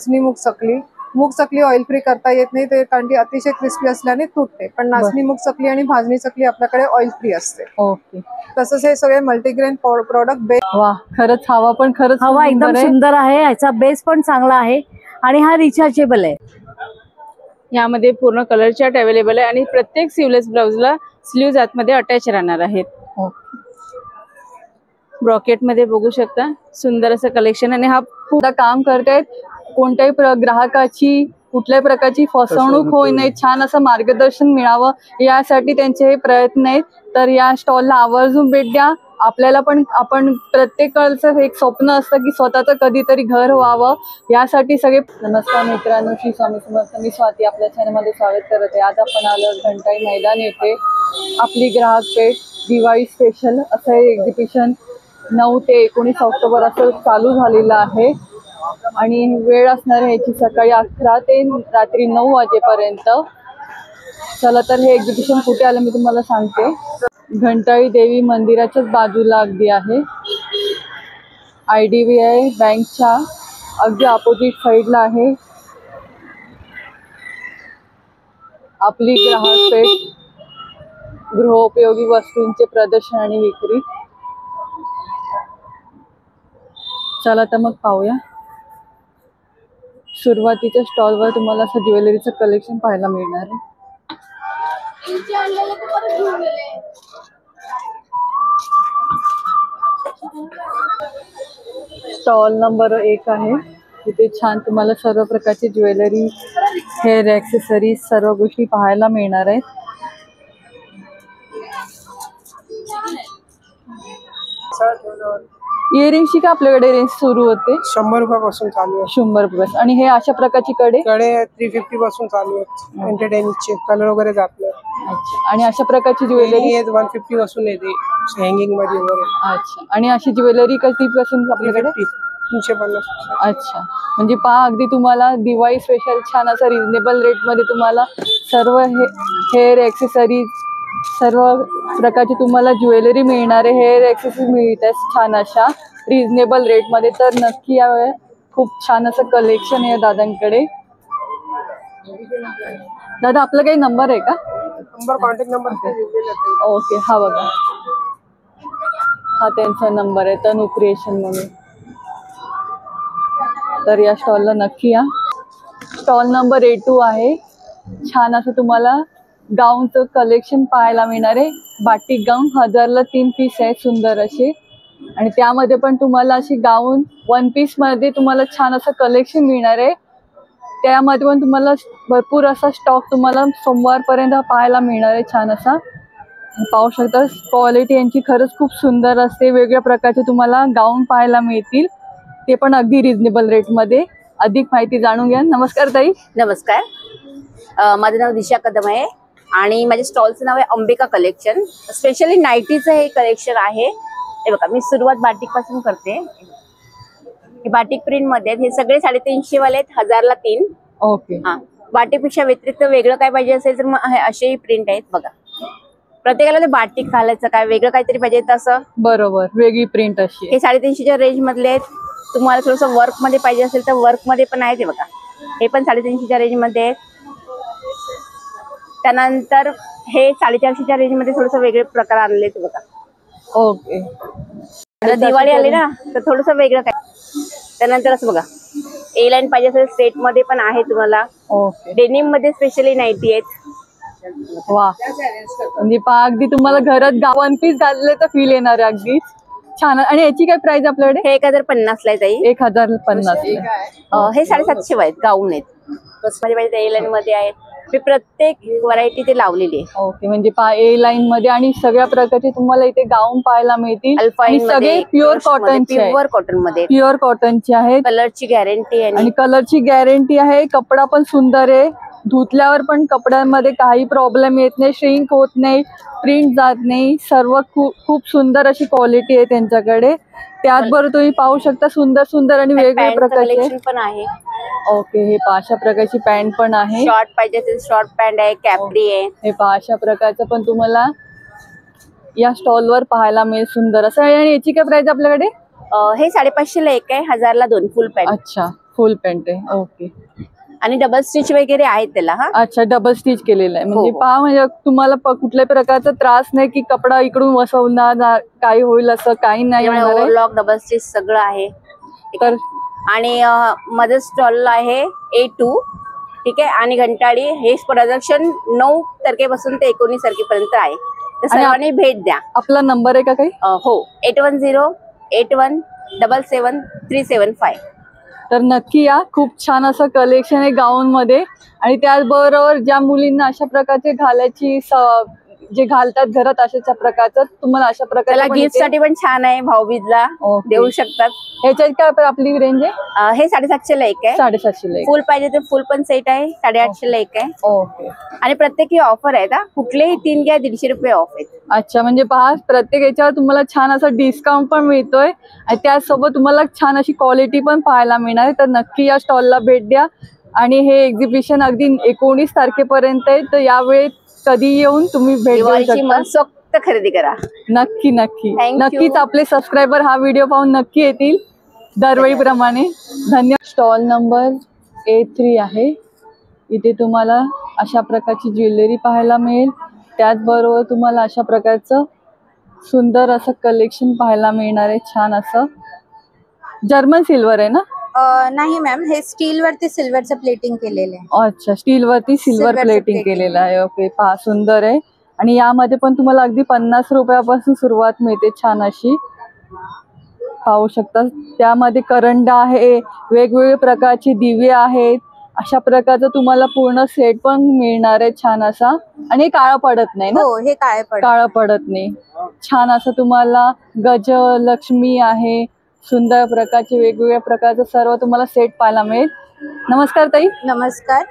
मूग चकली oil free करता येत नाही ते, कारण ती अतिशय क्रिस्पी असल्याने तुटते, पण नाचणी मूग चकली आणि भाजणी चकली आपल्याकडे ऑइल फ्री असते. ओके. तसंच हे सगळे मल्टीग्रेन प्रोडक्ट. वा, खरंच हवा पण खरंच हवा एकदम सुंदर आहे, याचा बेस पण चांगला आहे आणि हा रिचार्जेबल आहे. यामध्ये पूर्ण कलर चार्ट अवेलेबल आहे आणि प्रत्येक सिवलेस ब्लाउजला स्लीव्ज आतमध्ये अटॅच राहणार आहेत. ब्रॉकेट मध्ये बघू शकता सुंदर असं कलेक्शन. आणि हा पूर्ण काम करतायत, कोणत्याही ग्राहकाची कुठल्याही प्रकारची फसवणूक होऊ नये, छान असं मार्गदर्शन मिळावं यासाठी त्यांचे हे प्रयत्न आहेत. तर या स्टॉलला आवर्जून भेट द्या. आपल्याला पण प्रत्येकाचं एक स्वप्न असतं की स्वतःचं कधीतरी घर व्हावं, यासाठी सगळे. नमस्कार मित्रांनो, श्री स्वामी समर्थ. मी स्वाती आपल्या चॅनलमध्ये स्वागत करत आहे. आज आपण आलो घंटाई मैदान येथे. आपली ग्राहक पेठ दिवाळी स्पेशल असं हे एक्झिबिशन 9 ते 19 ऑक्टोबर असं चालू झालेलं आहे आणि वेळ असणार आहे याची सकाळी 11 ते रात्री 9 वाजेपर्यंत. चला तर हे एक्झिबिशन कुठे आलं मी तुम्हाला सांगते. घंटाई देवी मंदिराच्याच बाजूला अगदी आहे. IDBI बँकच्या अगदी अपोजिट साईडला आहे आपली ग्राहक पेठ. गृहोपयोगी वस्तूंचे प्रदर्शन आणि विक्री. चला तर मग पाहूया. सुरुवातीच्या स्टॉलवर तुम्हाला असं ज्वेलरीचं कलेक्शन पाहायला मिळणार आहे. स्टॉल नंबर 1 आहे. इथे छान तुम्हाला सर्व प्रकारची ज्वेलरी, हेअर ॲक्सेसरीज सर्व गोष्टी पाहायला मिळणार आहेत. इयरिंगची का आपल्याकडे रेंज सुरू होते? 100 रुपयापासून चालू आहे. 100 रुपये. आणि हे अशा प्रकारची कडे 350 पासून चालू आहे. एंटरटेनचे कलर वगैरे जात नाही. अच्छा. आणि अशा प्रकारची ज्वेलरी 150 पासून येते हँगिंग मध्ये वगैरे. अच्छा. आणि अशी ज्वेलरी कधीपासून आपल्याकडे? 350. अच्छा. म्हणजे पहा, अगदी तुम्हाला दिवाळी स्पेशल छान असं रिजनेबल रेट मध्ये तुम्हाला सर्व हेअर ॲक्सेसरीज, सर्व प्रकारची तुम्हाला ज्वेलरी मिळणार आहे. हेअर ॲक्सेसरीज मिळतात छान अशा रिजनेबल रेट मध्ये. तर नक्की यावे, खूप छान असं कलेक्शन आहे दादांकडे. दादा आपला काही नंबर आहे का? Contact number. ओके. हा बघा, हा त्यांचा नंबर आहे, तनु क्रिएशन म्हणून. तर या स्टॉलला नक्की या. स्टॉल नंबर A2 आहे. छान असं तुम्हाला गाऊनचं कलेक्शन पाहायला मिळणार आहे. बाटिक गाऊन 1000ला 3 पीस आहे सुंदर असे. आणि त्यामध्ये पण तुम्हाला अशी गाऊन 1 पीस मध्ये तुम्हाला छान असं कलेक्शन मिळणार आहे. त्यामध्ये पण तुम्हाला भरपूर असा स्टॉक तुम्हाला सोमवारपर्यंत पाहायला मिळणार आहे. छान असा पाहू शकता. क्वालिटी यांची खरंच खूप सुंदर असते. वेगवेगळ्या प्रकारचे तुम्हाला गाऊन पाहायला मिळतील, ते पण अगदी रिजनेबल रेटमध्ये. अधिक माहिती जाणून घ्या. नमस्कार ताई. नमस्कार. माझं नाव दिशा कदम आहे आणि माझ्या स्टॉलचं नाव आहे अंबिका कलेक्शन. स्पेशली नाईटीचं हे कलेक्शन आहे. हे बघा, मी सुरुवात बाटिक पासून करते. हे बाटिक प्रिंट मध्ये हे सगळे 350 वाले आहेत, 1000ला 3. ओके. हा, बाटिकपेक्षा व्यतिरिक्त वेगळं काय पाहिजे असेल तर मग असेही प्रिंट आहेत. बघा, प्रत्येकाला ते बाटिक घालायचं काय वेगळं काहीतरी पाहिजे तसं. बरोबर, वेगळी प्रिंट अशी. हे 350च्या रेंज मधले आहेत. तुम्हाला थोडंसं वर्क मध्ये पाहिजे असेल तर वर्क मध्ये पण आहे. ते बघा, हे पण 350च्या रेंज मध्ये आहेत. त्यानंतर हे 450च्या रेंज मध्ये थोडंसं वेगळे प्रकार आणले ते बघा. ओके. दिवाळी आली ना तर थोडंसं वेगळं काय. त्यानंतर असं बघा, ए लाईन पाहिजे असेल सेट मध्ये पण आहे तुम्हाला. ओके. डेनिम मध्ये स्पेशली नाईटी आहेत. वा, म्हणजे पहा, अगदी तुम्हाला घरात 1 पीस घातले तर फील येणार आहे. अगदी छान. आणि याची काय प्राइस आपल्याकडे? हे 1050 ला आहे ताई. 1050. हे 750 आहेत. गाऊन आहेत माझ्या ए लाईन मध्ये आहेत. मी प्रत्येक व्हरायटी ते लावलेली आहे. ओके. म्हणजे पहा, ए लाईन मध्ये आणि सगळ्या प्रकारचे तुम्हाला इथे गाऊन पाहायला मिळतील. सगळे प्युअर कॉटनचे आहेत. कलरची गॅरंटी आहे आणि कलरची गॅरंटी आहे. कपडा पण सुंदर आहे. धुतल्यावर पण कपड्यांमध्ये काही प्रॉब्लेम येत नाही, श्रिंक होत नाही, प्रिंट जात नाही. सर्व खूप सुंदर अशी क्वालिटी आहे त्यांच्याकडे. त्याचबरोबर तुम्ही पाहू शकता सुंदर सुंदर आणि वेगवेगळ्या प्रकारचे पण आहे. ओके. हे पहा, अशा प्रकारची पॅन्ट पण आहे. शॉर्ट पाहिजे असेल शॉर्ट पॅन्ट आहे, कॅपरी आहे. हे पहा, अशा प्रकारचं पण तुम्हाला या स्टॉलवर पाहायला मिळेल सुंदर असं. आणि याची काय प्राइस आपल्याकडे? हे 550 ला 1 आहे, 1000ला 2 फुल पॅन्ट. अच्छा. फुल पॅन्ट आहे. ओके. आणि डबल स्टिच वगैरे आहेत त्याला. हा अच्छा, डबल स्टिच केलेलं आहे म्हणजे हो. पहा, म्हणजे तुम्हाला कुठल्याही प्रकारचा त्रास नाही की कपडा इकडून वसवणार काही होईल असं काही नाही होणार आहे. ओव्हरलॉक डबल स्टिच सगळं आहे. तर आणि माझं स्टॉल आहे A2. ठीक आहे. आणि घंटाळी हे प्रोडक्शन 9 तारखेपासून ते 19 तारखेपर्यंत आहे. तर सर्वांनी भेट द्या. आपला नंबर आहे का काही? हो, 8108177375. तर नक्की या. खूप छान असं कलेक्शन आहे गाऊन मध्ये. आणि त्याचबरोबर ज्या मुलींना अशा प्रकारचे घालायची जे घालतात घरात अशाच्या प्रकारचं तुम्हाला अशा त्याला प्रकारचे गिफ्ट साठी पण छान आहे. भाऊबीजला ओके. देऊ शकतात. ह्याच्यात काय आपली रेंज आहे? हे 750 ला एक आहे. 750 ला एक. फुल पाहिजे तर फुल पण सेट आहे. 850 ला एक आहे. ओके. आणि प्रत्येकी ऑफर आहेत. कुठलेही 3 घ्या 150 रुपये ऑफ आहेत. अच्छा, म्हणजे पहा, प्रत्येक याच्यावर तुम्हाला छान असा डिस्काउंट पण मिळतोय आणि त्याचसोबत तुम्हाला छान अशी क्वालिटी पण पाहायला मिळणार आहे. तर नक्की या स्टॉलला भेट द्या. आणि हे एक्झिबिशन अगदी 19 तारखेपर्यंत आहे. तर यावेळी कधी येऊन तुम्ही भेट देऊ दिवाळीची शकता. मनसोक्त खरेदी करा. नक्की नक्की Thank you. नक्कीच आपले सबस्क्रायबर हा व्हिडिओ पाहून नक्की येतील दरवेळीप्रमाणे. धन्यवाद. स्टॉल नंबर A3 आहे. इथे तुम्हाला अशा प्रकारची ज्वेलरी पाहायला मिळेल. त्याचबरोबर तुम्हाला अशा प्रकारचं सुंदर असं कलेक्शन पाहायला मिळणार आहे. छान असं जर्मन सिल्वर आहे ना? नाही मॅम, हे स्टील वरती सिल्वरचं प्लेटिंग केलेलं आहे. अच्छा, स्टील वरती सिल्वर Silver चं प्लेटिंग plating. केलेलं आहे. ओके, पहा सुंदर आहे. आणि यामध्ये पण तुम्हाला अगदी 50 रुपयापासून सुरुवात मिळते. छान अशी पाहू शकता. त्यामध्ये करंडा आहे, वेगवेगळ्या प्रकारची दिवे आहेत. अशा प्रकारचं तुम्हाला पूर्ण सेट पण मिळणार आहे छान असा. आणि काळा पडत नाही ना? हो, हे काय पडत. काळा पडत नाही. छान असं तुम्हाला गजलक्ष्मी आहे. सुंदर प्रकारचे वेगवेगळ्या प्रकारचं सर्व तुम्हाला सेट पाहायला मिळेल. नमस्कार ताई. नमस्कार.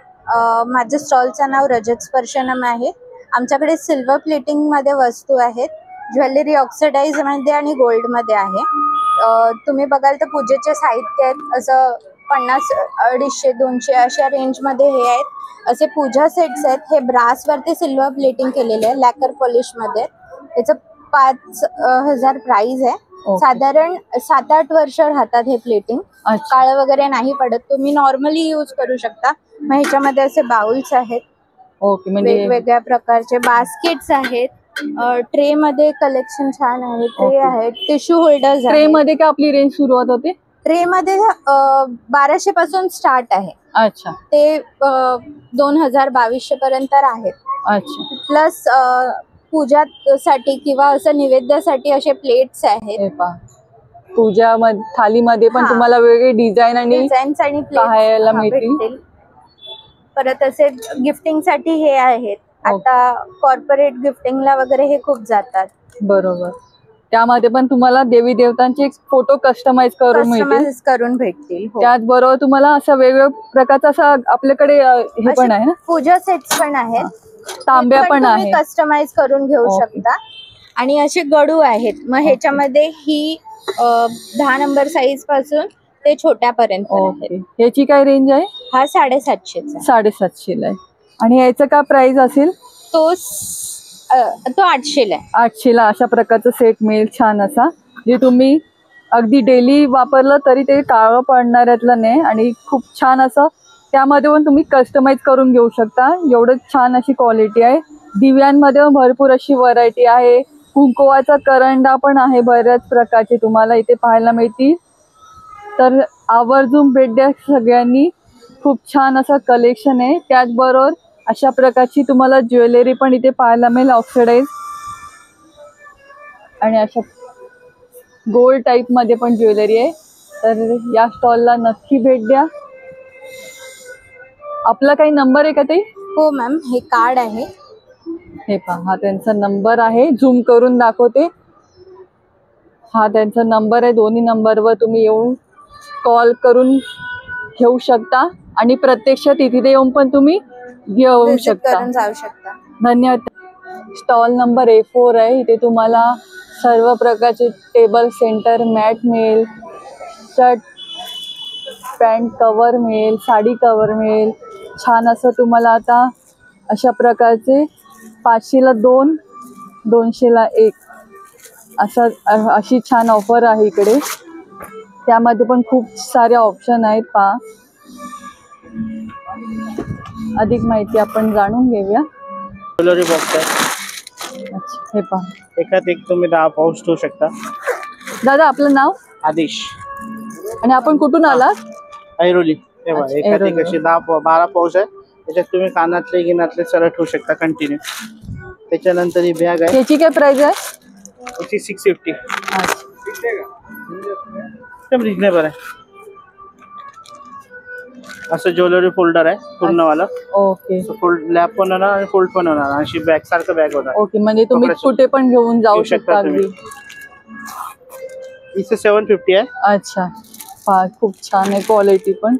माझ्या स्टॉलचं नाव रजत स्पर्शनम आहे. आमच्याकडे सिल्वर प्लेटिंग मध्ये वस्तू आहेत. ज्वेलरी ऑक्सिडाइज मध्ये आणि गोल्ड मध्ये आहे. तुम्ही बघाल तर पूजेचे साहित्य आहेत. असं 50, 250, 200 अशा रेंज मध्ये हे आहेत. असे पूजा सेट्स आहेत. हे ब्रास वरती सिल्वर प्लेटिंग केलेले आहे, लॅकर पॉलिश मध्ये. याचं 5000 प्राइस आहे. साधारण 7-8 वर्ष राहतात हे प्लेटिंग. काळं वगैरे नाही पडत. तुम्ही नॉर्मली यूज करू शकता. मग ह्याच्यामध्ये असे बाउल्स आहेत. ओके, म्हणजे वेगवेगळ्या प्रकारचे बास्केट्स आहेत. ट्रे मध्ये कलेक्शन छान आहे. ट्रे आहेत, टिश्यू होल्डर्स ट्रे मध्ये का आपली रेंज सुरुवात होते? ट्रे मध्ये 1200 पासून स्टार्ट आहे. अच्छा. ते 2000-2200 पर्यंत आहेत. अच्छा. प्लस पूजासाठी किंवा असं नैवेद्यासाठी असे प्लेट्स आहेत. हे पहा, पूजा थालीमध्ये पण तुम्हाला वेगवेगळे डिझाईन आणि डिझाईन्स आणि पाहायला मिळतील. परत असे गिफ्टिंग साठी हे आहेत. आता कॉर्पोरेट गिफ्टिंगला वगैरे हे खूप जातात. बरोबर. त्यामध्ये पण तुम्हाला देवी देवतांचे फोटो कस्टमाइज करून भेटतील. त्याचबरोबर तुम्हाला असं वेगवेगळ्या प्रकारचं असं आपल्याकडे हे पण आहे ना, पूजा सेट्स पण आहेत. तांब्या पण आहे, कस्टमाइज करून घेऊ शकता. आणि असे गडू आहेत. मग ह्याच्यामध्ये ही 10 नंबर साईज पासून ते छोट्यापर्यंत. ह्याची काय रेंज आहे? हा 750 750 ला आहे. आणि याचं काय प्राइस असेल? तो 800 ला आहे. 800 ला अशा प्रकारचं सेट मिळेल छान असा, जे तुम्ही अगदी डेली वापरलं तरी ते काळं पडणाऱ्यातलं नाही. आणि खूप छान असं त्यामध्ये पण तुम्ही कस्टमाइज करून घेऊ शकता. एवढं छान अशी क्वालिटी आहे. दिव्यांमध्ये भरपूर अशी व्हरायटी आहे. कुंकवाचा करंडा पण आहे. बऱ्याच प्रकारचे तुम्हाला इथे पाहायला मिळतील. तर आवर्जून भेट द्या सगळ्यांनी. खूप छान असं कलेक्शन आहे. त्याचबरोबर अशा प्रकारची तुम्हाला ज्वेलरी पण इथे पाहायला मिळेल, ऑक्सिडाइज आणि अशा गोल्ड टाईप मध्ये पण ज्वेलरी आहे. तर या स्टॉलला नक्की भेट द्या. आपला काही नंबर आहे का ते? हो मॅम, हे कार्ड आहे. हे पहा, हा त्यांचा नंबर आहे. झूम करून दाखवते. हा त्यांचा नंबर आहे. दोन्ही नंबरवर तुम्ही येऊन कॉल करून घेऊ शकता आणि प्रत्यक्षात तिथे येऊन पण तुम्ही घेऊ शकता. जाऊ शकता. धन्यवाद. स्टॉल नंबर A4 आहे. इथे तुम्हाला सर्व प्रकारचे टेबल सेंटर मॅट मिळेल, शर्ट पॅन्ट कवर मिळेल, साडी कवर मिळेल. छान असं तुम्हाला आता अशा प्रकारचे 500 ला 2, 200 ला 1 अशी छान ऑफर आहे इकडे. त्यामध्ये पण खूप सारे ऑप्शन आहेत पहा. अधिक माहिती आपण जाणून घेऊया. ज्वेलरी बॉक्स आहे. अच्छा, हे पहा एकात एक तुम्ही 10 पाऊच ठेवू शकता. दादा आपलं नाव आदेश आणि आपण कुठून आलात? ऐरोली. हे बघा अच्छा, एकात एक ऐरोली. अशी 12 पाऊच आहे. त्याच्यात तुम्ही कानातले गिनातले सरळ ठेवू शकता कंटिन्यू. त्याच्यानंतर ही बॅग आहे. याची काय प्राइस आहे? त्याची 650. अच्छा. एकदम रिजनेबल आहे. असं ज्वेलरी फोल्डर आहे पूर्ण वाला. ओके फोल्ड लॅप पण होणार आणि फोल्ड पण होणार. अशी बॅग सारखं बॅग होणार. ओके, म्हणजे तुम्ही कपड्याचं. कुठे पण घेऊन जाऊ घेऊ शकता शकता तुम्ही. अगदी. इथे 750 आहे. अच्छा, पहा खूप छान आहे क्वालिटी पण.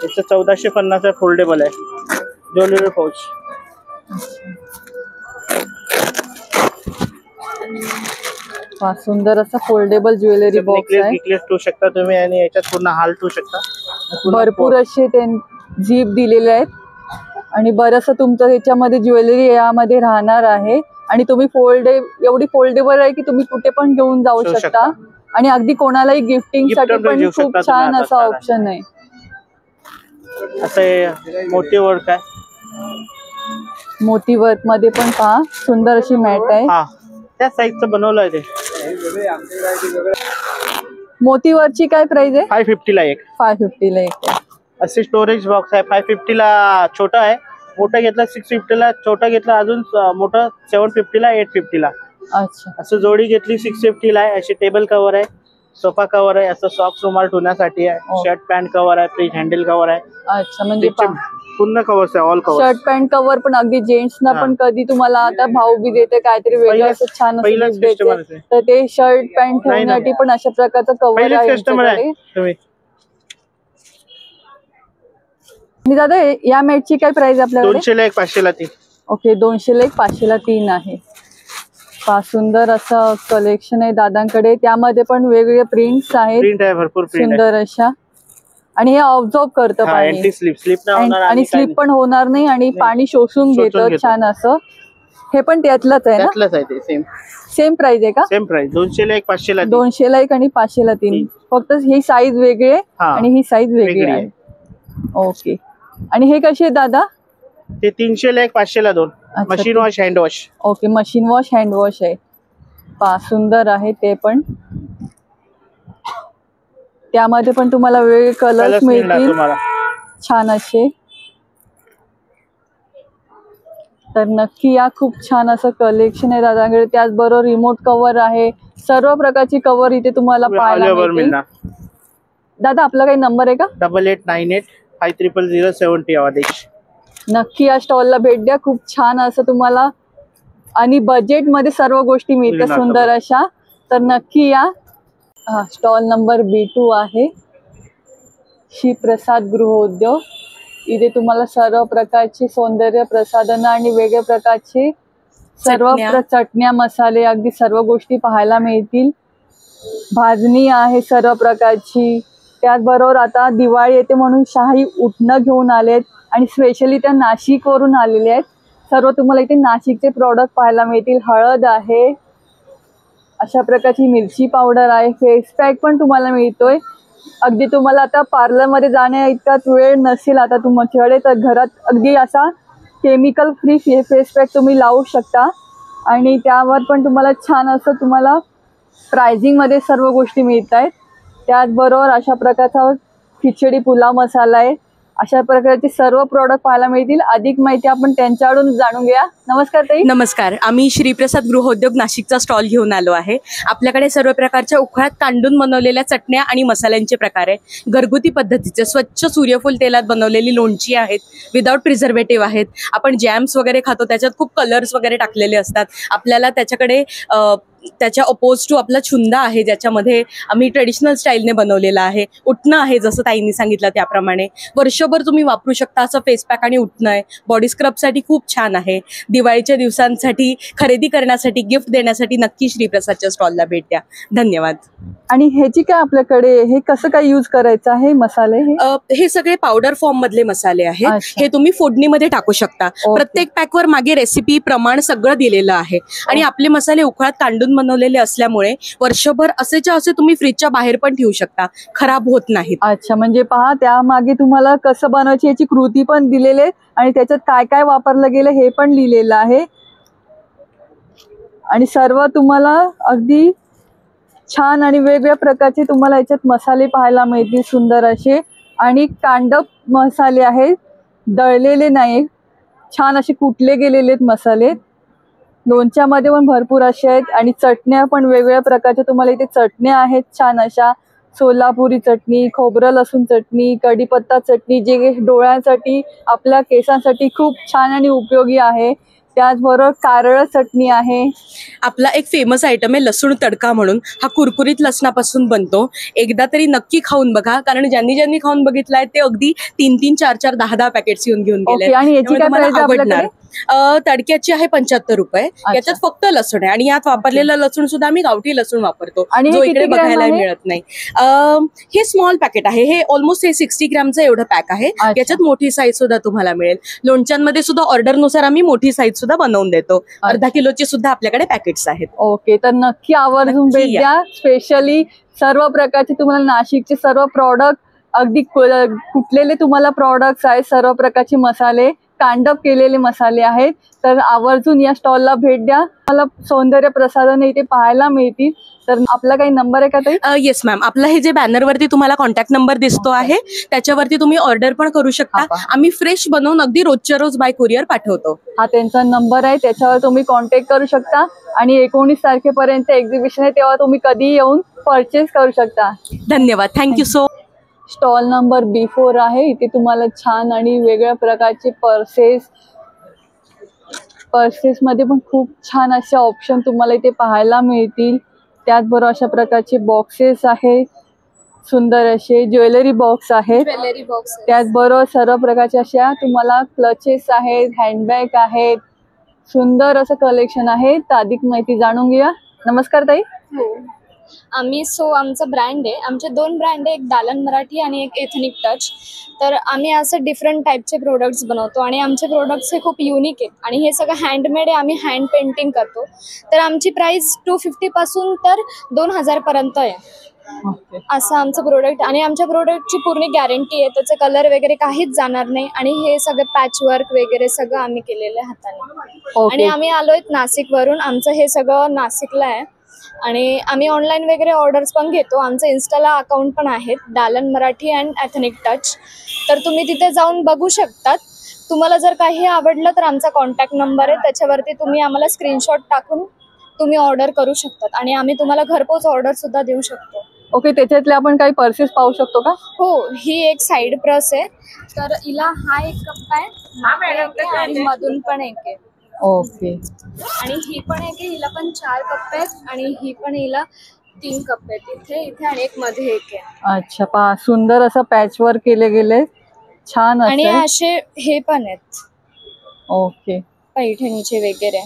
याचं 1450 आहे. फोल्डेबल आहे ज्वेलरी पाऊच. पहा सुंदर असं फोल्डेबल ज्वेलरी बॉक्स नेकलेस आहे. नेकलेस ठेवू शकता तुम्ही आणि याच्यात पूर्ण हाल ठेवू शकता. पूर्ण भरपूर असे जीप दिलेले आहेत आणि बरंचसं तुमचं याच्यामध्ये ज्वेलरी यामध्ये राहणार आहे. आणि तुम्ही एवढी फोल्डेबल आहे की तुम्ही कुठे पण घेऊन जाऊ ठेवू शकता. शकता. आणि अगदी कोणालाही गिफ्टिंग Gift साठी पण पण घेऊ खूप शकता छान तुम्ही असा आता ऑप्शन आहे. असं हे मोठी वर्क आहे. मोती वर्क मध्ये पण पहा सुंदर अशी मॅट आहे. हा त्या साईजचं बनवलं आहे ते. मोती वर्कची काय प्राइस आहे? 550 ला एक. 550 ला एक आहे. असे स्टोरेज बॉक्स आहे. 550 ला छोटा आहे. मोठा घेतला 650 ला. छोटा घेतला अजून मोठा 750 ला 850 ला. अच्छा, असं जोडी घेतली 650 ला आहे. अशी टेबल कव्हर आहे. सोफा कव्हर आहे. असं सॉक्स रुमाल ठेवण्यासाठी आहे. शर्ट पॅन्ट कव्हर आहे. फ्रीज हँडल कव्हर आहे. अच्छा, म्हणजे पूर्ण कव्हर्स आहे. All cover. Shirt pant cover पण अगदी जेंट्स ना पण कधी तुम्हाला आता भाऊ बी देते काहीतरी वेगळं असं छान असं पहिलाच gift द्यायचं customer आहे. तर ते शर्ट पॅन्ट ठेवण्यासाठी पण अशा प्रकारचं कव्हर पहिलेच आहे कस्टमर आहे यांच्याकडे. तुम्ही. आणि दादा या मॅटची काय प्राइस आपल्याकडे? 200 ला एक 500 ला ती. ओके, 200 ला एक 500 ला 3 आहे. पहा सुंदर असं कलेक्शन आहे दादांकडे. त्यामध्ये पण वेगवेगळे प्रिंट्स आहेत प्रिंट आहे. भरपूर प्रिंट आहे. सुंदर अशा. आणि हे ऑब्झर्व करतं पाणी अँटी स्लिप नाही होणार आणि स्लिप पण होणार नाही आणि पाणी शोषून घेतं छान असं. हे पण त्यातलंच आहे ना? त्यातलंच आहे ते. सेम सेम प्राइस आहे का? Same price. 200 ला एक 500 ला ती. 200 ला एक आणि 500 ला 3. फक्त ही साईज वेगळी आहे हा. आणि ही साईज वेगळी वेगळी आहे. ओके, आणि हे कसे आहेत दादा? ते 300 ला एक 500 ला 2. अच्छा, machine wash hand wash. Okay, machine wash hand wash आहे. पहा सुंदर आहे ते पण. त्यामध्ये पण तुम्हाला वेगवेगळे कलर्स मिळतील तुम्हाला. छान असे. तर नक्की या खूप छान असं कलेक्शन आहे दादांकडे. त्याचबरोबर रिमोट कव्हर आहे. सर्व प्रकारची कव्हर इथे तुम्हाला पाहायला अवेलेबल मिळतील. मिळणार. दादा आपला काही नंबर आहे का? 8898530070 आदेश. नक्की या स्टॉलला भेट द्या. खूप छान असं तुम्हाला आणि बजेट मध्ये सर्व गोष्टी मिळतात मिळणार सुंदर अशा. तर नक्की या. हा स्टॉल नंबर B2 आहे. श्रीप्रसाद गृहोद्योग. इथे तुम्हाला सर्व प्रकारचे सौंदर्य प्रसाधनं आणि वेगवेगळ्या प्रकारचे सर्व चटण्या मसाले अगदी सर्व गोष्टी पाहायला मिळतील. भाजणी आहे सर्व प्रकारची. त्याचबरोबर आता दिवाळी येते म्हणून शाही उठणं घेऊन आलेत आणि स्पेशली त्या नाशिकवरून आलेले आहेत. सर्व तुम्हाला इथे नाशिकचे प्रोडक्ट पाहायला मिळतील. हळद आहे. अशा प्रकारची मिरची पावडर आहे. फेस पॅक पण तुम्हाला मिळतोय. अगदी तुम्हाला आता पार्लरमध्ये जाण्या इतकाच वेळ नसेल आता तुमच्याकडे तर घरात अगदी असा केमिकल फ्री फेस पॅक तुम्ही लावू शकता. आणि त्यावर पण तुम्हाला छान असं तुम्हाला प्राइसिंगमध्ये सर्व गोष्टी मिळत आहेत. त्याचबरोबर अशा प्रकारचा खिचडी पुलाव मसाला आहे. अशा प्रकारचे सर्व प्रोडक्ट पाहायला मिळतील. अधिक माहिती आपण त्यांच्याकडून जाणून घ्या. नमस्कार ताई. नमस्कार. आम्ही श्रीप्रसाद गृहोद्योग नाशिकचा स्टॉल घेऊन आलो आहे. आपल्याकडे सर्व प्रकारच्या उखळात कांडून बनवलेल्या चटण्या आणि मसाल्यांचे प्रकार आहे. घरगुती पद्धतीचे स्वच्छ सूर्यफूल तेलात बनवलेली लोणची आहेत. विदाउट प्रिझर्वेटिव्ह आहेत. आपण जॅम्स वगैरे खातो त्याच्यात खूप कलर्स वगैरे टाकलेले असतात. आपल्याला त्याच्याकडे त्याच्या अपोज टू आपला छुंदा आहे ज्याच्यामध्ये आम्ही ट्रेडिशनल स्टाईलने बनवलेला आहे. उठणं आहे जसं ताईंनी सांगितलं त्याप्रमाणे. वर्षभर तुम्ही वापरू शकता असं फेस पॅक आणि उठणं आहे. बॉडी स्क्रबसाठी खूप छान आहे. दिवाळीच्या दिवसांसाठी खरेदी करण्यासाठी गिफ्ट देण्यासाठी नक्की श्रीप्रसादच्या स्टॉलला भेट द्या. धन्यवाद. आणि ह्याची काय आपल्याकडे हे कसं काय यूज करायचं आहे मसाले? हे सगळे पावडर फॉर्म मधले मसाले आहेत. अच्छा. हे तुम्ही फोडणीमध्ये टाकू शकता. ओके. प्रत्येक पॅकवर मागे रेसिपी प्रमाण सगळं दिलेलं आहे. आणि आपले मसाले उखळात कांडून कांडून बनवलेले असल्यामुळे वर्षभर असेच्या असे तुम्ही फ्रीजच्या बाहेर पण ठेवू शकता, खराब होत नाहीत. अच्छा, म्हणजे पहा त्यामागे तुम्हाला कसं बनवायची याची कृती पण दिलेली आहे आणि त्याच्यात काय काय वापरलं गेलं हे पण लिहिलेलं आहे. आणि सर्व तुम्हाला अगदी छान आणि वेगवेगळ्या प्रकारचे तुम्हाला याच्यात मसाले पाहायला मिळतील, सुंदर असे. आणि कांडप मसाले आहेत, दळलेले नाही, छान असे कुटले गेलेले आहेत मसाले. लोणच्यामध्ये पण भरपूर असे आहेत आणि चटण्या पण वेगवेगळ्या प्रकारच्या तुम्हाला इथे चटण्या आहेत छान अशा. सोलापुरी चटणी, खोबरं लसूण चटणी, कढीपत्ता चटणी, जे डोळ्यांसाठी आपल्या केसांसाठी खूप छान आणि उपयोगी आहे. त्याचबरोबर कारळ चटणी आहे. आपला एक फेमस आयटम आहे लसूण तडका म्हणून. हा कुरकुरीत लसणापासून बनतो. एकदा तरी नक्की खाऊन बघा, कारण ज्यांनी ज्यांनी खाऊन बघितलाय ते अगदी 3-3, 4-4, 10-10 पॅकेट्स घेऊन गेले. आणि याची काय प्राइस आपल्याकडे? तडक्याची आहे 75 रुपये. याच्यात फक्त लसूण आहे आणि यात वापरलेलं लसूण सुद्धा आम्ही गावठी लसूण वापरतो, आणि जो इकडे बघायला मिळत नाही. हे स्मॉल पॅकेट आहे, हे ऑलमोस्ट हे 60 ग्रॅमचं एवढं पॅक आहे. याच्यात मोठी साईज सुद्धा तुम्हाला मिळेल. लोणच्यांमध्ये सुद्धा ऑर्डरनुसार आम्ही मोठी साईज सुद्धा बनवून देतो. अर्धा किलोची सुद्धा आपल्याकडे पॅकेट्स आहेत. ओके, तर नक्की आवर्जून भेट द्या. स्पेशली सर्व प्रकारचे तुम्हाला नाशिकचे सर्व प्रॉडक्ट, अगदी कुठलेले तुम्हाला प्रॉडक्ट्स आहेत, सर्व प्रकारचे मसाले, कांडप केलेले मसाले आहेत. तर आवर्जून या स्टॉलला भेट द्या. मला सौंदर्य प्रसाधन इथे पाहायला मिळतील. तर आपला काही नंबर आहे का ताई? येस मॅम, आपला हे जे बॅनरवरती तुम्हाला कॉन्टॅक्ट नंबर दिसतो आहे त्याच्यावरती तुम्ही ऑर्डर पण करू शकता. आम्ही फ्रेश बनवून अगदी रोजच्या रोज बाय कुरिअर पाठवतो. हा त्यांचा नंबर आहे, त्याच्यावर तुम्ही कॉन्टॅक्ट करू शकता. आणि 19 तारखेपर्यंत एक्झिबिशन आहे, तेव्हा तुम्ही कधी येऊन परचेस करू शकता. धन्यवाद, thank you so. Stall number B4 आहे. इथे तुम्हाला छान आणि वेगळ्या प्रकारचे पर्सेस मध्ये पण खूप छान असे ऑप्शन तुम्हाला इथे पाहायला मिळतील. त्याचबरोबर अशा प्रकारचे बॉक्सेस आहेत, सुंदर असे ज्वेलरी बॉक्स आहेत. त्याचबरोबर सर्व प्रकारच्या अशा तुम्हाला क्लचेस आहेत, हँडबॅग आहेत. सुंदर असं कलेक्शन आहे. तर अधिक माहिती जाणून घेऊया. नमस्कार ताई. आमचा ब्रँड आहे, आमचे 2 ब्रँड आहे, एक दालन मराठी आणि एक एथनिक टच. तर आम्ही असं डिफरंट टाईपचे प्रोडक्ट्स बनवतो आणि आमचे प्रोडक्ट्स हे खूप युनिक आहेत आणि हे सगळं हँडमेड आहे. आम्ही हँड पेंटिंग करतो. तर आमची प्राइस 250 पासून तर 2000 पर्यंत आहे. असं आमचं प्रोडक्ट. आणि आमच्या प्रोडक्टची पूर्ण गॅरंटी आहे, त्याचे कलर वगैरे काहीच जाणार नाही. आणि हे सगळं पॅच वर्क वगैरे सगळं आम्ही केलेलं आहे हाताने. आणि आम्ही आलोय नाशिकवरून. आमचं हे सगळं नाशिकला आहे आणि आम्ही ऑनलाईन वगैरे ऑर्डर्स पण घेतो. आमचं इन्स्टाला अकाउंट पण आहेत, दालन मराठी अँड एथनिक टच. तर तुम्ही तिथे जाऊन बघू शकतात. तुम्हाला जर काही आवडलं तर आमचा कॉन्टॅक्ट नंबर आहे, त्याच्यावरती तुम्ही आम्हाला स्क्रीनशॉट टाकून तुम्ही ऑर्डर करू शकतात आणि आम्ही तुम्हाला घरपोच ऑर्डर सुद्धा देऊ शकतो. ओके, त्याच्यातले आपण काही पर्सेस पाहू शकतो का? हो, ही एक साईड पर्स आहे. तर हिला हा एक कप्पा आहे आणि मधून पण एक आहे. ओके. आणि ही पण एक आहे, हिला पण 4 कप्पे आहेत आणि ही पण हिला 3 कप्पे आहेत. इथे आणि एक मध्ये एक आहे. अच्छा, पहा सुंदर असं पॅच वर्क केले गेले, छान. आणि असे हे पण आहेत. ओके, पैठणीचे वगैरे.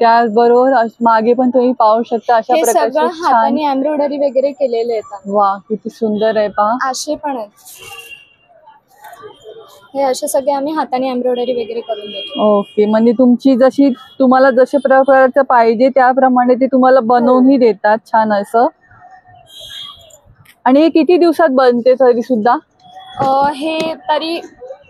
त्याचबरोबर मागे पण तुम्ही पाहू शकता अशा प्रकारचे हाताने एम्ब्रॉयडरी वगैरे केलेले आहेत. वा, किती सुंदर आहे पहा. असे पण आहेत. हे असे सगळे आम्ही हाताने एम्ब्रॉयडरी वगैरे करून देतो. ओके, म्हणजे तुम्हाला जसे प्रकारचं पाहिजे त्याप्रमाणे ते तुम्हाला बनवूनही देतात, छान असं. आणि हे किती दिवसात बनते तरी सुद्धा? हे तरी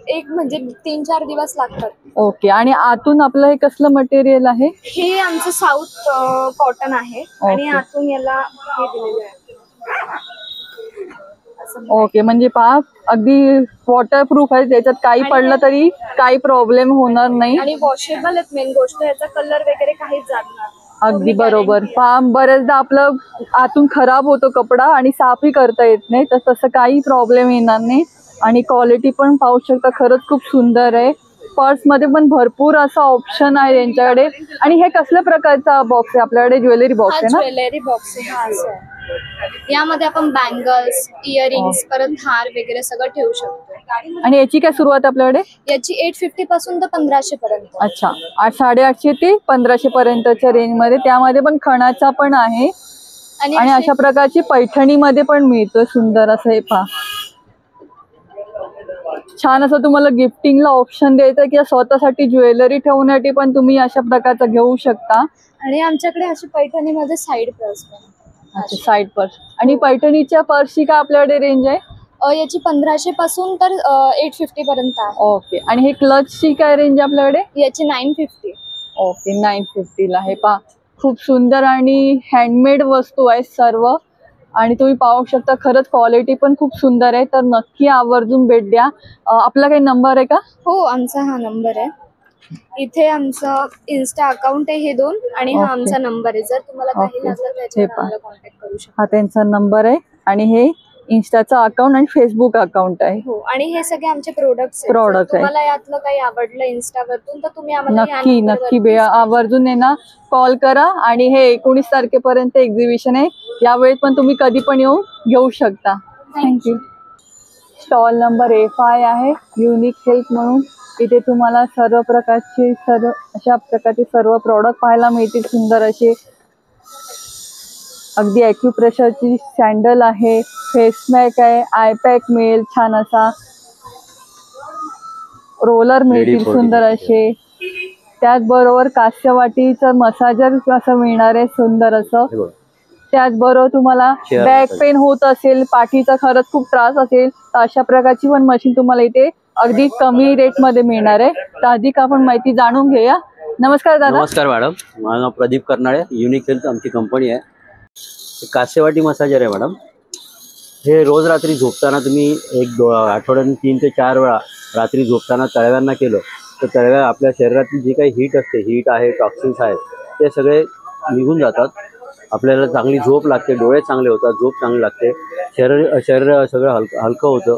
एक म्हणजे 3-4 दिवस लागतात. ओके. आणि आतून आपलं हे कसलं मटेरियल आहे? हे आमचं साऊथ कॉटन आहे आणि आतून याला हे दिलेलं आहे. ओके, म्हणजे पहा अगदी वॉटरप्रूफ आहे, त्याच्यात काही पडलं तरी काही प्रॉब्लेम होणार नाही. आणि वॉशेबल आहेत. मेन गोष्ट याचा कलर वगैरे काहीच जात नाही. अगदी बरोबर. पहा बऱ्याचदा आपलं आतून खराब होतो कपडा आणि साफही करता येत नाही, तर तसं काही प्रॉब्लेम येणार नाही. आणि क्वालिटी पण पाहू शकता, खरंच खूप सुंदर आहे. पर्स मध्ये पण भरपूर असं ऑप्शन आहे यांच्याकडे. आणि हे कसल्या प्रकारचा बॉक्स आहे आपल्याकडे? ज्वेलरी बॉक्स आहे ना? ज्वेलरी बॉक्स आहे. हा असं आहे. यामध्ये आपण बँगल्स, इयरिंग्स, परत हार वगैरे सगळं ठेवू शकतो. आणि याची काय सुरुवात आपल्याकडे? याची 850 पासून तर 1500 पर्यंत. अच्छा, 850 ते 1500 पर्यंतच्या रेंज मध्ये. त्यामध्ये पण खणाचा पण आहे आणि अशा प्रकारची पैठणी मध्ये पण मिळतो. सुंदर असं हे पहा. छान असं तुम्हाला गिफ्टिंगला ऑप्शन द्यायचं किंवा स्वतःसाठी ज्वेलरी ठेवण्यासाठी पण तुम्ही अशा प्रकारचं घेऊ शकता. आणि आमच्याकडे अशी पैठणीमध्ये साईड पर्स पण अच्छा, साईड पर्स. आणि पैठणीच्या पर्सची का आपल्याकडे रेंज आहे? याची 1500 पासून तर 850 पर्यंत आहे. ओके. आणि हे क्लचची काय रेंज आहे आपल्याकडे? याची 950. ओके, 950 ला आहे. पहा खूप सुंदर आणि हँडमेड वस्तू आहेत सर्व. आणि तुम्ही पाहू शकता खरंच क्वालिटी पण खूप सुंदर आहे. तर नक्की आवर्जून भेट द्या. आपला काही नंबर आहे का? हो, आमचा हा नंबर आहे. इथे आमचं इन्स्टा अकाउंट आहे हे 2 आणि हा ओके. आमचा नंबर आहे. जर तुम्हाला काही ओके. लागलं तर हे त्याच्यावर पहा. आम्हाला कॉन्टॅक्ट करू शकता. हा त्यांचा नंबर आहे आणि हे इन्स्टाचा अकाउंट आणि फेसबुक अकाउंट आहे. हो, आणि हे सगळे आमचे प्रोडक्ट्स आहेत. Products जर आहेत. तुम्हाला यातलं काही आवडलं इन्स्टावरतून तर तुम्ही आम्हाला या नक्की नंबरवरती नक्की आवर्जून आहे ना कॉल करा. आणि हे 19 तारखेपर्यंत एक्झिबिशन आहे. यावेळेस पण तुम्ही कधी पण येऊन घेऊ शकता. थँक्यू. स्टॉल नंबर A5 आहे, युनिक हेल्थ म्हणून. इथे तुम्हाला सर्व प्रकारचे अशा प्रकारचे सर्व प्रॉडक्ट पाहायला मिळतील. सुंदर असे अगदी ॲक्युप्रेशरची सँडल आहे, फेस मॅक आहे, आय पॅक मिळेल छान असा, रोलर मिळतील सुंदर असे. त्याचबरोबर कास्यवाटीचं मसाजर असं मिळणार आहे सुंदर असं. त्याचबरोबर तुम्हाला बॅक पेन होत असेल, पाठीचा खरंच खूप त्रास असेल तर अशा प्रकारची पण मशीन तुम्हाला इथे अगदी कमी रेटमध्ये मिळणार आहे. तर अधिक आपण माहिती जाणून घेऊया. नमस्कार दादा. नमस्कार मॅडम, माझं नाव प्रदीप कर्नाळे, युनिक हेल्थ आमची कंपनी आहे. कासेवाटी मसाजर आहे मॅडम. हे रोज रात्री झोपताना तुम्ही आठवड्यातून 3 ते 4 वेळा रात्री झोपताना तळव्यांना केलं तर तळव्या आपल्या शरीरातील जी काही हीट असते, हीट आहे, टॉक्सिन्स आहेत, ते सगळे निघून जातात. आपल्याला चांगली झोप लागते, डोळे चांगले होतात, झोप चांगली लागते, शरीर सगळं हलकं होतं.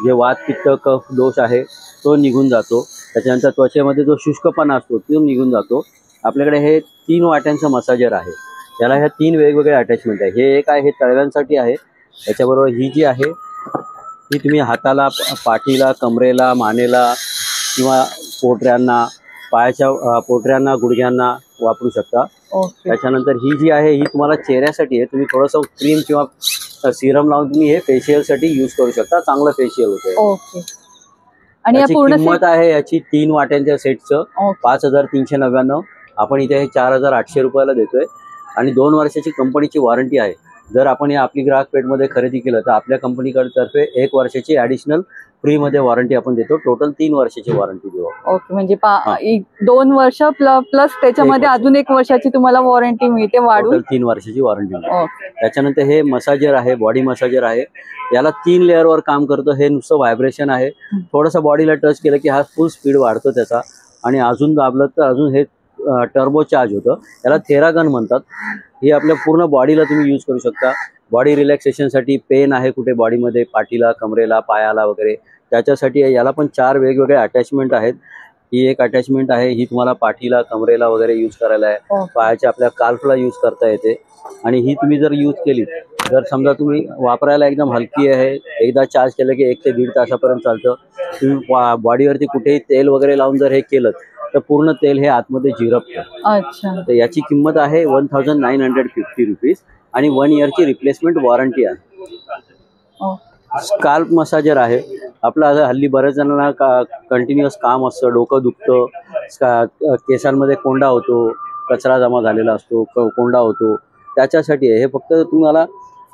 जे वात पित्त कफ दोष आहे तो निघून जातो. त्याच्यानंतर त्वचेमध्ये जो शुष्कपणा असतो तो निघून जातो. आपल्याकडे हे 3 वाट्यांचं मसाजर आहे. याला ह्या 3 वेगवेगळे अटॅचमेंट आहे. हे एक आहे, हे तळव्यांसाठी आहे. त्याच्याबरोबर ही जी आहे ही तुम्ही हाताला, पाठीला, कमरेला, मानेला किंवा पोटऱ्यांना, पायाच्या पोटऱ्यांना, गुडघ्यांना वापरू शकता. त्याच्यानंतर ही जी आहे ही तुम्हाला चेहऱ्यासाठी आहे. तुम्ही थोडंसं क्रीम किंवा सिरम लावून तुम्ही हे फेशियलसाठी यूज करू शकता. चांगलं फेशियल होतं. ओके. आणि या याची पूर्ण किंमत आहे याची 3 वाट्यांच्या सेटचं 5399. आपण इथे हे 4800 रुपयाला देतोय. आणि 2 वर्षाची कंपनीची वॉरंटी आहे. जर आपण या आपली ग्राहक पेठमध्ये खरेदी केलं तर आपल्या कंपनीकडे 1 वर्षाची ॲडिशनल फ्रीमध्ये वॉरंटी आपण देतो. टोटल 3 वर्षाची वॉरंटी देऊ. ओके. म्हणजे 2 वर्ष प्लस त्याच्यामध्ये अजून 1 वर्षाची तुम्हाला वॉरंटी मिळते वाढून. टोटल 3 वर्षाची वॉरंटी मिळते. त्याच्यानंतर हे मसाजर आहे, बॉडी मसाजर आहे. याला 3 लेअरवर काम करतं. हे नुसतं व्हायब्रेशन आहे. थोडंसं बॉडीला टच केलं की हा फुल स्पीड वाढतो त्याचा. आणि अजून दाबलं तर अजून हे टर्बो चार्ज होतं. याला थेरागन म्हणतात. ही आपल्या पूर्ण बॉडीला तुम्ही यूज करू शकता. बॉडी रिलॅक्सेशनसाठी, पेन आहे कुठे बॉडीमध्ये, पाठीला, कमरेला, पायाला वगैरे, त्याच्यासाठी याला पण 4 वेगवेगळे अटॅचमेंट आहेत. ही एक अटॅचमेंट आहे, ही तुम्हाला पाठीला, कमरेला वगैरे यूज करायला आहे. पायाच्या आपल्या काल्फला यूज करता येते. आणि ही तुम्ही जर यूज केली, जर समजा तुम्ही वापरायला एकदम हलकी आहे, एकदा चार्ज केलं की 1 ते 1.5 तासापर्यंत चालतं. तुम्ही बॉडीवरती कुठेही तेल वगैरे लावून जर हे केलं तर पूर्ण तेल हे आतमध्ये झिरपतं. अच्छा. तर याची किंमत आहे 1950 रुपीज आणि 1 इयरची रिप्लेसमेंट वॉरंटी आहे. स्काल्प मसाजर आहे. आपलं आता हल्ली बऱ्याच जणांना कंटिन्युअस काम असतं, डोकं दुखतं, केसांमध्ये कोंडा होतो, कचरा जमा झालेला असतो, कोंडा होतो, त्याच्यासाठी आहे. हे फक्त तुम्हाला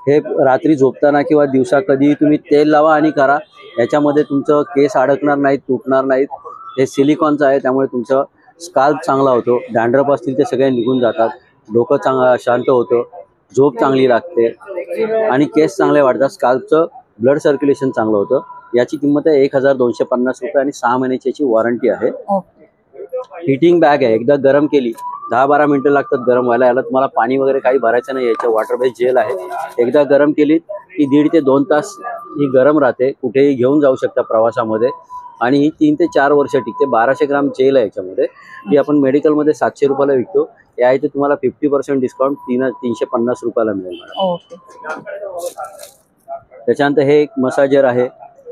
हे रात्री झोपताना किंवा दिवसा कधी तुम्ही तेल लावा आणि करा. याच्यामध्ये तुमचं केस अडकणार नाहीत, तुटणार नाहीत. हे सिलिकॉनचं आहे, त्यामुळे तुमचं स्काल्प चांगला होतो. डॅन्ड्रफ असतील ते सगळे निघून जातात. डोकं चांगलं शांत होतं, झोप चांगली लागते आणि केस चांगले वाढतात. स्काल्पचं ब्लड सर्क्युलेशन चांगलं होतं. याची किंमत आहे 1250 रुपये आणि 6 महिन्याची याची वॉरंटी आहे. हिटिंग बॅग आहे. एकदा गरम केली 10-12 मिनिटं लागतात गरम व्हायला. याला तुम्हाला पाणी वगैरे काही भरायचं नाही. याच्या वॉटर बेस्ड जेल आहे. एकदा गरम केली की 1.5 ते 2 तास ही गरम राहते. कुठेही घेऊन जाऊ शकता प्रवासामध्ये. आणि ही 3 ते 4 वर्ष टिकते. 1200 ग्राम जेल आहे याच्यामध्ये. ही आपण मेडिकलमध्ये 700 रुपयाला विकतो. या इथे तुम्हाला 50% डिस्काउंट 350 रुपयाला मिळेल मॅडम. त्याच्यानंतर हे एक मसाजर आहे,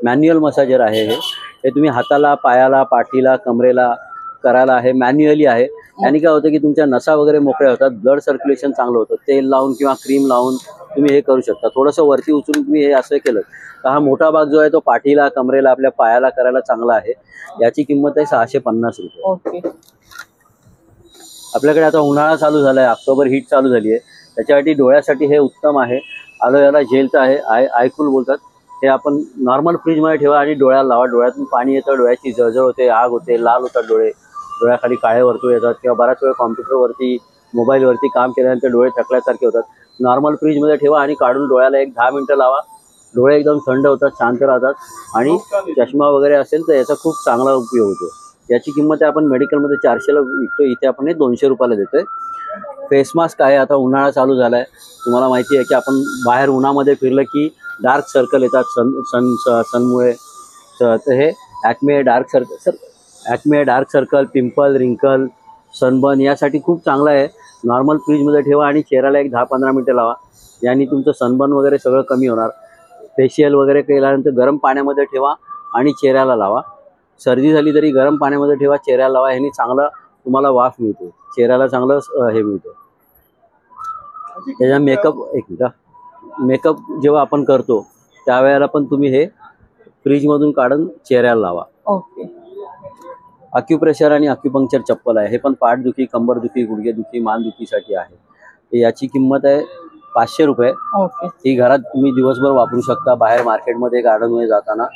मॅन्युअल मसाजर आहे. हे तुम्ही हाताला, पायाला, पाठीला, कमरेला करायला आहे, मॅन्युअली आहे. आणि काय होतं की तुमच्या नसा वगैरे मोकळ्या होतात, ब्लड सर्क्युलेशन चांगलं होतं. तेल लावून किंवा क्रीम लावून तुम्ही हे करू शकता. थोडंसं वरती उचलून तुम्ही हे असं केलं तर हा मोठा भाग जो आहे तो पाठीला, कमरेला, आपल्या पायाला करायला चांगला आहे. याची किंमत आहे 650 रुपये. ओके. आपल्याकडे आता उन्हाळा चालू झालाय, ऑक्टोबर हीट चालू झाली आहे, त्याच्यासाठी डोळ्यासाठी हे उत्तम आहे. याला जेलचं आहे, आयकूल बोलतात. हे आपण नॉर्मल फ्रीजमध्ये ठेवा आणि डोळ्याला लावा. डोळ्यातून पाणी येतं, डोळ्याची जळजळ होते, आग होते, लाल होतात डोळे, डोळ्याखाली काळे वर्तुळ येतात, किंवा बराच वेळ कॉम्प्युटरवरती, मोबाईलवरती काम केल्यानंतर डोळे थकल्यासारखे होतात. नॉर्मल फ्रीजमध्ये ठेवा आणि काढून डोळ्याला एक 10 मिनिटं लावा. डोळे एकदम थंड होतात, शांत राहतात. आणि चष्मा वगैरे असेल तर याचा खूप चांगला उपयोग होतो. याची किंमत आहे आपण मेडिकलमध्ये 400ला विकतो, इथे आपण हे 200 रुपयाला देतोय. फेस मास्क आहे, आता उन्हाळा चालू झालाय, तुम्हाला माहिती आहे की आपण बाहेर उन्हामध्ये फिरलं की डार्क सर्कल येतात सनमुळे. तर हे ॲक्मे डार्क सर्कल, पिंपल, रिंकल, सनबर्न यासाठी खूप चांगलं आहे. नॉर्मल फ्रीजमध्ये ठेवा आणि चेहऱ्याला एक 10-15 मिनिटं लावा. याने तुमचं सनबर्न वगैरे सगळं कमी होणार. फेशियल वगैरे केल्यानंतर गरम पाण्यामध्ये ठेवा आणि चेहऱ्याला लावा. सर्दी झाली तरी गरम पाण्यामध्ये ठेवा, चेहऱ्याला लावा. ह्यानी चांगला तुम्हाला वाफ मिळतो, चेहऱ्याला चांगलं हे मिळतं. त्याच्या मेकअप जेव्हा आपण करतो त्यावेळेला पण तुम्ही हे फ्रीजमधून काढून चेहऱ्याला लावा. ओके. अक्युप्रेशर आणि अक्युपंक्चर चप्पल आहे. हे पण पाठदुखी, कंबरदुखी, गुडघेदुखी, मानदुखीसाठी आहे. याची किंमत आहे 500 रुपये. ओके. ही घरात तुम्ही दिवसभर वापरू शकता. बाहेर मार्केटमध्ये गार्डनमध्ये जाताना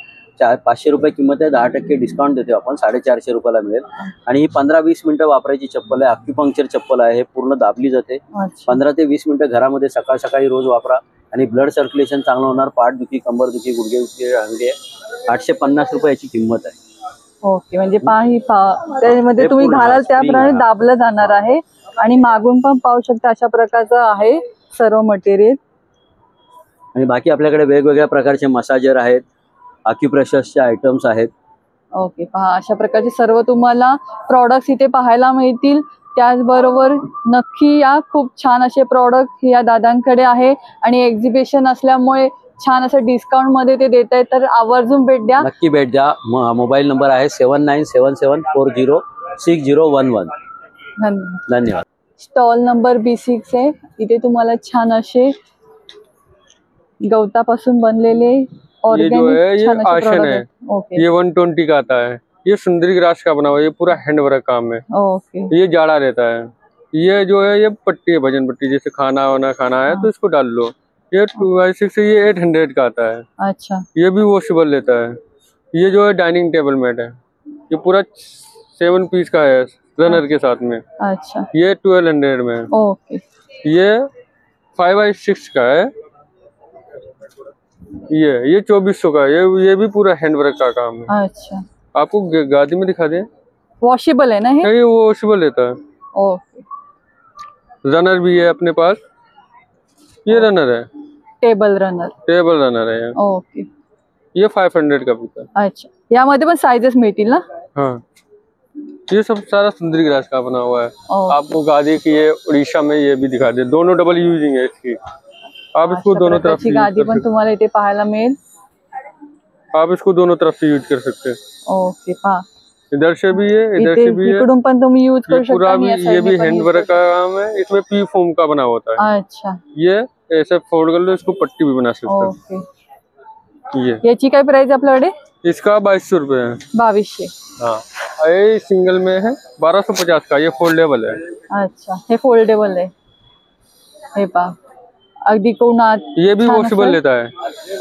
500 रुपये किंमत आहे. 10% डिस्काउंट देतो आपण, 450 रुपयाला मिळेल. आणि ही 15-20 मिनिटं वापरायची चप्पल आहे. अक्युपंक्चर चप्पल आहे. हे पूर्ण दाबली जाते. 15 ते 20 मिनिटं घरामध्ये सकाळी रोज वापरा आणि ब्लड सर्क्युलेशन चांगलं होणार. पाठदुखी, कंबरदुखी, गुडघेदुखी, अंगे 850 रुपये याची किंमत आहे. ओके. म्हणजे त्यामध्ये तुम्ही घालाल त्याप्रमाणे दाबलं जाणार आहे. आणि मागून पण पाहू शकता अशा प्रकारचं आहे सर्व मटेरियल. आणि बाकी आपल्याकडे वेगवेगळ्या प्रकारचे मसाजर आहेत, अक्युप्रेशरचे आयटम्स आहेत. ओके. पहा अशा प्रकारचे सर्व तुम्हाला प्रॉडक्ट्स इथे पाहायला मिळतील. त्याचबरोबर नक्की या, खूप छान असे प्रॉडक्ट या दादांकडे आहे. आणि एक्झिबिशन असल्यामुळे छान असं डिस्काउंट मध्ये ते देत आहेत, तर आवर्जून भेट द्या. नक्की भेट द्या. मोबाईल नंबर आहे 7977406011. धन्यवाद. स्टॉल नंबर B6 आहे. इथे तुम्हाला छान असे गवतापासून बनलेले ऑर्गेनिक छान असे प्रोडक्ट आहेत. ओके. ये 120 का आता है, ये सुंदरी ग्रास का बना हुआ है, ये पूरा हैंड वर्क काम है। ओके। ये जाड़ा रहता है। ये जो है ये पट्टी है, भजन पट्टी, जैसे खाना वाना खाना है तो इसको डाल लो। ये 2x6 से ये 800 का आता है। अच्छा। ये भी वॉशेबल रहता है। ये जो है डाइनिंग टेबल मैट है, ये पूरा 7 पीस का है रनर के साथ में। अच्छा। ये 1200 में है। ओके। ये 5x6 का है। ये 2400 का है। ये भी पूरा हैंडवर्क का काम है। अच्छा। आपको गादी में दिखा दें। वॉशेबल है ना ये? ये वॉशेबल रहता है। ओके। रनर भी है अपने पास। ये रनर है, टेबल रनर। टेबल रनर है। ओके। ये 500 का पीता है। अच्छा, यामध्ये पण साइजेस मिळतील ना? हाँ, ये सब सारा सुंदरी ग्रास का बना हुआ है। आपको गादी की ये उड़ीसा में ये भी दिखा दे, दोनों डबल यूजिंग है इसकी। आप इसको दोनों तरफ से गादी पण तुम्हाला इथे पाहायला मिळेल। आप इसको दोनों तरफ से यूज कर सकते हैं। ओके। पहा, इधर से भी है, इधर से भी है। इकडून पण तुम्ही यूज करू शकता। ये भी हैंडवर्क का काम है। इसमें पी फोम का बना होता है। अच्छा। ये ऐसे फोल्ड कर लो, इसको पट्टी भी बना सकते हैं। ओके। ये याची काय प्राइस आपल्याकडे? इसका 2200 रुपये है। 2200। हाँ, ये सिंगल में है 1250 का। ये फोल्डेबल है। अच्छा, हे फोल्डेबल आहे। हे पहा, अगदी कोणात ये भी वॉशेबल लेता है।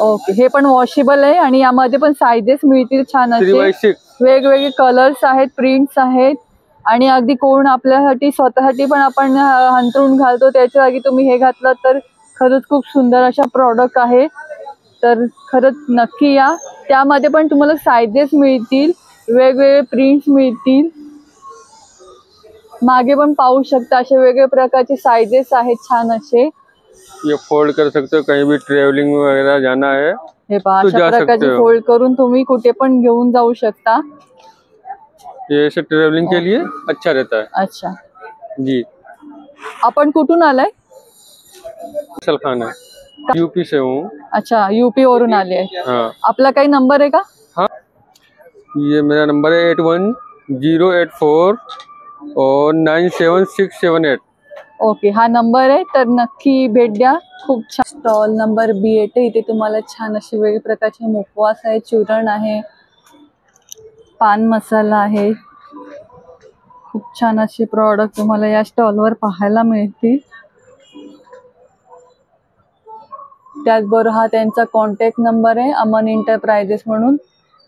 ओके, हे पण वॉशेबल आहे आणि यामध्ये पण साइजेस मिळतील छान असे। 3x6 वेगवेगळे कलर्स आहेत, प्रिंट्स आहेत आणि अगदी कोण आपल्यासाठी स्वतःसाठी पण आपण अंथरूण घालतो त्याच्या जागी तुम्ही हे घातलं तर खरंच खूप सुंदर अशा प्रॉडक्ट आहे। तर खरंच नक्की या, त्यामध्ये पण तुम्हाला साइजेस मिळतील, वेगवेगळे प्रिंट्स मिळतील। मागे पण पाहू शकता असे वेगवेगळे प्रकारचे साइजेस आहेत छान असे। ये फोल्ड कर सकते हो, कहीं भी ट्रेवलिंग वगैरह जाना है हे पहा, अशा प्रकारचे फोल्ड करून तुम्ही कुठे पण घेऊन जाऊ शकता। ये ऐसे ट्रेवलिंग के लिए अच्छा रहता है। अच्छा जी। आपण कुठून आलाय? फसल खान है, यूपी से हूँ। अच्छा, यूपी वरून आले आहे। हाँ। आपला काही नंबर आहे का? हाँ, ये मेरा नंबर है 81 084 और 97678। ओके, हा नंबर आहे, तर नक्की भेट द्या. खूप छान. स्टॉल नंबर B8 आहे. इथे तुम्हाला छान असे वेगवेगळ्या प्रकारचे मुखवास आहे, चूरण आहे, पान मसाला आहे. खूप छान असे प्रॉडक्ट तुम्हाला या स्टॉलवर पाहायला मिळतील. त्याचबरोबर हा त्यांचा कॉन्टॅक्ट नंबर आहे, अमन एंटरप्राइजेस म्हणून.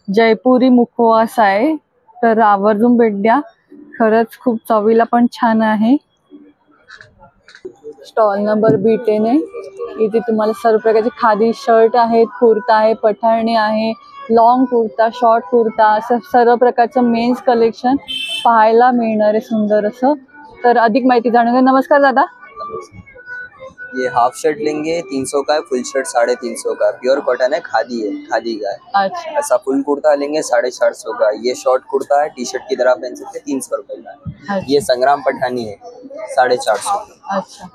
जयपुरी मुखवास आहे, तर आवर्जून भेट द्या. खरंच खूप चवीला पण छान आहे. स्टॉल नंबर B10 आहे. इथे तुम्हाला सर्व प्रकारचे खादी शर्ट आहेत, कुर्ता आहे, पठाणी आहे, लॉंग कुर्ता, शॉर्ट कुर्ता, असं सर्व प्रकारचं मेन्स कलेक्शन पाहायला मिळणार आहे सुंदर असं. तर अधिक माहिती जाणून घ्या. नमस्कार दादा. ये हाफ शर्ट लेंगे 300 का है, फुल शर्ट 350 का है, प्योर कॉटन है, खादी का है। अच्छा, ऐसा फुल कुर्ता लेंगे 450 का है। ये शॉर्ट कुर्ता है, टी शर्ट की तरह पहन सकते हैं, 300 रुपए का है। अच्छा. ये संग्राम पठानी है 450। अच्छा,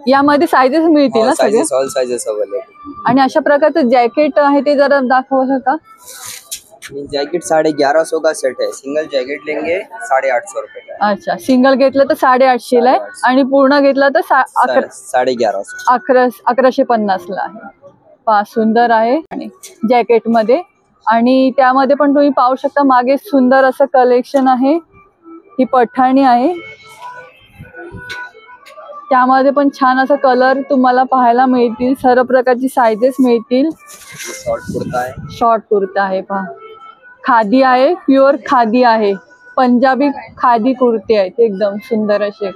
यामध्ये साइजेस मिळतील ना सगळे? All sizes available. आणि अशा प्रकारचं जॅकेट आहे ते जरा दाखवू शकता? जैकेट 1150 का सेट है, सिंगल जैकेट लेंगे 850 रुपए का। अच्छा, सिंगल घेतलं तर 850 ला आहे आणि पूर्ण घेतलं तर 1150 ला आहे. पहा, सुंदर आहे आणि जॅकेट मध्ये. आणि त्यामध्ये पण तुम्ही पाहू शकता मागे सुंदर असं कलेक्शन आहे. ही पठाणी आहे, त्यामध्ये पण छान असा कलर तुम्हाला पाहायला मिळतील. सर्व प्रकारची साइजेस मिळतील. शॉर्ट कुर्ता है, शॉर्ट कुर्ता आहे, पहा खादी आहे, प्युअर खादी आहे, पंजाबी खादी कुर्ते आहेत एकदम सुंदर असे.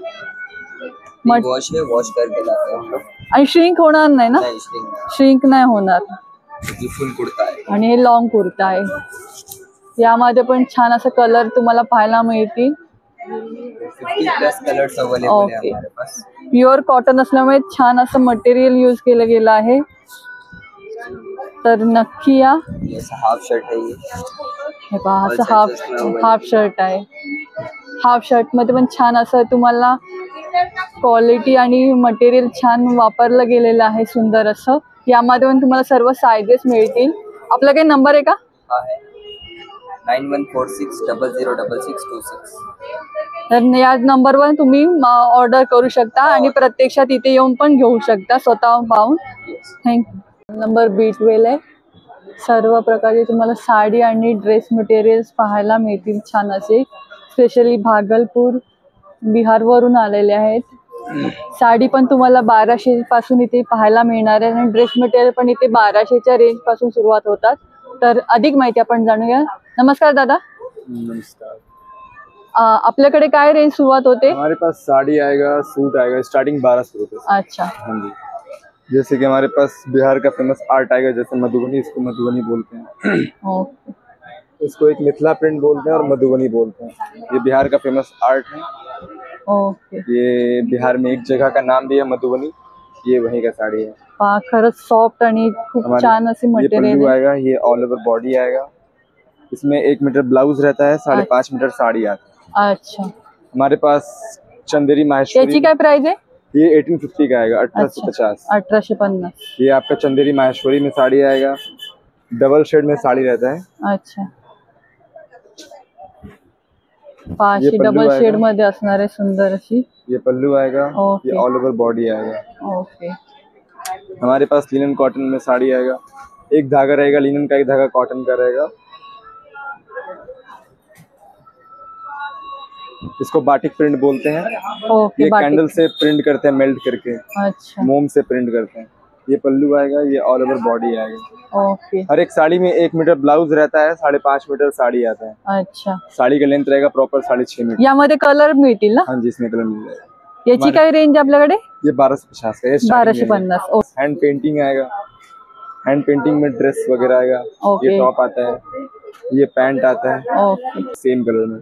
वॉश है, वॉश करके लाते हैं हम लोग। आणि श्रिंक होणार नाही ना? नहीं, श्रिंक नाही होणार. ये फुल कुर्ता है आणि हे लॉंग कुर्ता आहे. यामध्ये पण छान असं कलर तुम्हाला पाहायला मिळतील. 50+ कलर्स अवेलेबल है हमारे पास। प्युअर कॉटन असल्यामुळे छान असं मटेरियल यूज केलं गेलं आहे, तर नक्की या. हाफ शर्ट है ये, हे पहा असं हाफ शर्ट आहे. हाफ शर्ट मध्ये पण छान असं तुम्हाला क्वालिटी आणि मटेरियल छान वापरलं गेलेलं आहे, सुंदर असं. यामध्ये पण तुम्हाला सर्व साइजेस मिळतील. आपला काही नंबर आहे का? 9146006626। तर या नंबरवर तुम्ही ऑर्डर करू शकता आणि प्रत्यक्षात इथे येऊन पण घेऊ शकता स्वतः पाहून. थँक्यू. नंबर B12 आहे. सर्व प्रकारचे तुम्हाला साडी आणि ड्रेस मटेरियल्स पाहायला मिळतील छान असे. स्पेशली भागलपूर, बिहारवरून आलेले आहेत. साडी पण तुम्हाला 1200 पासून इथे पाहायला मिळणार आहे आणि ड्रेस मटेरियल पण इथे 1200च्या रेंज पासून सुरुवात होतात. तर अधिक माहिती आपण जाणूया. नमस्कार दादा. नमस्कार. आपल्याकडे काय रेंज सुरुवात होते? हमारे पास साड़ी आएगा, सूट आएगा, स्टार्टिंग 1200 रुपए। अच्छा, हाँ जी। जैसे कि हमारे पास बिहार का फेमस आर्ट आएगा, जैसे मधुबनी, इसको मधुबनी बोलते हैं। ओके. इसको एक मिथिला प्रिंट बोलते हैं और मधुबनी बोलते हैं। ये बिहार का फेमस आर्ट है। ओके. ये बिहार में एक जगह का नाम भी है मधुबनी, ये वहीं का साड़ी है। खरंच सॉफ्ट आणि खूप छान असे ये मटेरियल पल्लू आएगा, ये ऑल ओवर बॉडी आएगा। इसमें 1 मीटर ब्लाउज रहता है, 5.5 मीटर साड़ी आता है। अच्छा, हमारे पास चंदेरी याची माहेश्वरी, काय प्राइस आहे? ये 1850 का आएगा, 1850। 1850. ये आपका चंदेरी माहेश्वरी में साड़ी आएगा, डबल शेड में साड़ी रहता है। अच्छा, 500 डबल शेड मध्ये असणार आहे सुंदर अशी. ये पल्लू आएगा, ओके. ये ऑल ओवर बॉडी आएगा। ओके. हमारे पास लिनन कॉटन में साड़ी आएगा, एक धागा रहेगा लिनन का, एक धागा कॉटन का रहेगा। इसको बाटिक प्रिंट बोलते हैं। ओके, ये बाटिक. कैंडल से प्रिंट करते हैं, मेल्ट करके अच्छा, मोम से प्रिंट करते हैं। ये पल्लू आएगा, ये ऑल ओवर बॉडी आएगा। ओके. हर एक साड़ी में 1 मीटर ब्लाउज रहता है, 5.5 मीटर साड़ी आता है। अच्छा, साड़ी का लेंथ रहेगा प्रॉपर 6.5 मीटर। यामध्ये कलर मिळतील ना? हाँ जी, इसमें कलर मिल जाएगा। याची काय रेंज आपल्याकडे? ये 1250 का है। 1250. हैंड पेंटिंग आएगा, हैंड पेंटिंग में ड्रेस वगैरह आएगा। ओके. ये टॉप आता है, ये पैंट आता है, ओके. सेम कलर में।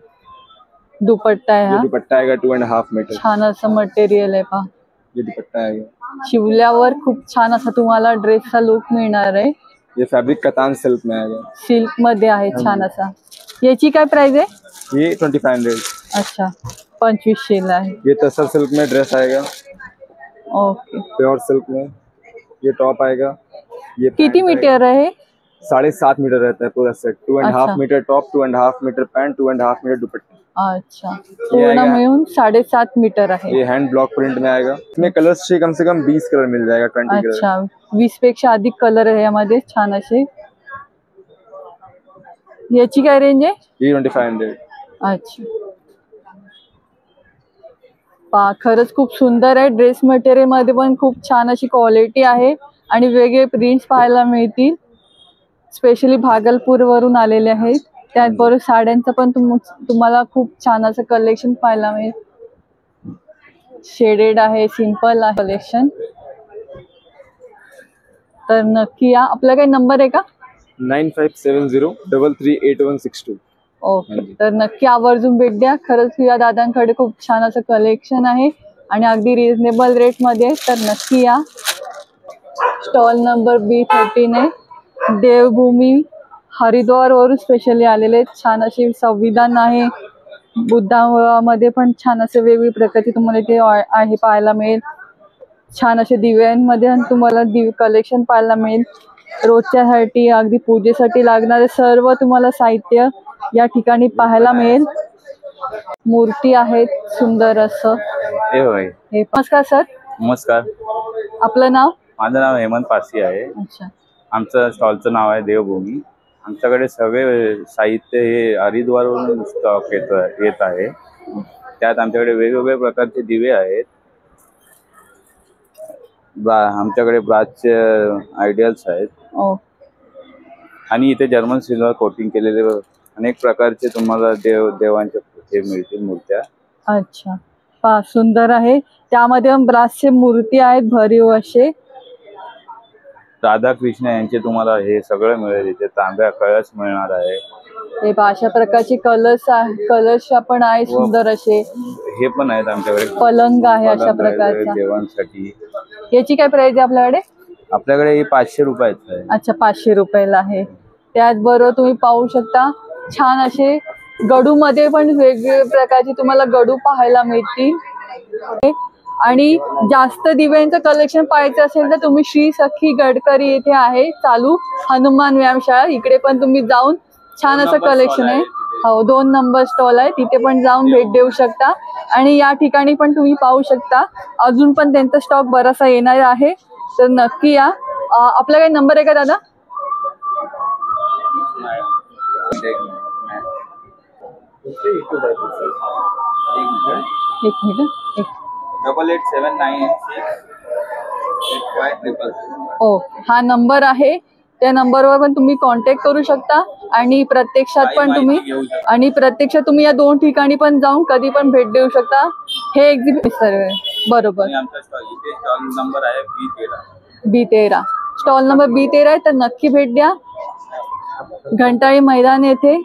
दुपट्टा आहे ये हा, दुपट्टा आएगा 2.5 मीटर। छान असं मटेरियल आहे पहा. ये दुपट्टा आएगा, शिवल्यावर खूप छान असा तुम्हाला ड्रेसचा लुक मिळणार आहे. ये फैब्रिक कतान सिल्क में आएगा। सिल्क मध्ये आहे छान असा. याची काय प्राइस आहे? ये 2500। अच्छा, 2500 ला आहे. ये तसर सिल्क में ड्रेस आएगा, ओके. प्योर सिल्क में। ये टॉप आएगा, ये किती मीटर आहे? 7.5 मीटर रहता है पूरा set. 2.5 metre top, 2.5 metre pant, 2.5 metre dupatta. अच्छा, पूर्ण मिळून 7.5 मीटर आहे। ये हैंड ब्लॉक प्रिंट में आएगा। इसमें कलर्स कम से कम 20 कलर मिल जाएगा। 20 कलर। अच्छा, 20 पेक्षा अधिक कलर आहे यामध्ये, छान असे। याची काय रेंज आहे? 2500। अच्छा, पहा खरंच खूप सुंदर आहे। ड्रेस मटेरियल मध्ये पण खूप छान अशी क्वालिटी आहे आणि वेगळे प्रिंट्स पाहायला मिळतील। स्पेशली भागलपूर वरून आलेले आहेत। त्याचबरोबर साड्यांचं पण तुम्हाला खूप छान असं कलेक्शन पाहायला मिळेल। शेडेड आहे, सिंपल आहे कलेक्शन। तर नक्की या। आपला काही नंबर आहे का? 9570338162। ओके, तर नक्की आवर्जून भेट द्या। खरंच या दादांकडे खूप छान असं कलेक्शन आहे आणि अगदी रिझनेबल रेट मध्ये, तर नक्की या। स्टॉल नंबर B13 आहे। देवभूमी हरिद्वार वरून स्पेशली आलेले छान असे संविधान आहे। बुद्धामध्ये पण छान असे वेगवेगळे प्रकारचे तुम्हाला इथे आहे पाहायला मिळेल। छान असे दिव्यांमध्ये तुम्हाला कलेक्शन पाहायला मिळेल। रोजच्यासाठी अगदी पूजेसाठी लागणारे सर्व तुम्हाला साहित्य या ठिकाणी पाहायला मिळेल। मूर्ती आहेत सुंदर असं। नमस्कार सर। नमस्कार, आपलं नाव? माझं नाव हेमंत पासी आहे। अच्छा, आमचं स्टॉलचं नाव आहे देवभूमी। आमच्याकडे सगळे साहित्य हे हरिद्वारवरून स्टॉक येत आहे। त्यात आमच्याकडे वेगवेगळ्या प्रकारचे दिवे आहेत। आमच्याकडे ब्रासचे आयडियल्स आहेत आणि इथे जर्मन सिल्वर कोटिंग केलेले अनेक प्रकारचे तुम्हाला देवांचे हे मिळतील मूर्त्या। अच्छा, पहा सुंदर आहे। त्यामध्ये ब्रासचे मूर्ती आहेत भरीव असे। राधा कृष्ण यांचे तुम्हाला हे सगळं मिळेल इथे। तांब्या कळस मिळणार आहे। हे अशा प्रकारचे कलश पण आहे सुंदर असे। हे पण आहेत आमच्याकडे। पलंग आहे अशा प्रकारचा देवांसाठी। याची काय प्राइस आहे आपल्याकडे? आपल्याकडे ही 500 रुपयाची आहे। अच्छा, 500 रुपयाला आहे। त्याचबरोबर तुम्ही पाहू शकता छान असे गडू मध्ये पण वेगवेगळ्या प्रकारचे तुम्हाला गडू पाहायला मिळतील। आणि जास्त दिव्यांचं कलेक्शन पाहायचं असेल तर तुम्ही श्री सखी गडकरी येथे आहे चालू हनुमान व्यायामशाळा, इकडे पण तुम्ही जाऊन छान असं कलेक्शन आहे। हो, 2 नंबर स्टॉल आहे, तिथे पण जाऊन भेट देऊ शकता। आणि या ठिकाणी पण तुम्ही पाहू शकता अजून पण त्यांचा स्टॉक बराचसा येणार आहे, तर नक्की या। आपला काही नंबर आहे का दादा? एक मिनिट। 8879685333। ओके, हा नंबर आहे। त्या नंबरवर पण तुम्ही कॉन्टॅक्ट करू शकता आणि प्रत्यक्षात तुम्ही या 2 ठिकाणी पण जाऊन कधी पण भेट देऊ शकता। हे एक्झिबिशन सर्व बरोबर। नंबर आहे B13 स्टॉल नंबर B13 आहे, तर नक्की भेट द्या। घंटाळी मैदान येथे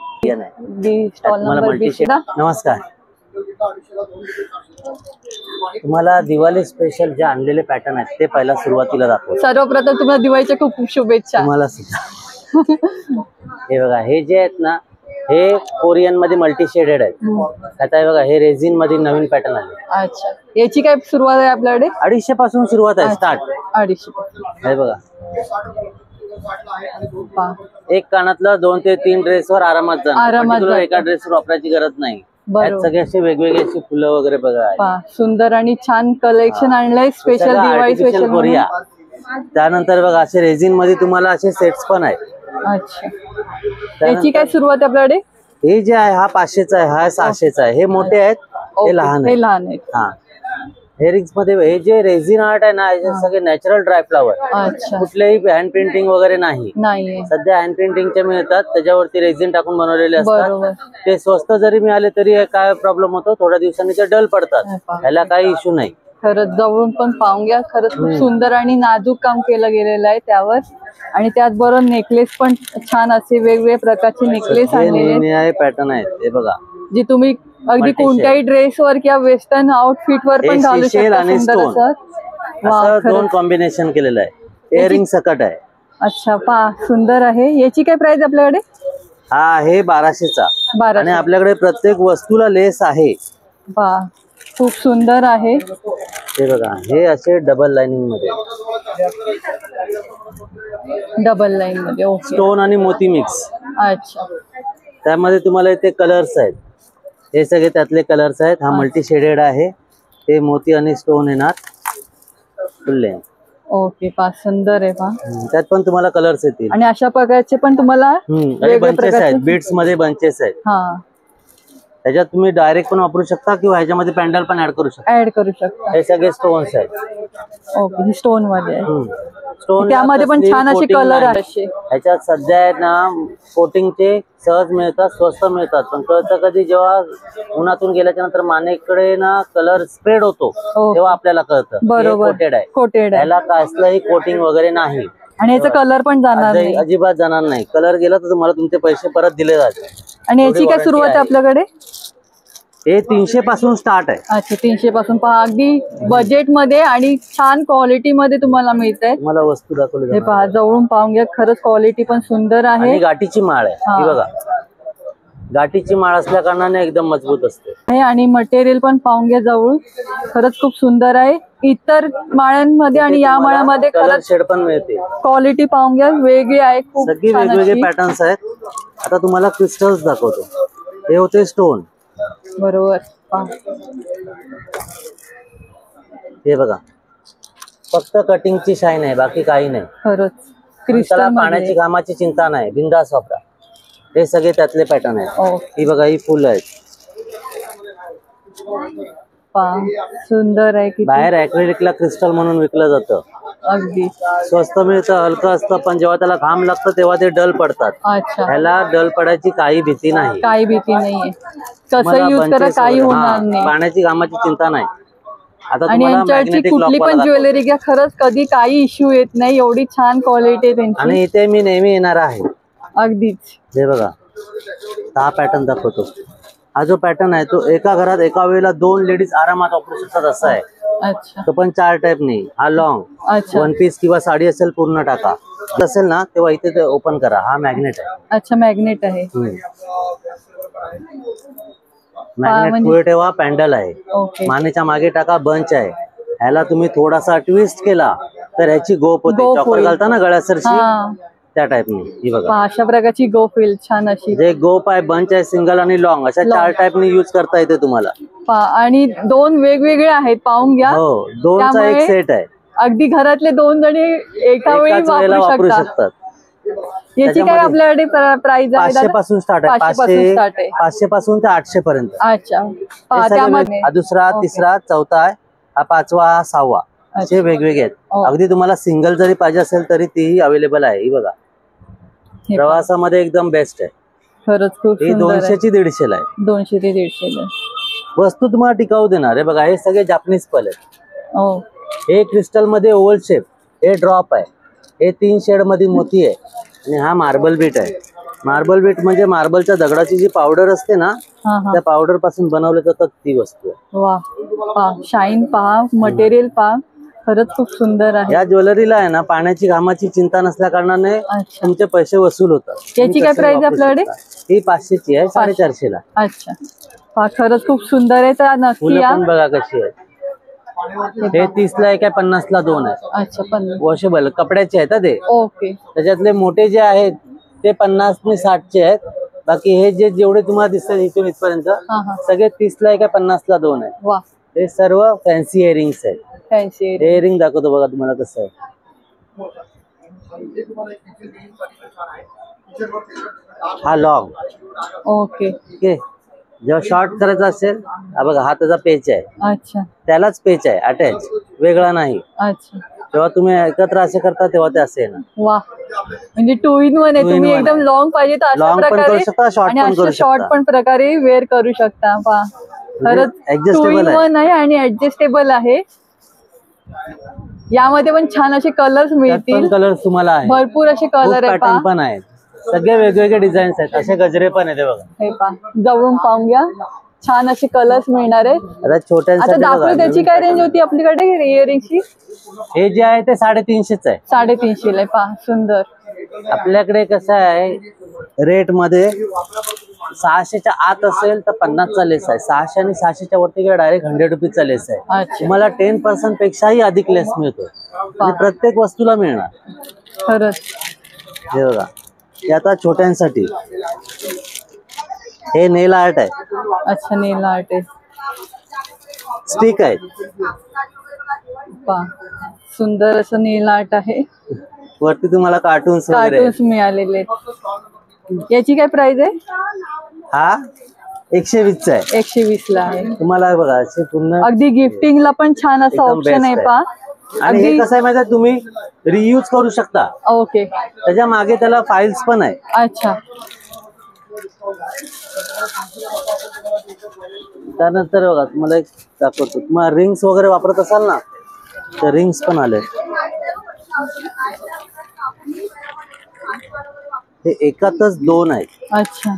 स्टॉल नंबर B13। नमस्कार, तुम्हाला दिवाळी स्पेशल जे आणलेले पॅटर्न आहेत ते पहिला सुरुवातीला दाखवतो। सर्वप्रथम तुम्हाला दिवाळीच्या खूप खूप शुभेच्छा। तुम्हाला सुद्धा। हे बघा, हे जे आहेत ना हे कोरियन मध्ये मल्टी शेडेड आहेत। आता हे बघा, हे रेझिन मध्ये नवीन पॅटर्न आले। अच्छा, याची काय सुरुवात आहे आपल्याकडे? 250 पासून सुरुवात आहे, स्टार्ट 250। हे बघा, एक कानातलं 2 ते 3 ड्रेसवर आरामात जाणार। एका ड्रेसवर वापरायची गरज नाही। सगळे असे वेगवेगळे असे फुलं वगैरे बघा, सुंदर आणि छान कलेक्शन आणलंय स्पेशल दिवाळी स्पेशल कोरिया। त्यानंतर बघा असे रेझिन मध्ये तुम्हाला असे सेट्स पण आहेत। अच्छा, याची काय सुरुवात आहे आपल्याकडे? हे जे आहे हा 500चा आहे, हा 600चा आहे। हे मोठे आहेत, हे लहान आहेत। हा, हे रिंग्स मध्ये हे जे रेझिन आर्ट आहे ना, हे सगळे नॅचरल ड्राय फ्लावर। कुठलेही हँड प्रिंटिंग वगैरे नाही। सध्या हँड प्रिंटिंगचे मिळतात, त्याच्यावरती रेझिन टाकून बनवलेले असतात। ते स्वस्त जरी मिळाले तरी काय प्रॉब्लेम होतो, थोड्या दिवसांनी ते डल पडतात, याला काही इश्यू नाही। खरंच जवळून पण पाहून घ्या, खरंच खूप सुंदर आणि नाजूक काम केलं गेलेलं आहे त्यावर। आणि त्याचबरोबर नेकलेस पण छान असे वेगवेगळ्या प्रकारचे नेकलेस आणलेले पॅटर्न आहेत। हे बघा, जे तुम्ही अगदी कोणत्याही ड्रेसवर किंवा वेस्टर्न आउटफिट वर पण घालू शकता। सुंदर असं 2 कॉम्बिनेशन केलेलं आहे। इयरिंग सकट आहे। अच्छा, पहा सुंदर आहे। याची काय प्राइस आपल्याकडे? हा आहे 1200चा आणि आपल्याकडे प्रत्येक वस्तूला लेस आहे। पहा, खूप सुंदर आहे। हे बघा, हे असे डबल लाइनिंग मध्ये डबल लाईन मध्ये. ओके. स्टोन आणि मोती मिक्स. अच्छा. त्यामध्ये तुम्हाला इथे कलर्स आहेत, हे सगळे त्यातले कलर्स आहेत. हा मल्टी शेडेड आहे, ते मोती आणि स्टोन येणार फुल लेंथ. ओके. सुंदर आहे. त्यात पण तुम्हाला कलर्स येतील आणि अशा प्रकारचे पण तुम्हाला बंचेस आहेत, बीड्स मध्ये बंचेस आहेत. हा, त्याच्यात तुम्ही डायरेक्ट पण वापरू शकता किंवा ह्याच्यामध्ये पॅन्डल पण ऍड करू शकता. हे सगळे स्टोन्स आहेत. ओके. स्टोन मध्ये आहे. स्टोन त्यामध्ये पण छान असे कलर आहेत. ह्याच्यात सध्या आहेत ना कोटिंगचे सहज मिळतात, स्वस्त मिळतात, पण कळतं कधी जेव्हा उन्हातून गेल्याच्या नंतर मानेकडे ना कलर स्प्रेड होतो तेव्हा आपल्याला कळतं बरोबर कोटेड आहे. कोटेड आहे. याला कसलंही कोटिंग वगैरे नाही आणि याचा कलर पण जाणार नाही, अजिबात जाणार नाही. कलर गेला तर तुम्हाला तुमचे पैसे परत दिले जातील. आणि याची काय सुरुवात आहे आपल्याकडे? हे 300 पासून स्टार्ट आहे. अच्छा. 300 पासून. पहा अगदी बजेट मध्ये आणि छान क्वालिटी मध्ये तुम्हाला मिळत आहे. मला वस्तू दाखवली. हे पहा, जवळून पाहून घ्या. खरंच क्वालिटी पण सुंदर आहे. आणि गाठीची माळ आहे ही बघा. गाठीची माळ असल्या कारणाने एकदम मजबूत असते. आणि मटेरियल पण पाहून घ्या जवळून. खरंच खूप सुंदर आहे. इतर माळांमध्ये आणि या माळामध्ये कलर शेड पण मिळते. क्वालिटी पाहून घ्या, वेगळी आहे खूप. सगळी वेगवेगळे पॅटर्न्स आहेत. आता तुम्हाला क्रिस्टल्स दाखवतो. हे होते स्टोन. बरोबर. हे बघा, फक्त कटिंगची शाईन आहे, बाकी काही नाही. खरंच. त्याला पाण्याची कामाची चिंता नाही, बिंदास वापरा. हे सगळे त्यातले पॅटर्न आहेत. ही बघा, ही फुल आहेत. सुंदर आहे. बाहेर ऍक्रेलिकला क्रिस्टल म्हणून विकलं जातं. अगदी स्वस्त मिळतं, हलकं असतं, पण जेव्हा त्याला घाम लागतं तेव्हा ते डल पडतात. अच्छा. ह्याला डल पडायची काही भीती नाही. काही भीती नाहीये. कसं यूज करा, काही होणार नाही. पाण्याची कामाची चिंता नाही. आता आणि यांच्याची कुठली पण ज्वेलरी घ्या, खरंच कधी काही इश्यू येत नाही. एवढी छान क्वालिटी आहे त्यांची. आणि इथे मी नेहमी येणार आहे. अगदीच. हे बघा, हा पॅटर्न दाखवतो. हा जो पॅटर्न आहे तो एका घरात एका वेळेला 2 लेडीज आरामात वापरू शकतात असा आहे. अच्छा. तो पण 4 टाईप नाही. हा लॉंग वन पीस किंवा साडी असेल पूर्ण टाका असेल ना तेव्हा इथे ते ओपन करा. हा मॅग्नेट आहे. अच्छा. मॅग्नेट आहे. मॅग्नेट पुढे ठेवा. पॅन्डल आहे. मानेच्या मागे टाका. बंच आहे. ह्याला तुम्ही थोडासा ट्विस्ट केला तर ह्याची गोप होते. चॉकर घालता ना गळ्यासरशी, त्या टाइपनी. ही बघा, अशा प्रकारची गोप होईल छान अशी. जे गोप आहे, बंच आहे, सिंगल आणि लॉंग, अशा 4 टाइपनी यूज करता येते तुम्हाला. आणि 2 वेगवेगळे आहेत, पाहून घ्या. हो, 2चा एक सेट आहे. अगदी घरातले 2 जणी एका वेळी वापरू शकतात. याची काय आपल्याकडे प्राइस आहे? 500 पासून स्टार्ट आहे. 500 पासून ते 800 पर्यंत. अच्छा. हा दुसरा, तिसरा, चौथा आहे. हा 5वा, हा 6वा. असे वेगवेगळे आहेत. अगदी तुम्हाला सिंगल जरी पाहिजे असेल तरी तीही अवेलेबल आहे. ही बघा, प्रवासामध्ये एकदम बेस्ट आहे. खरंच खूप. ही 200 ची 150 ला आहे. 200 ते 150 वस्तू तुम्हाला टिकाऊ देणार आहे. बघा, हे सगळे जापनीज पल आहेत. हे क्रिस्टल मध्ये ओव्हल शेप, हे ड्रॉप आहे, हे 3 शेड मध्ये मोती आहे, आणि हा मार्बल बीट आहे. मार्बल बीट म्हणजे मार्बलच्या दगडाची जी पावडर असते ना, त्या पावडर पासून बनवले जातात ती वस्तू आहे. वा, शाईन पहा, मटेरियल पहा, खरंच खूप सुंदर आहे. या ज्वेलरीला आहे ना पाण्याची घामाची चिंता नसल्या कारणाने तुमचे पैसे वसूल होतात. याची काय प्राइस आहे आपल्याकडे? ही 500 ची आहे, 450 ला. अच्छा. पहा, खरंच खूप सुंदर आहे. तर नक्की या. बघा कशी आहे. हे 30 ला एक आहे, 50 ला 2 आहे. अच्छा. 50 वॉशेबल कपड्याचे आहेत ते. ओके. त्याच्यातले मोठे जे आहेत ते 50 आणि 60 चे आहेत. बाकी हे जे जेवढे तुम्हाला दिसतात इथून इथपर्यंत सगळे 30 ला एक आहे, 50 ला 2 आहे. वा. हे सर्व फॅन्सी इयरिंग्स आहेत. फॅन्सी इयरिंग दाखवतो बघा तुम्हाला कसं आहे. हा लॉंग. ओके. जेव्हा शॉर्ट करायचा असेल, हा बघा, हा त्याचा पेच आहे. अच्छा. त्यालाच पेच आहे, अटॅच, वेगळा नाही. अच्छा. जेव्हा तुम्ही एकत्र असे करता तेव्हा ते असे ना. वा, म्हणजे 2 in 1 आहे. तुम्ही एकदम लॉंग पाहिजे तर अशा प्रकारे, आणि अशा शॉर्ट पण प्रकारे वेअर करू शकता. पहा, खरंच 2 in 1 आहे आणि ऍडजस्टेबल आहे. यामध्ये पण छान असे कलर्स मिळतील. कलर्स तुम्हाला आहे, भरपूर असे कलर आहे. पॅटर्न पण आहेत, सगळे वेगवेगळे डिझाईन्स आहेत. असे गजरे पण आहेत बघा. हे पहा, जवळून पाहून घ्या, छान असे कलर्स मिळणार आहेत. आता छोट्यांसाठी दाखवू. त्याची काय रेंज होती आपल्याकडे इयरिंगची? हे जे आहे ते 350 आहे. 350 ला. पहा, सुंदर. आपल्याकडे कसं आहे रेट मध्ये, 600 च्या आत असेल तर 50 चा लेस आहे. 600 आणि 600 च्या वरती गेला डायरेक्ट 100 रुपीजचा लेस आहे. तुम्हाला 10% पेक्षाही अधिक लेस मिळतो आणि प्रत्येक वस्तूला मिळणार. खरंच. हे बघा, हे आता छोट्यांसाठी हे नेल आर्ट आहे. अच्छा, नेल आर्ट आहे. स्टिक आहे. पहा, सुंदर असं नेल आर्ट आहे. वरती तुम्हाला कार्टून्स मिळालेले आहेत. याची काय प्राइस आहे? हा 120 चा आहे. 120 ला आहे. तुम्हाला बघा असे पूर्ण अगदी गिफ्टिंगला पण छान असं ऑप्शन आहे. पहा, आणि हे कसं आहे माहिती, तुम्ही रियूज करू शकता. ओके. त्याच्या मागे त्याला फाईल्स पण आहे. अच्छा. त्यानंतर बघा तुम्हाला एक दाखवतो, तुम्हाला रिंग्स वगैरे वापरत असाल ना, तर रिंग्स पण आले. हे एकातच 2 आहेत. अच्छा.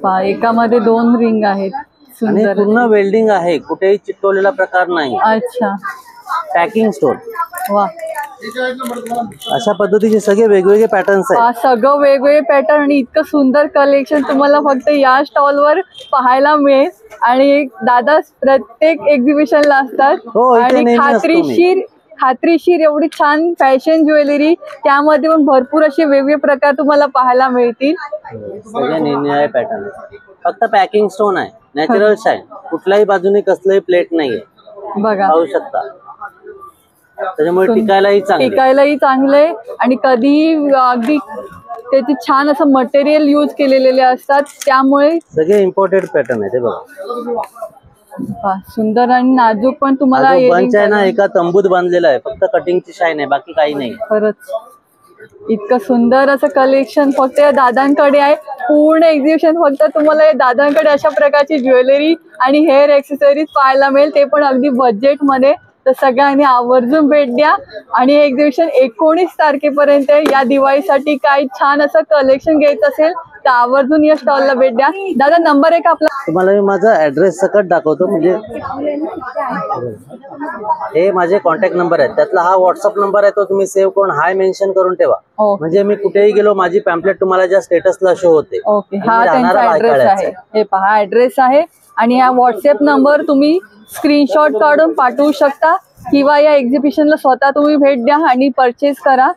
पहा, एकामध्ये 2 रिंग आहेत. आणि पूर्ण वेल्डिंग आहे, कुठेही चिटकवलेला प्रकार नाही. अच्छा. Packing stone. वा, अशा पद्धतीचे सगळे वेगवेगळे पॅटर्न्स आहेत. सगळं वेगवेगळे पॅटर्न आणि इतकं सुंदर कलेक्शन तुम्हाला फक्त या स्टॉल वर पाहायला मिळेल. आणि दादा प्रत्येक एक्झिबिशनला असतात. आणि खात्रीशीर एवढी छान फॅशन ज्वेलरी, त्यामध्ये पण भरपूर असे वेगवेगळे प्रकार तुम्हाला पाहायला मिळतील. सगळे निरनिराळे पॅटर्न. फक्त पॅकिंग स्टोन आहे, नॅचरल शाईन, कुठल्याही बाजूने कसलंही प्लेट नाहीये. बघा, पाहू शकता. त्याच्यामुळे टिकायलाही चांगले आणि कधी अगदी त्याचे छान असं मटेरियल यूज केलेले असतात. त्यामुळे सगळे इम्पोर्टेड पॅटर्न आहे. ते बघा, सुंदर आणि नाजूक पण तुम्हाला बंच आहे ना, एका तंबूत बांधलेला आहे. फक्त कटिंगची शाईन आहे, बाकी काही नाही. खरंच इतकं सुंदर असं कलेक्शन फक्त या दादांकडे आहे. पूर्ण एक्झिबिशन फक्त तुम्हाला या दादांकडे अशा प्रकारची ज्वेलरी आणि हेअर एक्सेसरीज पाहायला मिळेल, ते पण अगदी बजेट मध्ये. तर सगळ्यांनी आवर्जून भेट द्या. आणि हे एक्झिबिशन 19 तारखेपर्यंत या दिवाळीसाठी काही छान असं कलेक्शन घ्यायचं असेल तर आवर्जून या स्टॉलला भेट द्या. दादा, नंबर आहे का आपला? तुम्हाला मी माझा ऍड्रेस सकट दाखवतो. म्हणजे हे माझे कॉन्टॅक्ट नंबर आहेत. त्यातला हा व्हॉट्सअप नंबर आहे, तो तुम्ही सेव्ह करून हाय मेन्शन करून ठेवा. म्हणजे मी कुठेही गेलो, माझी पॅम्पलेट तुम्हाला ज्या स्टेटसला शो होते. ओके. हा त्यांचा ऍड्रेस आहे. हे पहा, ऍड्रेस आहे. आणि हा व्हॉट्सअप नंबर तुम्ही स्क्रीनशॉट काढून पाठवू शकता किंवा या एक्झिबिशनला स्वतः तुम्ही भेट द्या आणि परचेस करा.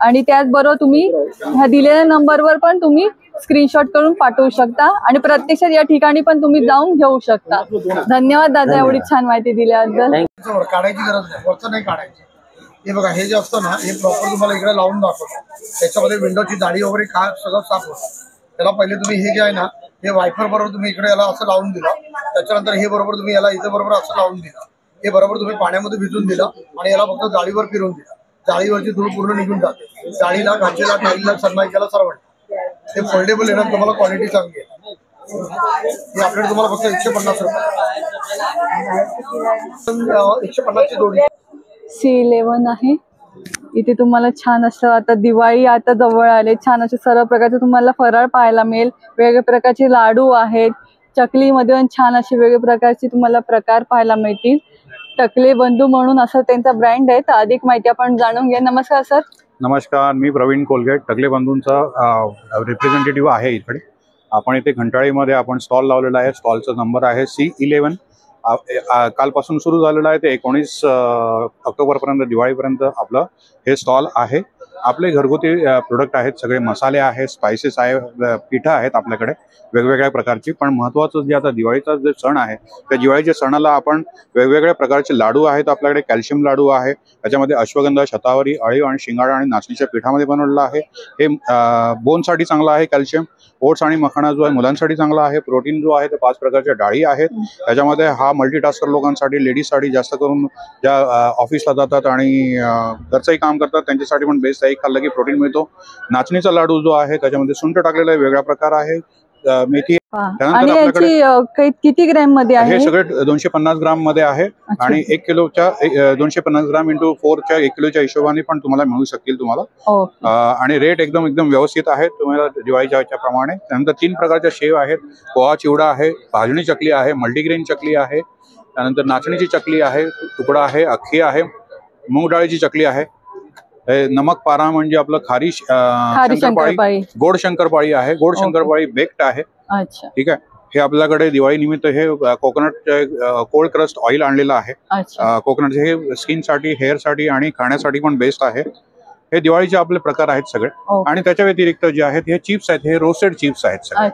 आणि त्याचबरोबर तुम्ही ह्या दिलेल्या नंबरवर पण तुम्ही स्क्रीनशॉट करून पाठवू शकता आणि प्रत्यक्षात या ठिकाणी पण तुम्ही जाऊन घेऊ शकता. धन्यवाद दादा, एवढी छान माहिती दिल्याबद्दल. काढायची गरज नाही, वरचं नाही काढायची. हे बघा, हे जे असतं ना, हे प्रॉपर तुम्हाला इकडे लावून दाखवतो. त्याच्यामध्ये विंडोची जाडी वगैरे काय सगळं साफ होतं. त्याला पहिले तुम्ही हे जे आहे ना, हे वायफर बरोबर तुम्ही इकडे याला असं लावून दिलं. त्याच्यानंतर हे बरोबर तुम्ही याला इथं बरोबर असं लावून दिलं. हे बरोबर तुम्ही पाण्यामध्ये भिजून दिलं आणि याला फक्त जाळीवर फिरवून दिलं. जाळीवरची धूळ पूर्ण निघून जाते. जाळीला, काचेला, टाईलला, सनमाईकाला सर्व. हे फोल्डेबल येणार, तुम्हाला क्वालिटी चांगली आहे. हे आपल्याकडे तुम्हाला फक्त 150 रुपये. 150 ची जोडी. C11 आहे. इथे तुम्हाला छान असं, आता दिवाळी आता जवळ आले, छान असे सर्व प्रकारचे तुम्हाला फराळ पाहायला मिळेल. वेगवेगळ्या प्रकारचे लाडू आहेत. चकलीमध्ये पण छान असे वेगवेगळ्या प्रकारचे तुम्हाला प्रकार पाहायला मिळतील. टकले बंधू म्हणून असं त्यांचा ब्रँड आहे. तर अधिक माहिती आपण जाणून घ्या. नमस्कार सर. नमस्कार, मी प्रवीण कोलगेट, टकले बंधूंचा रिप्रेझेंटेटिव्ह आहे इकडे. आपण इथे घंटाळीमध्ये आपण स्टॉल लावलेला आहे. स्टॉलचा नंबर आहे C11. कालपासून सुरू झालेला आहे ते 19 ऑक्टोबरपर्यंत, दिवाळीपर्यंत आपलं हे स्टॉल आहे. आपले घरगुती प्रोडक्ट आहेत, सगळे मसाले आहेत, स्पायसेस आहे, पिठं आहेत आपल्याकडे वेगवेगळ्या प्रकारची. पण महत्त्वाचं जे आता दिवाळीचा जे सण आहे, त्या दिवाळीच्या सणाला आपण वेगवेगळ्या प्रकारचे लाडू आहेत आपल्याकडे. कॅल्शियम लाडू आहे, त्याच्यामध्ये अश्वगंधा, शतावरी, अळीव आणि शिंगाडा आणि नाचणीच्या पिठामध्ये बनवलेलं आहे. हे बोनसाठी चांगलं आहे कॅल्शियम. ओट्स आणि मखाना जो आहे मुलांसाठी चांगला आहे. प्रोटीन जो आहे ते 5 प्रकारच्या डाळी आहेत. त्याच्यामध्ये हा मल्टीटास्कर लोकांसाठी, लेडीजसाठी, जास्त करून ज्या ऑफिसला जातात आणि घरचंही काम करतात त्यांच्यासाठी पण बेस्ट आहे. खाल्लं की प्रोटीन मिळतो. नाचणीचा लाडू जो आहे त्याच्यामध्ये सुंठ टाकलेला आहे, वेगळा प्रकार आहे, मेथी. आणि याची किती ग्रॅम मध्ये आहे? हे सगळे 250 ग्राम मध्ये आहे. आणि 1 किलोच्या 250 ग्राम × 4 च्या 1 किलोच्या हिशोबाने पण तुम्हाला मिळू शकतील तुम्हाला. आणि रेट एकदम व्यवस्थित आहे तुम्हाला दिवाळीच्या प्रमाणे. त्यानंतर 3 प्रकारच्या शेव आहेत. पोहा चिवडा आहे, भाजणी चकली आहे, मल्टीग्रेन चकली आहे, त्यानंतर नाचणीची चकली आहे, तुकडा आहे, अख्खी आहे, मूग डाळीची चकली आहे. नमक पारा म्हणजे आपलं खारी शंकरपाळी, गोड शंकरपाळी आहे. गोड शंकरपाळी बेक्ड आहे. अच्छा. ठीक आहे. हे आपल्याकडे दिवाळी निमित्त हे कोकोनट कोल्ड क्रस्ट ऑइल आणलेलं आहे. कोकोनट हे स्किनसाठी, हेअरसाठी आणि खाण्यासाठी पण बेस्ट आहे. हे दिवाळीचे आपले प्रकार आहेत सगळे. आणि त्याच्या व्यतिरिक्त जे आहेत हे चिप्स आहेत, हे रोस्टेड चिप्स आहेत सगळे.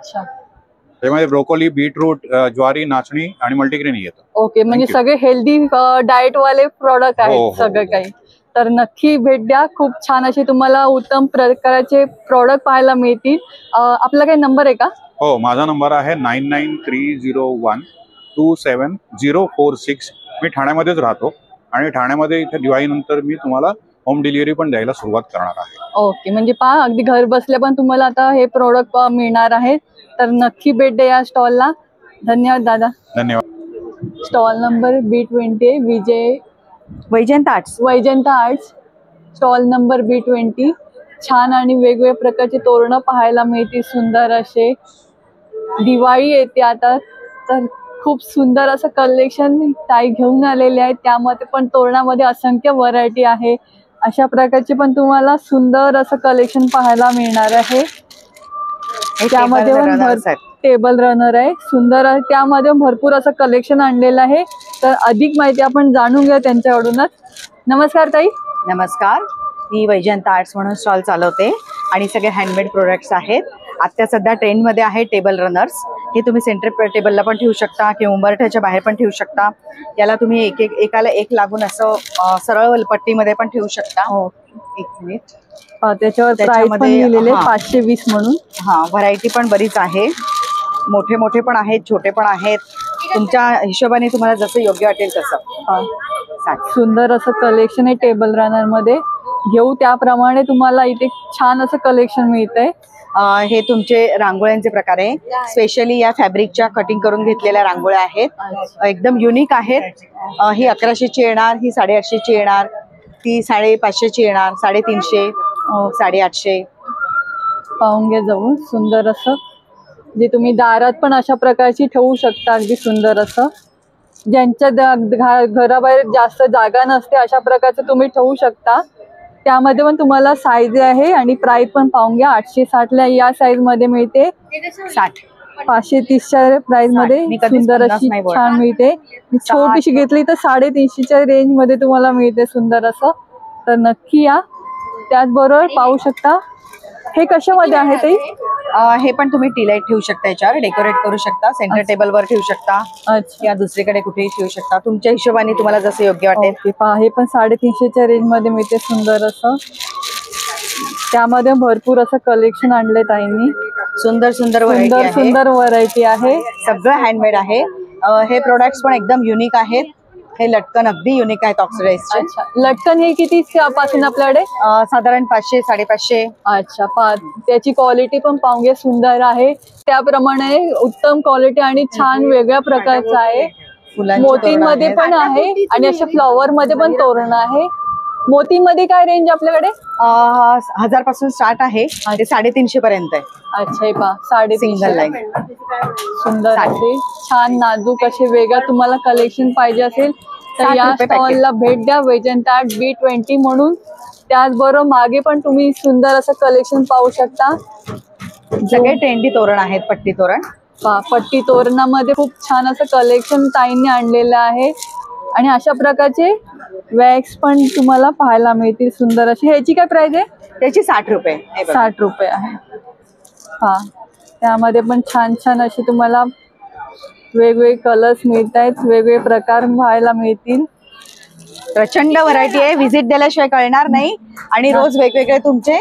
त्यामध्ये ब्रोकोली, बीटरूट, ज्वारी, नाचणी आणि मल्टीग्रेन येतं. ओके, म्हणजे सगळे हेल्दी डाएट वाले प्रोडक्ट आहेत सगळं काही. तर नक्की भेट द्या. खूप छान असे तुम्हाला उत्तम प्रकाराचे प्रोडक्ट पाहायला मिळतील. आपला काही नंबर आहे का? हो, माझा नंबर आहे 9930127046. मी ठाण्यामध्येच राहतो आणि ठाण्यामध्ये इथे दिवाळीनंतर मी तुम्हाला होम डिलिव्हरी पण द्यायला सुरुवात करणार आहे. ओके, म्हणजे पहा अगदी घर बसल्या पण तुम्हाला आता हे प्रोडक्ट मिळणार आहेत. तर नक्की भेट द्या या स्टॉलला. धन्यवाद दादा. धन्यवाद. Stall number B20 Vaijanta arts stall number B20. छान आणि वेगवेगळ्या प्रकारचे तोरणं पाहायला मिळतील, सुंदर असे. दिवाळी येते आता, तर खूप सुंदर असं कलेक्शन ताई घेऊन आलेले आहेत. त्यामध्ये पण तोरणामध्ये असंख्य व्हरायटी आहे. अशा प्रकारचे पण तुम्हाला सुंदर असं कलेक्शन पाहायला मिळणार आहे. त्यामध्ये टेबल रनर आहे, सुंदर आहे. त्यामध्ये भरपूर असं कलेक्शन आणलेलं आहे. तर अधिक माहिती आपण जाणून घेऊ त्यांच्याकडूनच. नमस्कार ताई. नमस्कार, मी वैजंता आर्ट्स म्हणून स्टॉल चालवते आणि सगळे हँडमेड प्रोडक्ट्स आहेत. आता सध्या ट्रेंडमध्ये आहे टेबल रनर्स. हे तुम्ही सेंटर टेबलला पण ठेवू शकता किंवा उंबरठ्याच्या बाहेर पण ठेवू शकता. याला तुम्ही एकाला एक लागून असं सरळ पट्टीमध्ये पण ठेवू शकता. एक मिनिट, त्याच्यावर प्राइस पण लिहिलेले 520 म्हणून. व्हरायटी पण बरीच आहे. मोठे मोठे पण आहेत, छोटे पण आहेत. तुमच्या हिशोबाने तुम्हाला जसं योग्य वाटेल तसं. सुंदर असं कलेक्शन आहे टेबल रनर मध्ये. घेऊ त्याप्रमाणे तुम्हाला इथे छान असं कलेक्शन मिळतंय. हे तुमचे रांगोळ्यांचे प्रकार आहे. स्पेशली या फॅब्रिकच्या कटिंग करून घेतलेल्या रांगोळ्या आहेत. एकदम युनिक आहेत. ही 1100ची येणार, ही 850ची येणार, ती 550ची येणार, 350, 850. पाहून घ्या जाऊन. सुंदर असं जे तुम्ही दारात पण अशा प्रकारची ठेवू शकता. अगदी सुंदर असं. ज्यांच्या घराबाहेर जास्त जागा नसते अशा प्रकारचं तुम्ही ठेवू शकता. त्यामध्ये पण तुम्हाला साईज आहे आणि प्राइस पण पाहून घ्या. 860ला या साईज मध्ये मिळते. 530च्या प्राइस मध्ये सुंदर अशी छान मिळते. छोटीशी घेतली तर 350च्या रेंज मध्ये तुम्हाला मिळते सुंदर असं. तर नक्की या. त्याचबरोबर पाहू शकता हे कशामध्ये आहे ते. हे पण तुम्ही टी लाईट ठेवू शकता, याच्यावर डेकोरेट करू शकता, सेंटर टेबल वर ठेवू शकता या दुसरीकडे कुठेही ठेवू शकता. तुमच्या हिशोबाने तुम्हाला जसं योग्य वाटेल. हे पण 350च्या रेंज मध्ये मिळते सुंदर असं. त्यामध्ये भरपूर असं कलेक्शन आणले ताईंनी. सुंदर सुंदर व्हरायटी आहे. सगळं हँडमेड आहे. हे प्रोडक्ट्स पण एकदम युनिक आहेत. हे लटकन अगदी युनिक आहेत ऑक्सिडाइजचे. अच्छा, लटकन हे किती पासून आपल्याकडे? साधारण 500, 550. अच्छा, त्याची क्वालिटी पण पाहून घ्या, सुंदर आहे. त्याप्रमाणे उत्तम क्वालिटी आणि छान वेगळ्या प्रकारचं आहे. मोतींमध्ये पण आहे आणि अशा फ्लॉवर मध्ये पण तोरण आहे. मोतीमध्ये काय रेंज आपल्याकडे? 1000 पासून स्टार्ट आहे ते 350 पर्यंत आहे. अच्छा, हे पहा 350 सिंगल लाईन. सुंदर असे छान नाजूक असे वेगळं तुम्हाला कलेक्शन पाहिजे असेल तर या स्टॉलला भेट द्या. वैजंता आर्ट B20 म्हणून. त्याचबरोबर मागे पण तुम्ही सुंदर असं कलेक्शन पाहू शकता. सगळे ट्रेंडी तोरण आहेत. पट्टी तोरण. पट्टी तोरणामध्ये खूप छान असं कलेक्शन ताईंनी आणलेलं आहे. आणि अशा प्रकारचे वॅक्स पण तुम्हाला पाहायला मिळतील सुंदर अशी. ह्याची काय प्राइस आहे? त्याची 60 रुपये. 60 रुपये आहे. त्यामध्ये पण छान छान असे तुम्हाला वेगवेगळे कलर्स मिळत आहेत. वेगवेगळे प्रकार पाहायला मिळतील. प्रचंड व्हरायटी आहे. व्हिजिट दिल्याशिवाय कळणार नाही. आणि रोज वेगवेगळे तुमचे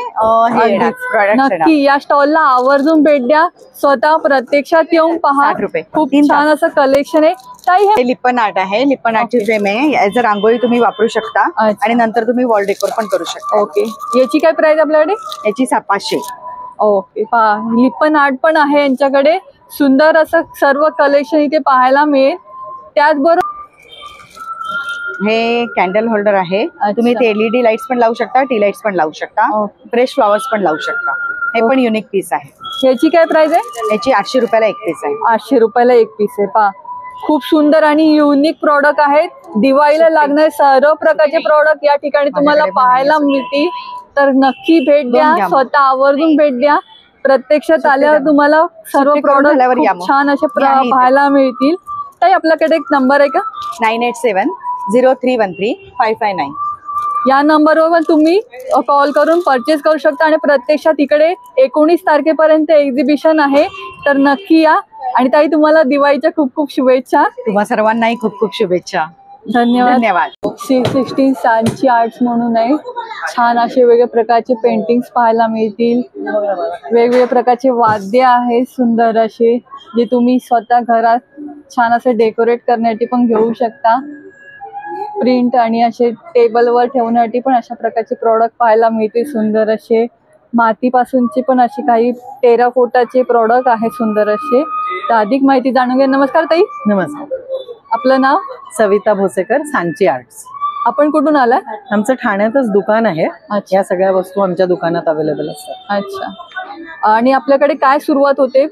नक्की या स्टॉलला आवर्जून भेट द्या. स्वतः प्रत्यक्षात येऊन पहा. खूप छान असं कलेक्शन आहे. हे लिप्पन आर्ट आहे. लिप्पन आर्टची फ्रेम आहे. ऍज अ रांगोळी तुम्ही वापरू शकता आणि नंतर तुम्ही वॉल डेकोर पण करू शकता. ओके, याची काय प्राइस आपल्याकडे? याची 500. ओके, लिप्पन आर्ट पण आहे यांच्याकडे. सुंदर असं सर्व कलेक्शन इथे पाहायला मिळेल. त्याचबरोबर हे कॅन्डल होल्डर आहे. तुम्ही ते LED लाईट्स पण लावू शकता, टी लाईट्स पण लावू शकता, फ्रेश फ्लॉवर्स पण लावू शकता. हे पण युनिक पीस आहे. याची काय प्राइस आहे? याची 800 रुपयाला एक पीस आहे. 800 रुपयाला एक पीस आहे. पहा खूप सुंदर आणि युनिक प्रोडक्ट आहेत. दिवाळीला लागणारे सर्व प्रकारचे प्रोडक्ट या ठिकाणी तुम्हाला पाहायला मिळतील. तर नक्की भेट द्या. स्वतः आवर्जून भेट द्या. प्रत्यक्षात आल्यावर तुम्हाला सर्व सुट्टी करून झाल्यावर या प्रोडक्ट मग. छान असे या इथे. पाहायला मिळतील. ताई आपल्याकडे एक नंबर आहे का? 9870313559. या नंबरवर पण तुम्ही कॉल करून परचेस करू शकता आणि प्रत्यक्षात इकडे 19 तारखेपर्यंत एक्झिबिशन आहे, तर नक्की या. आणि ताई तुम्हाला दिवाळीच्या खूप खूप शुभेच्छा. तुम्हा सर्वांनाही खूप खूप शुभेच्छा. धन्यवाद. धन्यवाद. 316 सांची आर्ट्स म्हणून आहे. छान असे वेगवेगळ्या प्रकारचे पेंटिंग्स पाहायला मिळतील. वेगवेगळ्या प्रकारचे वाद्य आहेत सुंदर असे, जे तुम्ही स्वतः घरात छान असे डेकोरेट करण्यासाठी पण घेऊ शकता. प्रिंट आणि असे टेबलवर ठेवण्यासाठी पण अशा प्रकारचे प्रॉडक्ट पाहायला मिळतील सुंदर असे. मातीपासूनचे पण असे काही टेराकोटाचे प्रॉडक्ट आहेत सुंदर असे. तर अधिक माहिती जाणून घ्या. नमस्कार ताई. नमस्कार. आपलं नाव? सविता भोसेकर, सांची आर्ट्स. आपण कुठून आलाय? आमचं ठाण्यातच दुकान आहे. या सगळ्या वस्तू आमच्या दुकानात अवेलेबल असतात. अच्छा. आणि आपल्याकडे काय सुरुवात होते?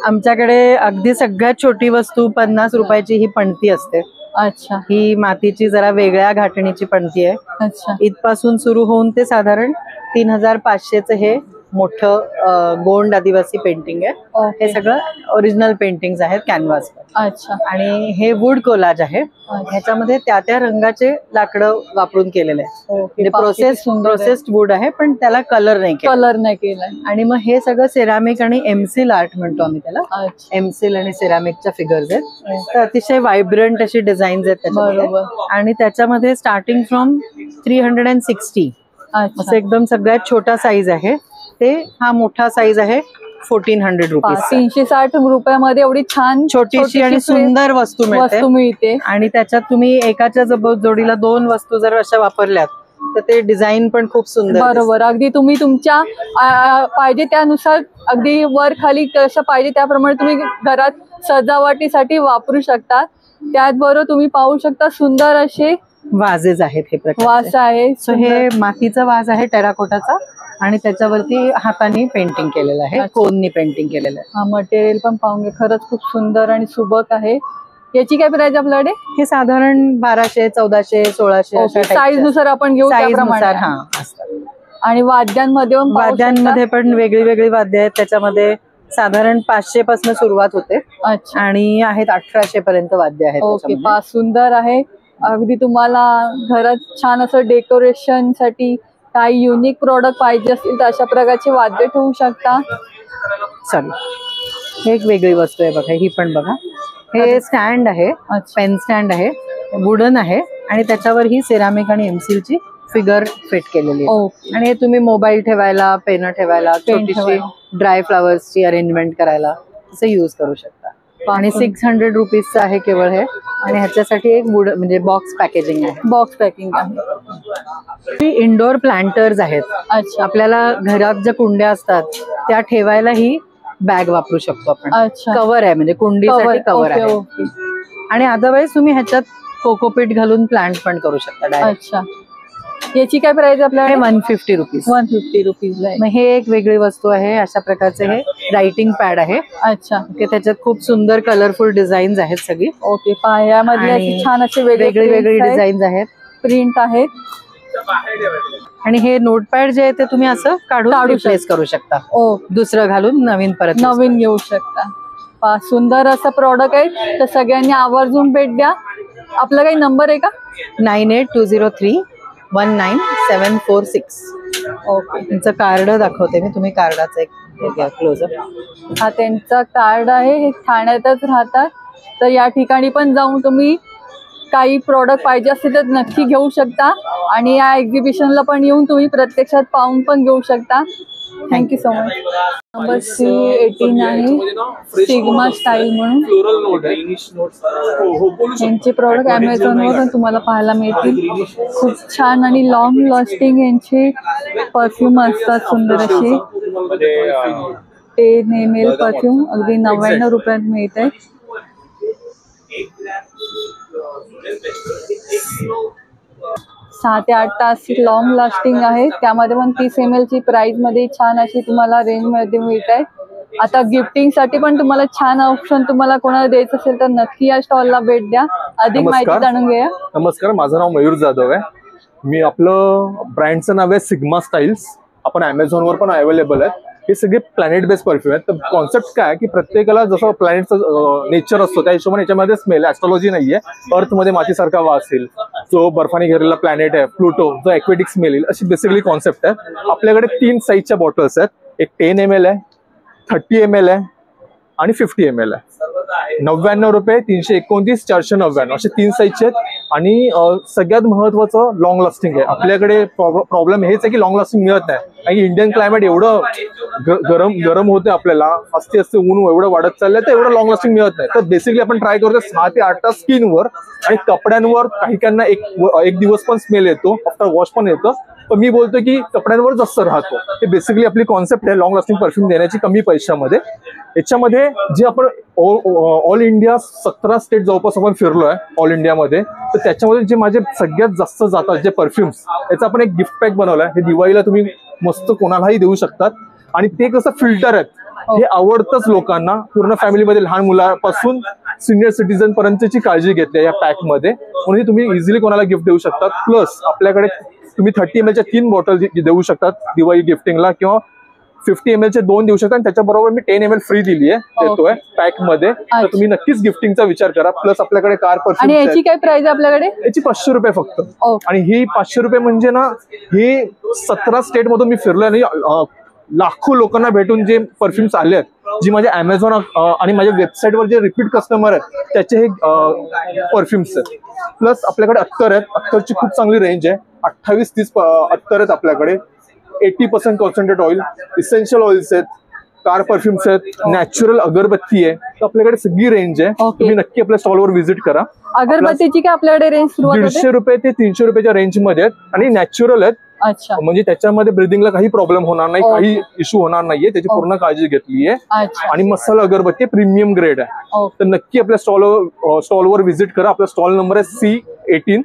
आमच्याकडे अगदी सगळ्यात छोटी वस्तू 50 रुपयाची ही पणती असते. अच्छा. ही मातीची जरा वेगळ्या घाटणीची पणती आहे. अच्छा. इथपासून सुरू होऊन ते साधारण 3500चं हे मोठं गोंड आदिवासी पेंटिंग आहे. हे सगळं ओरिजिनल पेंटिंग्स आहेत कॅनव्हास. अच्छा. आणि हे वुड कोलाज आहे. ह्याच्यामध्ये त्या रंगाचे लाकडं वापरून केलेले आहे. प्रोसेस्ड वुड आहे, पण त्याला कलर नाही केलाय. आणि मग हे सगळं सेरामिक आणि एमसील आर्ट म्हणतो आम्ही त्याला. एमसील आणि सेरामिकच्या फिगर्स आहेत. तर अतिशय व्हायब्रंट अशी डिझाईन्स आहेत त्याच्यामध्ये. आणि त्याच्यामध्ये स्टार्टिंग फ्रॉम 360 असं एकदम सगळ्यात छोटा साईज आहे ते हा मोठा साईज आहे 1400 रुपीज. 360 रुपयामध्ये एवढी छान छोटीशी आणि सुंदर वस्तू मिळते. आणि त्याच्यात तुम्ही एकाच्या जोडीला 2 वस्तू जर अशा वापरल्यात तर ते डिझाईन पण खूप सुंदर. बरोबर. अगदी तुम्ही तुमच्या पाहिजे त्यानुसार अगदी वर खाली कसं पाहिजे त्याप्रमाणे तुम्ही घरात सजावटीसाठी वापरू शकता. त्याचबरोबर तुम्ही पाहू शकता सुंदर असे वाजेस आहेत. हे प्रकार वास आहे. सो हे मातीचा वाज आहे टेराकोटाचा आणि त्याच्यावरती हाताने पेंटिंग केलेलं आहे, कोननी पेंटिंग केलेलं आहे. हा मटेरियल पण पाहून घ्या, खरंच खूप सुंदर आणि सुबक आहे. याची काय प्राइस आपल्याकडे? हे साधारण 1200, 1400, 1600 साईज नुसार आपण घेऊ त्याप्रमाणे. आणि वाद्यांमध्ये पण वेगळी वेगळी वाद्य आहेत. त्याच्यामध्ये साधारण 500 पासून सुरुवात होते. अच्छा. आणि आहेत 1800 पर्यंत वाद्य आहेत. ओके. सुंदर आहे. अगदी तुम्हाला घरात छान असं डेकोरेशन साठी काही युनिक प्रोडक्ट पाहिजे असतील तर अशा प्रकारचे वाद्य ठेवू शकता. हे एक वेगळी वस्तू आहे बघा. ही पण बघा. हे स्टँड आहे, पेन स्टँड आहे, वुडन आहे आणि त्याच्यावर ही सेरामिक आणि एमसीलची फिगर फिट केलेली आहे. आणि हे तुम्ही मोबाईल ठेवायला, पेन ठेवायला, छोटीशी ड्राय फ्लावर्सची अरेंजमेंट करायला असं यूज करू शकता. आणि 600 रुपीजचं आहे केवळ हे. आणि ह्याच्यासाठी एक वुड म्हणजे बॉक्स पॅकेजिंग आहे. बॉक्स पॅकिंग आहे. इंडोर प्लांटर्स आहेत. आपल्याला घरात ज्या कुंड्या असतात त्या ठेवायला ही बॅग वापरू शकतो आपण. कव्हर आहे म्हणजे कुंडीसाठी कव्हर आहे. आणि अदरवाईज तुम्ही ह्याच्यात कोकोपीट घालून प्लांट पण करू शकता. अच्छा. याची काय प्राइस आपल्याकडे? 150 रुपीज. 150 रुपीज. हे एक वेगळी वस्तू आहे. अशा प्रकारचे हे रायटिंग पॅड आहे. अच्छा. त्याच्यात खूप सुंदर कलरफुल डिझाईन्स आहेत सगळी. ओके. पायामध्ये छान असे वेगळी वेगळी डिझाईन्स आहेत, प्रिंट आहेत. आणि हे नोटपॅड जे आहे ते तुम्ही असं काढून रिप्लेस करू शकता. दुसरं घालून नवीन घेऊ शकता. सुंदर असं प्रॉडक्ट आहे. तर सगळ्यांनी आवर्जून भेट द्या. आपला काही नंबर आहे का? 9820319746. ओके. तुमचं कार्ड दाखवते मी. तुम्ही कार्डाचं एक क्लोजअप. हा त्यांचा कार्ड आहे. हे ठाण्यातच राहतात. तर या ठिकाणी पण जाऊन तुम्ही काही प्रॉडक्ट पाहिजे असतील तर नक्की घेऊ शकता. आणि या एक्झिबिशनला पण येऊन तुम्ही प्रत्यक्षात पाहून पण घेऊ शकता. Thank you so much. नंबर 318 आहे, सिग्मा स्टाईल म्हणून. यांचे प्रॉडक्ट अमेझॉनवर पण तुम्हाला पाहायला मिळतील. खूप छान आणि लॉंग लास्टिंग यांचे परफ्यूम असतात सुंदर असे. 10 ml परफ्यूम अगदी 99 रुपयात मिळत आहे. 6 ते 8 तास लॉंग लास्टिंग आहे. त्यामध्ये पण 30 ml ची प्राइस मध्ये छान अशी तुम्हाला रेंज मध्ये मिळत आहे. आता गिफ्टिंग साठी पण तुम्हाला छान ऑप्शन तुम्हाला कोणाला द्यायचं असेल तर नक्की या स्टॉलला भेट द्या. अधिक माहिती जाणून घ्या. नमस्कार, माझं नाव मयूर जाधव आहे. मी आपलं ब्रँडचं नाव आहे सिग्मा स्टाईल्स. आपण अमेझॉनवर पण अवेलेबल आहे. हे सगळे प्लॅनेट बेस्ड परफ्यूम आहेत. तर कॉन्सेप्ट काय की प्रत्येकाला जसं प्लॅनेटचं नेचर असतो त्या हिशोबाने याच्यामध्ये स्मेल, ऍस्ट्रॉलॉजी नाहीये. अर्थमध्ये मातीसारखा वास येईल, जो बर्फाने घेरलेला प्लॅनेट आहे प्लुटो, जो ॲक्वेटिक स्मेल येईल, अशी बेसिकली कॉन्सेप्ट आहे. आपल्याकडे 3 साईजच्या बॉटल्स आहेत. एक 10 ml आहे, 30 ml आहे आणि 50 ml आहे. 99 रुपये, 329, 499 असे 3 साईजचे आहेत. आणि सगळ्यात महत्वाचं लॉंग लास्टिंग आहे. आपल्याकडे प्रॉब्लेम हेच आहे की लॉंग लास्टिंग मिळत नाही. आणि इंडियन क्लायमेट एवढं गरम होते, आपल्याला असते ऊन एवढं वाढत चाललंय, तर एवढं लॉंग लास्टिंग मिळत नाही. तर बेसिकली आपण ट्राय करतो 6 ते 8 तास स्किनवर आणि कपड्यांवर. काही एक दिवस पण स्मेल येतो, आफ्टर वॉश पण येतं. पण मी बोलतो की कपड्यांवर जास्त राहतो. हे बेसिकली आपली कॉन्सेप्ट आहे लॉंग लास्टिंग परफ्यूम देण्याची कमी पैशामध्ये. याच्यामध्ये जे आपण ऑल इंडिया 17 स्टेट जवळपास आपण फिरलोय ऑल इंडियामध्ये. तर त्याच्यामध्ये जे माझे सगळ्यात जास्त जातात जे परफ्युम्स, याचा आपण एक गिफ्ट पॅक बनवलाय. हे दिवाळीला तुम्ही मस्त कोणालाही देऊ शकतात. आणि ते कसं फिल्टर आहेत, हे आवडतंच लोकांना. पूर्ण फॅमिलीमध्ये लहान मुलापासून सिनियर सिटीजन पर्यंतची काळजी घेतली या पॅक मध्ये. म्हणजे तुम्ही इझिली कोणाला गिफ्ट देऊ शकतात. प्लस आपल्याकडे तुम्ही 30 ml च्या 3 बॉटल देऊ शकतात दिवाळी गिफ्टिंगला, किंवा 50 ml चे 2 देऊ शकता. आणि त्याच्याबरोबर मी 10 ml फ्री दिली आहे, देतोय पॅक मध्ये. तर तुम्ही नक्कीच गिफ्टिंगचा विचार करा. प्लस आपल्याकडे कार परफ्यूम. आणि याची काय प्राइस आपल्याकडे? याची 500 रुपये फक्त. आणि ही 500 रुपये म्हणजे ना, हे 17 स्टेट मधून मी फिरलोय आणि लाखो लोकांना भेटून जे परफ्युम्स आले आहेत, जी माझ्या अमेझॉन आणि माझ्या वेबसाईटवर जे रिपीट कस्टमर आहेत त्याचे हे परफ्युम्स आहेत. प्लस आपल्याकडे अत्तर आहेत. अत्तरची खूप चांगली रेंज आहे. 28-30 अत्तर आहेत आपल्याकडे. 80% कॉन्सन्ट्रेट ऑइल, इसेन्शियल ऑइल्स आहेत, कार परफ्युम्स आहेत, नॅचरल अगरबत्ती आहे. तर आपल्याकडे सगळी रेंज आहे. तुम्ही नक्की आपल्या स्टॉलवर व्हिजिट करा. अगरबत्तीची काय आपल्याकडे रेंज सुरुवात होते? 150 रुपये ते 300 रुपयाच्या रेंज मध्ये आहेत. आणि नॅचरल आहेत. अच्छा. म्हणजे त्याच्यामध्ये ब्रिदिंगला काही प्रॉब्लेम होणार नाही, काही इश्यू होणार नाहीये. त्याची पूर्ण काळजी घेतली आहे. आणि मसाला अगरबत्ती प्रीमियम ग्रेड आहे. तर नक्की आपल्या स्टॉलवर व्हिजिट करा. आपला स्टॉल नंबर आहे C18,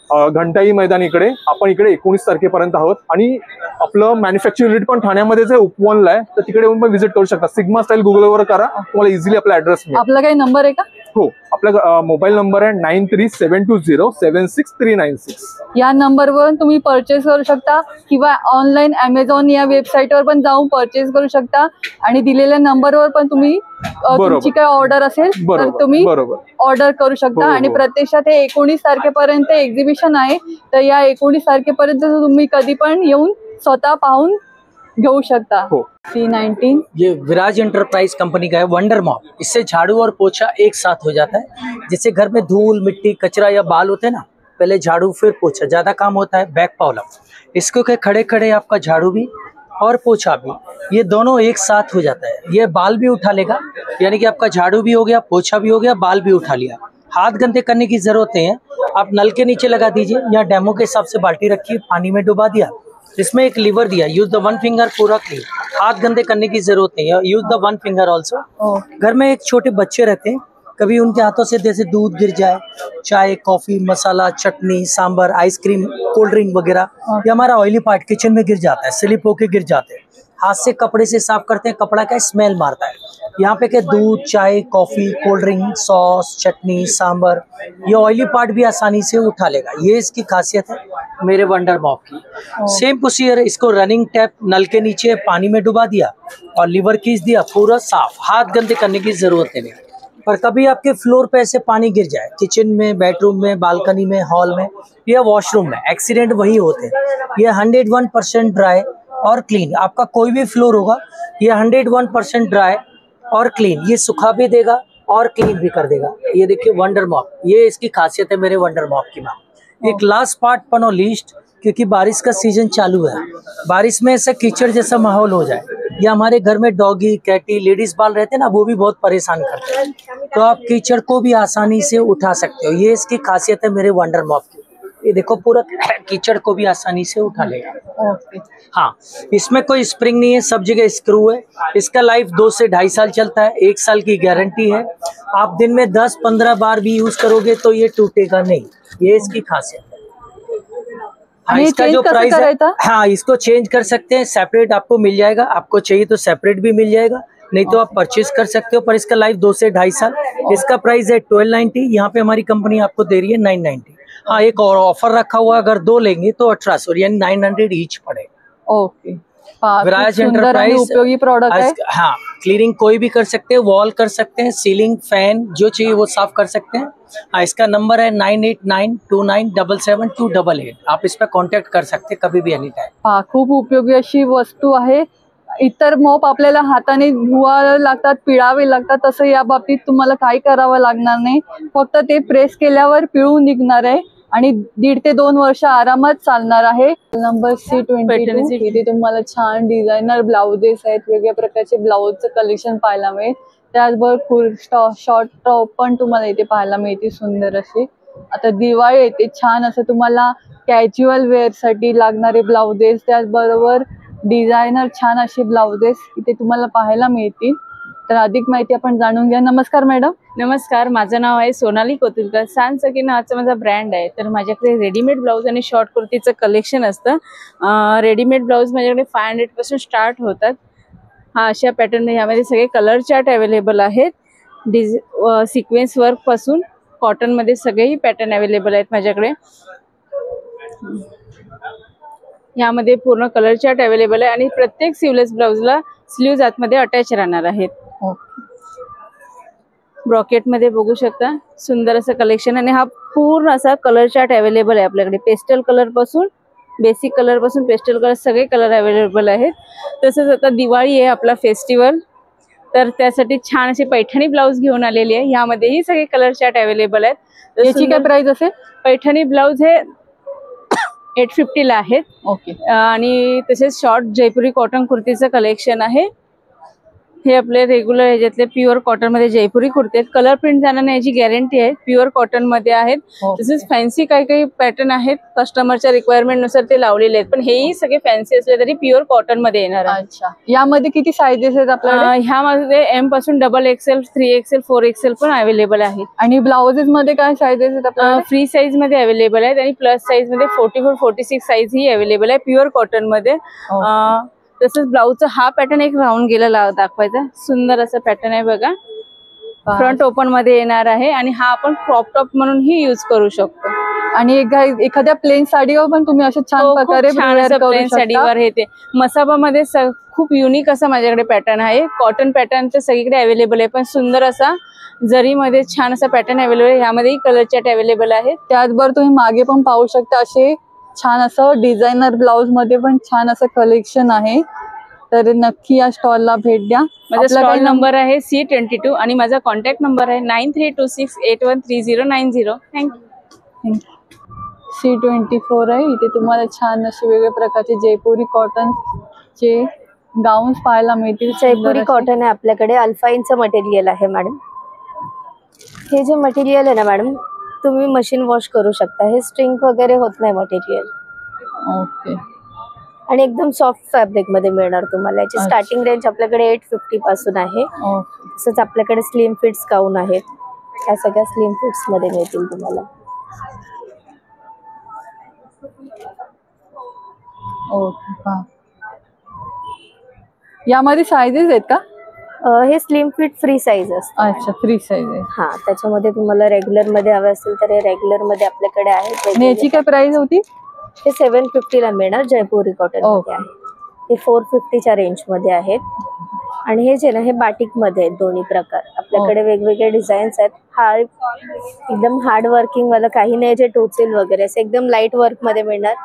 घंटाई मैदान इकडे. आपण इकडे 19 तारखेपर्यंत आहोत. आणि आपलं मॅन्युफॅक्चरिंग युनिट पण ठाण्यामध्येच आहे, उपवनला आहे. तर तिकडे येऊन पण व्हिजिट करू शकता. सिग्मा स्टाईल गुगलवर करा, तुम्हाला इझिली आपला ऍड्रेस मिळेल. आपला काही नंबर आहे का? हो, आपला मोबाईल नंबर आहे 9372076396. या नंबरवर तुम्ही परचेस करू शकता, किंवा ऑनलाईन अमेझॉन या वेबसाईटवर पण जाऊन परचेस करू शकता. आणि दिलेल्या नंबरवर पण तुम्ही तुमची काय ऑर्डर असेल तर तुम्ही ऑर्डर करू शकता. आणि प्रत्यक्षात हे 19 तारखेपर्यंत एक्झिबिशन आहे. तर या 19 तारखेपर्यंत तुम्ही कधी पण येऊन स्वतः पाहून घेऊ शकता. C19 ये विराज एंटरप्राइज कंपनी का है वंडर मॉप. इससे झाड़ू और पोछा एक साथ हो जाता है. जैसे घर में धूल मिट्टी कचरा या बाल होते हैं ना, पहले झाड़ू फिर पोछा, ज्यादा काम होता है बैक प्रॉब्लम. इसको क्या खड़े खड़े आपका झाड़ू भी और पोछा भी, ये दोनों एक साथ हो जाता है. ये बाल भी उठा लेगा, यानी कि आपका झाड़ू भी हो गया, पोछा भी हो गया, बाल भी उठा लिया. हाथ गंदे करने की जरूरत नहीं है. आप नल के नीचे लगा दीजिए, या डेमो के हिसाब से बाल्टी रखिए, पानी में डुबा दिया, इसमें एक लीवर दिया, यूज द 1 फिंगर पूरा क्लीन. हाथ गंदे करने की जरूरत नहीं है, यूज द 1 फिंगर ऑल्सो. घर में एक छोटे बच्चे रहते हैं, कभी उनके हाथों से जैसे दूध गिर जाए, चाय कॉफी मसाला चटनी सांभर आइसक्रीम कोल्ड ड्रिंक वगैरह, ये हमारा ऑयली पार्ट किचन में गिर जाता है, स्लिप होके गिर जाते हैं. हाथ से कपड़े से साफ करते हैं, कपड़ा का स्मेल मारता है. यहाँ पे क्या दूध चाय कॉफी कोल्ड ड्रिंक सॉस चटनी सांभर, ये ऑयली पार्ट भी आसानी से उठा लेगा. ये इसकी खासियत है मेरे वंडर मॉप की. सेम प्रोसीजर, इसको रनिंग टैप नल के नीचे पानी में डुबा दिया और लीवर खींच दिया, पूरा साफ. हाथ गंदे करने की जरूरत नहीं. पर कभी आपके फ्लोर पे ऐसे पानी गिर जाए, किचन में बेडरूम में बालकनी में हॉल में या वॉशरूम में, एक्सीडेंट वही होते हैं. ये 101% ड्राई और क्लीन. आपका कोई भी फ्लोर होगा, ये 101% ड्राई और क्लीन. ये सुखा भी देगा और क्लीन भी कर देगा. ये देखिए वंडर मॉप, ये इसकी खासियत है मेरे वंडर मॉप की. मैम एक लास्ट पार्ट पनो लीस्ट, क्योंकि बारिश का सीजन चालू है, बारिश में ऐसा कीचड़ जैसा माहौल हो जाए, या हमारे घर में डॉगी कैटी लेडीज बाल रहते हैं ना, वो भी बहुत परेशान करते हैं. तो आप कीचड़ को भी आसानी से उठा सकते हो. ये इसकी खासियत है मेरे वंडर मॉप की. ये देखो पूरा कीचड़ को भी आसानी से उठा लेगा. हाँ, इसमें कोई स्प्रिंग नहीं है, सब जगह स्क्रू है. इसका लाइफ 2 से 2.5 साल चलता है, 1 साल की गारंटी है. आप दिन में 10-15 बार भी यूज करोगे तो ये टूटेगा नहीं. ये इसकी खासियत है. हाँ, इसका जो प्राइस है, हाँ इसको चेंज कर सकते हैं, सेपरेट आपको मिल जाएगा. आपको चाहिए तो सेपरेट भी मिल जाएगा, नहीं तो आप परचेज कर सकते हो. पर इसका लाइफ 2 से 2.5 साल. इसका प्राइस है 1290. यहाँ पे हमारी कंपनी आपको दे रही है 990. हाँ, एक और ऑफर रखा हुआ, अगर 2 लेंगे तो 1800 यानी 900 ईच पड़ेगा. ओके. विराज सुंदर आणि एंटरप्राइज उपयोगी प्रोडक्ट आहे. हाँ, क्लीनिंग कोई भी कर सकते हैं, वॉल कर सकते हैं, सीलिंग फैन जो चाहिए वो साफ कर सकते हैं। हाँ, इसका नंबर है 9892977288। आप इस पर कांटेक्ट कर सकते हैं कभी भी एनी टाइम। खूप उपयोगी अशी वस्तू आहे. इतर मॉप आपल्याला हाताने धुवावे लागतात, पिळावे लागतात, तसं या बाबतीत तुम्हाला काही करावं लागणार नाही. फक्त ते प्रेस केल्यावर पिळून निघणार आहे आणि 1.5 ते 2 वर्ष आरामात चालणार आहे. नंबर C22 इथे तुम्हाला छान डिझायनर ब्लाउजेस आहेत, वेगवेगळ्या प्रकारचे ब्लाउजचं कलेक्शन पाहायला मिळेल. त्याचबरोबर शॉर्ट टॉप पण तुम्हाला इथे पाहायला मिळते सुंदर असे. आता दिवाळी येते, छान असं तुम्हाला कॅज्युअल वेअर साठी लागणारे ब्लाउजेस, त्याचबरोबर डिझायनर छान असे ब्लाउजेस इथे तुम्हाला पाहायला मिळतील. तर अधिक माहिती आपण जाणून घ्या. नमस्कार मॅडम. नमस्कार, माझं नाव आहे सोनाली कोतुलकर. सांसकी नावाचा माझा ब्रँड आहे. तर माझ्याकडे रेडीमेड ब्लाऊज आणि शॉर्ट कुर्तीचं कलेक्शन असतं. रेडीमेड ब्लाऊज माझ्याकडे 500 पासून स्टार्ट होतात. हा अशा पॅटर्न, यामध्ये सगळे कलर चार्ट अवेलेबल आहेत. सिक्वेन्स वर्क पासून कॉटनमध्ये सगळेही पॅटर्न अवेलेबल आहेत माझ्याकडे. यामध्ये पूर्ण कलर चार्ट अवेलेबल आहे आणि प्रत्येक सिवलेस ब्लाऊजला स्लीव्ज आतमध्ये अटॅच राहणार आहेत. ब्रॉकेटमध्ये बघू शकता सुंदर असं कलेक्शन आणि हा पूर्ण असा कलर चार्ट अवेलेबल आहे आपल्याकडे. पेस्टल कलर पासून बेसिक कलर पासून पेस्टल कलर सगळे कलर अवेलेबल आहेत. तसंच आता दिवाळी आहे आपला फेस्टिवल, तर त्यासाठी छान असे पैठणी ब्लाऊज घेऊन आलेली आहे. यामध्येही सगळे कलर चार्ट अवेलेबल आहेत. याची काय प्राइस असेल? पैठणी ब्लाऊज हे 850 ला आहेत. ओके. आणि तसेच शॉर्ट जयपुरी कॉटन कुर्तीचं कलेक्शन आहे. हे आपले रेग्युलर ह्याच्यातले प्युअर कॉटन मध्ये जयपुरी कुर्ती आहेत. कलर प्रिंट जाणार नाही याची गॅरंटी आहे. प्युअर कॉटन मध्ये आहेत. तसेच फॅन्सी काही काही पॅटर्न आहेत, कस्टमरच्या रिक्वायरमेंट नुसार ते लावलेले आहेत, पण हेही सगळे फॅन्सी असले तरी प्युअर कॉटन मध्ये येणार आहे. अच्छा, यामध्ये किती साइजेस आहेत आपल्याकडे? ह्यामध्ये M पासून XXL, 3XL, 4XL पण अवेलेबल आहेत. आणि ब्लाउजेस मध्ये काय साइजेस आहेत आपल्याकडे? फ्री साईज मध्ये अवेलेबल आहेत आणि प्लस साईज मध्ये 44, 46 साईज ही अवेलेबल आहे प्युअर कॉटन मध्ये. तसंच ब्लाऊजचा हा पॅटर्न एक राऊंड गेला दाखवायचा. सुंदर असा पॅटर्न आहे बघा, फ्रंट ओपन मध्ये येणार आहे आणि हा आपण क्रॉप टॉप म्हणूनही यूज करू शकतो. आणि एखाद्या प्लेन साडीवर पण तुम्ही असं छान प्रकारे प्लेन साडीवर हे ते मसाबामध्ये खूप युनिक असा माझ्याकडे पॅटर्न आहे. कॉटन पॅटर्न तर सगळीकडे अवेलेबल आहे, पण सुंदर असा जरीमध्ये छान असा पॅटर्न अवेलेबल आहे. ह्यामध्येही कलर चार्ट अवेलेबल आहे. त्याचबरोबर तुम्ही मागे पण पाहू शकता असे छान असं डिझायनर ब्लाउज मध्ये पण छान असं कलेक्शन आहे. तर नक्की या स्टॉलला भेट द्या. माझा स्टॉल नंबर आहे C22 आणि माझा कॉन्टॅक्ट नंबर आहे 9326813090. थँक्यू. C24 आहे. इथे तुम्हाला छान असे वेगवेगळ्या प्रकारचे जयपुरी कॉटनचे गाऊन्स पाहायला मिळतील. जयपुरी कॉटन आहे आपल्याकडे. अल्फाईनचं मटेरियल आहे मॅडम. हे जे मटेरियल आहे ना मॅडम, तुम्ही मशीन वॉश करू शकता. हे स्ट्रिंग वगैरे होत नाही मटेरियल. ओके. आणि एकदम सॉफ्ट फॅब्रिक मध्ये मिळणार तुम्हाला. याची स्टार्टिंग रेंज आपल्याकडे 850 पासून आहे. तसंच आपल्याकडे स्लिम फिट्स गाऊन आहेत. या सगळ्या स्लिम फिट्स मध्ये मिळतील तुम्हाला. ओके. यामध्ये साइजेस आहेत का? हे स्लिम फिट फ्री साईज असते. अच्छा, फ्री साईज आहे. हा, त्याच्यामध्ये तुम्हाला रेग्युलर मध्ये हवे असेल तर हे रेग्युलर मध्ये आपल्याकडे आहेत. याची काय प्राइस होती? हे 750 ला मिळणार. जयपुरी कॉटन मध्ये आहे. हे 450च्या रेंज मध्ये आहेत. आणि हे जे ना हे बाटिक मध्ये आहेत दोन्ही प्रकार. आपल्याकडे वेगवेगळे डिझाईन्स आहेत. एकदम हार्ड वर्किंग वाला काही नाही जे टोचेल वगैरे, असं एकदम लाईट वर्क मध्ये मिळणार.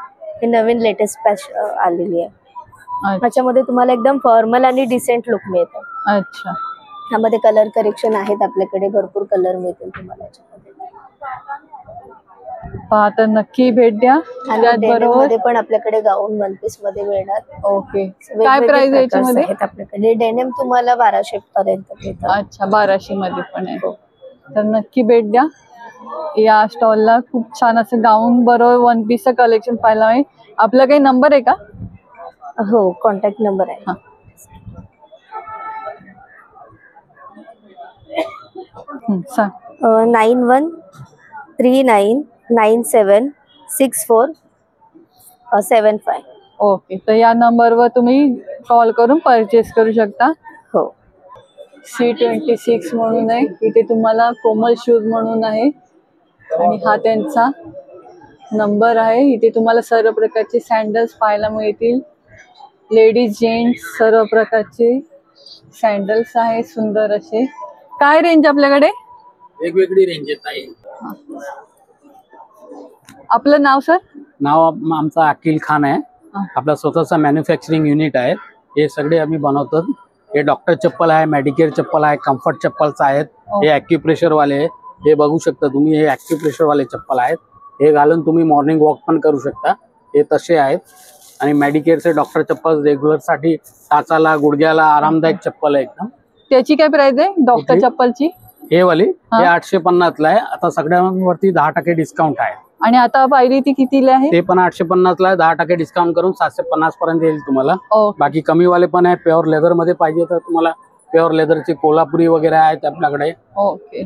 हे नवीन लेटेस्ट पॅच आलेली आहे. त्याच्यामध्ये तुम्हाला एकदम फॉर्मल आणि डिसेंट लुक मिळतं. अच्छा. ह्यामध्ये कलर करेक्शन आहेत आपल्याकडे. भरपूर कलर मिळतील तुम्हाला याच्यामध्ये. तर नक्की भेट द्या. त्याचबरोबर पण आपल्याकडे गाऊन वन पीस मध्ये मिळणार. ओके. काय प्राइस आहे याच्यामध्ये? आपल्याकडे डेनिम तुम्हाला 1200 पर्यंत मिळतं. अच्छा, 1200 मध्ये पण आहे. तर नक्की भेट द्या या स्टॉलला. खूप छान असं गाऊन बरोबर वन पीसचं कलेक्शन पाहायला आहे. आपला काही नंबर आहे का? हो, कॉन्टॅक्ट नंबर आहे. 9139976475. ओके. तर या नंबरवर तुम्ही कॉल करून परचेस करू शकता. हो. C26 म्हणून आहे. इथे तुम्हाला कोमल शूज म्हणून आहे आणि हा त्यांचा नंबर आहे. इथे तुम्हाला सर्व प्रकारचे सँडल्स पाहायला मिळतील. लेडीज जेंट्स सर्व प्रकारचे सँडल्स आहे सुंदर असे. काय रेंज आपल्याकडे? वेगवेगळी रेंज येत आहे. आपलं नाव सर? नाव आमचं अकील खान आहे. आपला स्वतःचा मॅन्युफॅक्चरिंग युनिट आहे. हे सगळे आम्ही बनवतो. हे डॉक्टर चप्पल आहे, मेडिकेअर चप्पल आहे, कम्फर्ट चप्पल्स आहेत. हे ॲक्युप्रेशर वाले आहे. हे बघू शकता तुम्ही, हे ॲक्युप्रेशर वाले चप्पल आहेत. हे घालून तुम्ही मॉर्निंग वॉक पण करू शकता. हे तसे आहेत. आणि मेडिकेअरचे डॉक्टर चप्पल रेग्युलर साठी टाचाला गुडघ्याला आरामदायक चप्पल आहे एकदम. त्याची काय प्राइस आहे डॉक्टर चप्पलची? हे वाली हे 850 ला आहे. आता सगळ्यांवरती 10% डिस्काउंट आहे. आणि आता पाहिली ती कितीला आहे? ते पण 850 ला आहे. 10% डिस्काउंट करून 750 पर्यंत येईल तुम्हाला. बाकी कमी वाले पण आहे. प्युअर लेदर मध्ये पाहिजे तर तुम्हाला प्युअर लेदरची कोल्हापुरी वगैरे आहेत आपल्याकडे. ओके.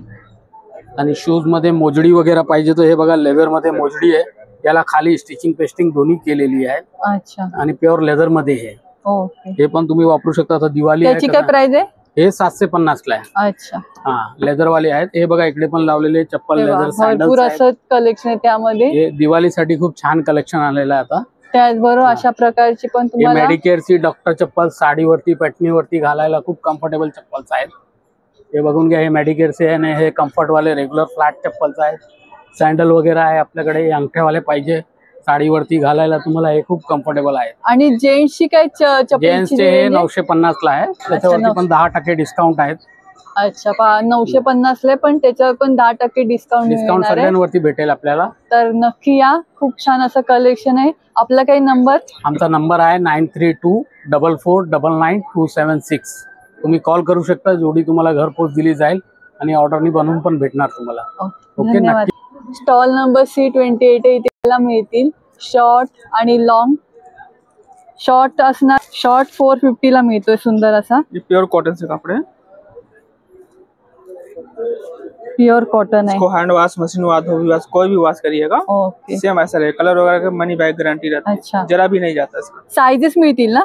आणि शूज मध्ये मोजडी वगैरे पाहिजे तर हे बघा लेदर मध्ये मोजडी आहे. याला खाली स्टिचिंग पेस्टिंग दोन्ही केलेली आहे. अच्छा. आणि प्युअर लेदर मध्ये हे. ओके. हे पण तुम्ही वापरू शकता. आता दिवाळी त्याची काय प्राइस आहे? हे 750 ला आहे. अच्छा. हा लेदर वाले आहेत. हे बघा इकडे पण लावलेले चप्पल लेदर भरपूर असं कलेक्शन आहे त्यामध्ये. हे दिवाळीसाठी खूप छान कलेक्शन आलेलं आहे आता. त्याचबरोबर अशा प्रकारची पण तुम्हाला मेडिकेअरची डॉक्टर चप्पल साडीवरती पटणीवरती घालायला खूप कम्फर्टेबल चप्पल्स आहेत. हे बघून घ्या. हे मेडिकेअरचे आहे आणि हे कम्फर्ट वाले रेग्युलर फ्लॅट चप्पल्स आहेत. सँडल वगैरे आहे आपल्याकडे. हे अंगठ्यावाले पाहिजे साडीवरती घालायला तुम्हाला हे खूप कम्फर्टेबल आहे. आणि जेंट्सची काय जेंट्सचे हे 950 ला आहे. त्याच्यावरती पण 10% डिस्काउंट आहेत. अच्छा. 950 ला पण त्याच्यावर पण 10% डिस्काउंट सगळ्यांवरती भेटेल आपल्याला. तर नक्की या. खूप छान असं कलेक्शन आहे. आपला काही नंबर? आमचा नंबर आहे 9324499276. तुम्ही कॉल करू शकता. जोडी तुम्हाला घरपोच दिली जाईल आणि ऑर्डरनी बनवून पण भेटणार तुम्हाला. ओके. धन्यवाद. स्टॉल नंबर C28 इथे मिळतील शॉर्ट आणि लॉंग. शॉर्ट असणार. शॉर्ट 450 ला मिळतोय सुंदर असा. प्योर कॉटन से कपड़े, प्योर कॉटन है. इसको हैंड वॉश, मशीन वॉश, धोबी वॉश, कोई भी वॉश करिएगा ओके. सेम ऐसा रहेगा. कलर वगैरह का मनी बैक गारंटी रहती है. अच्छा. जरा भी नहीं जाता इसका. साइजेस मिळतील ना?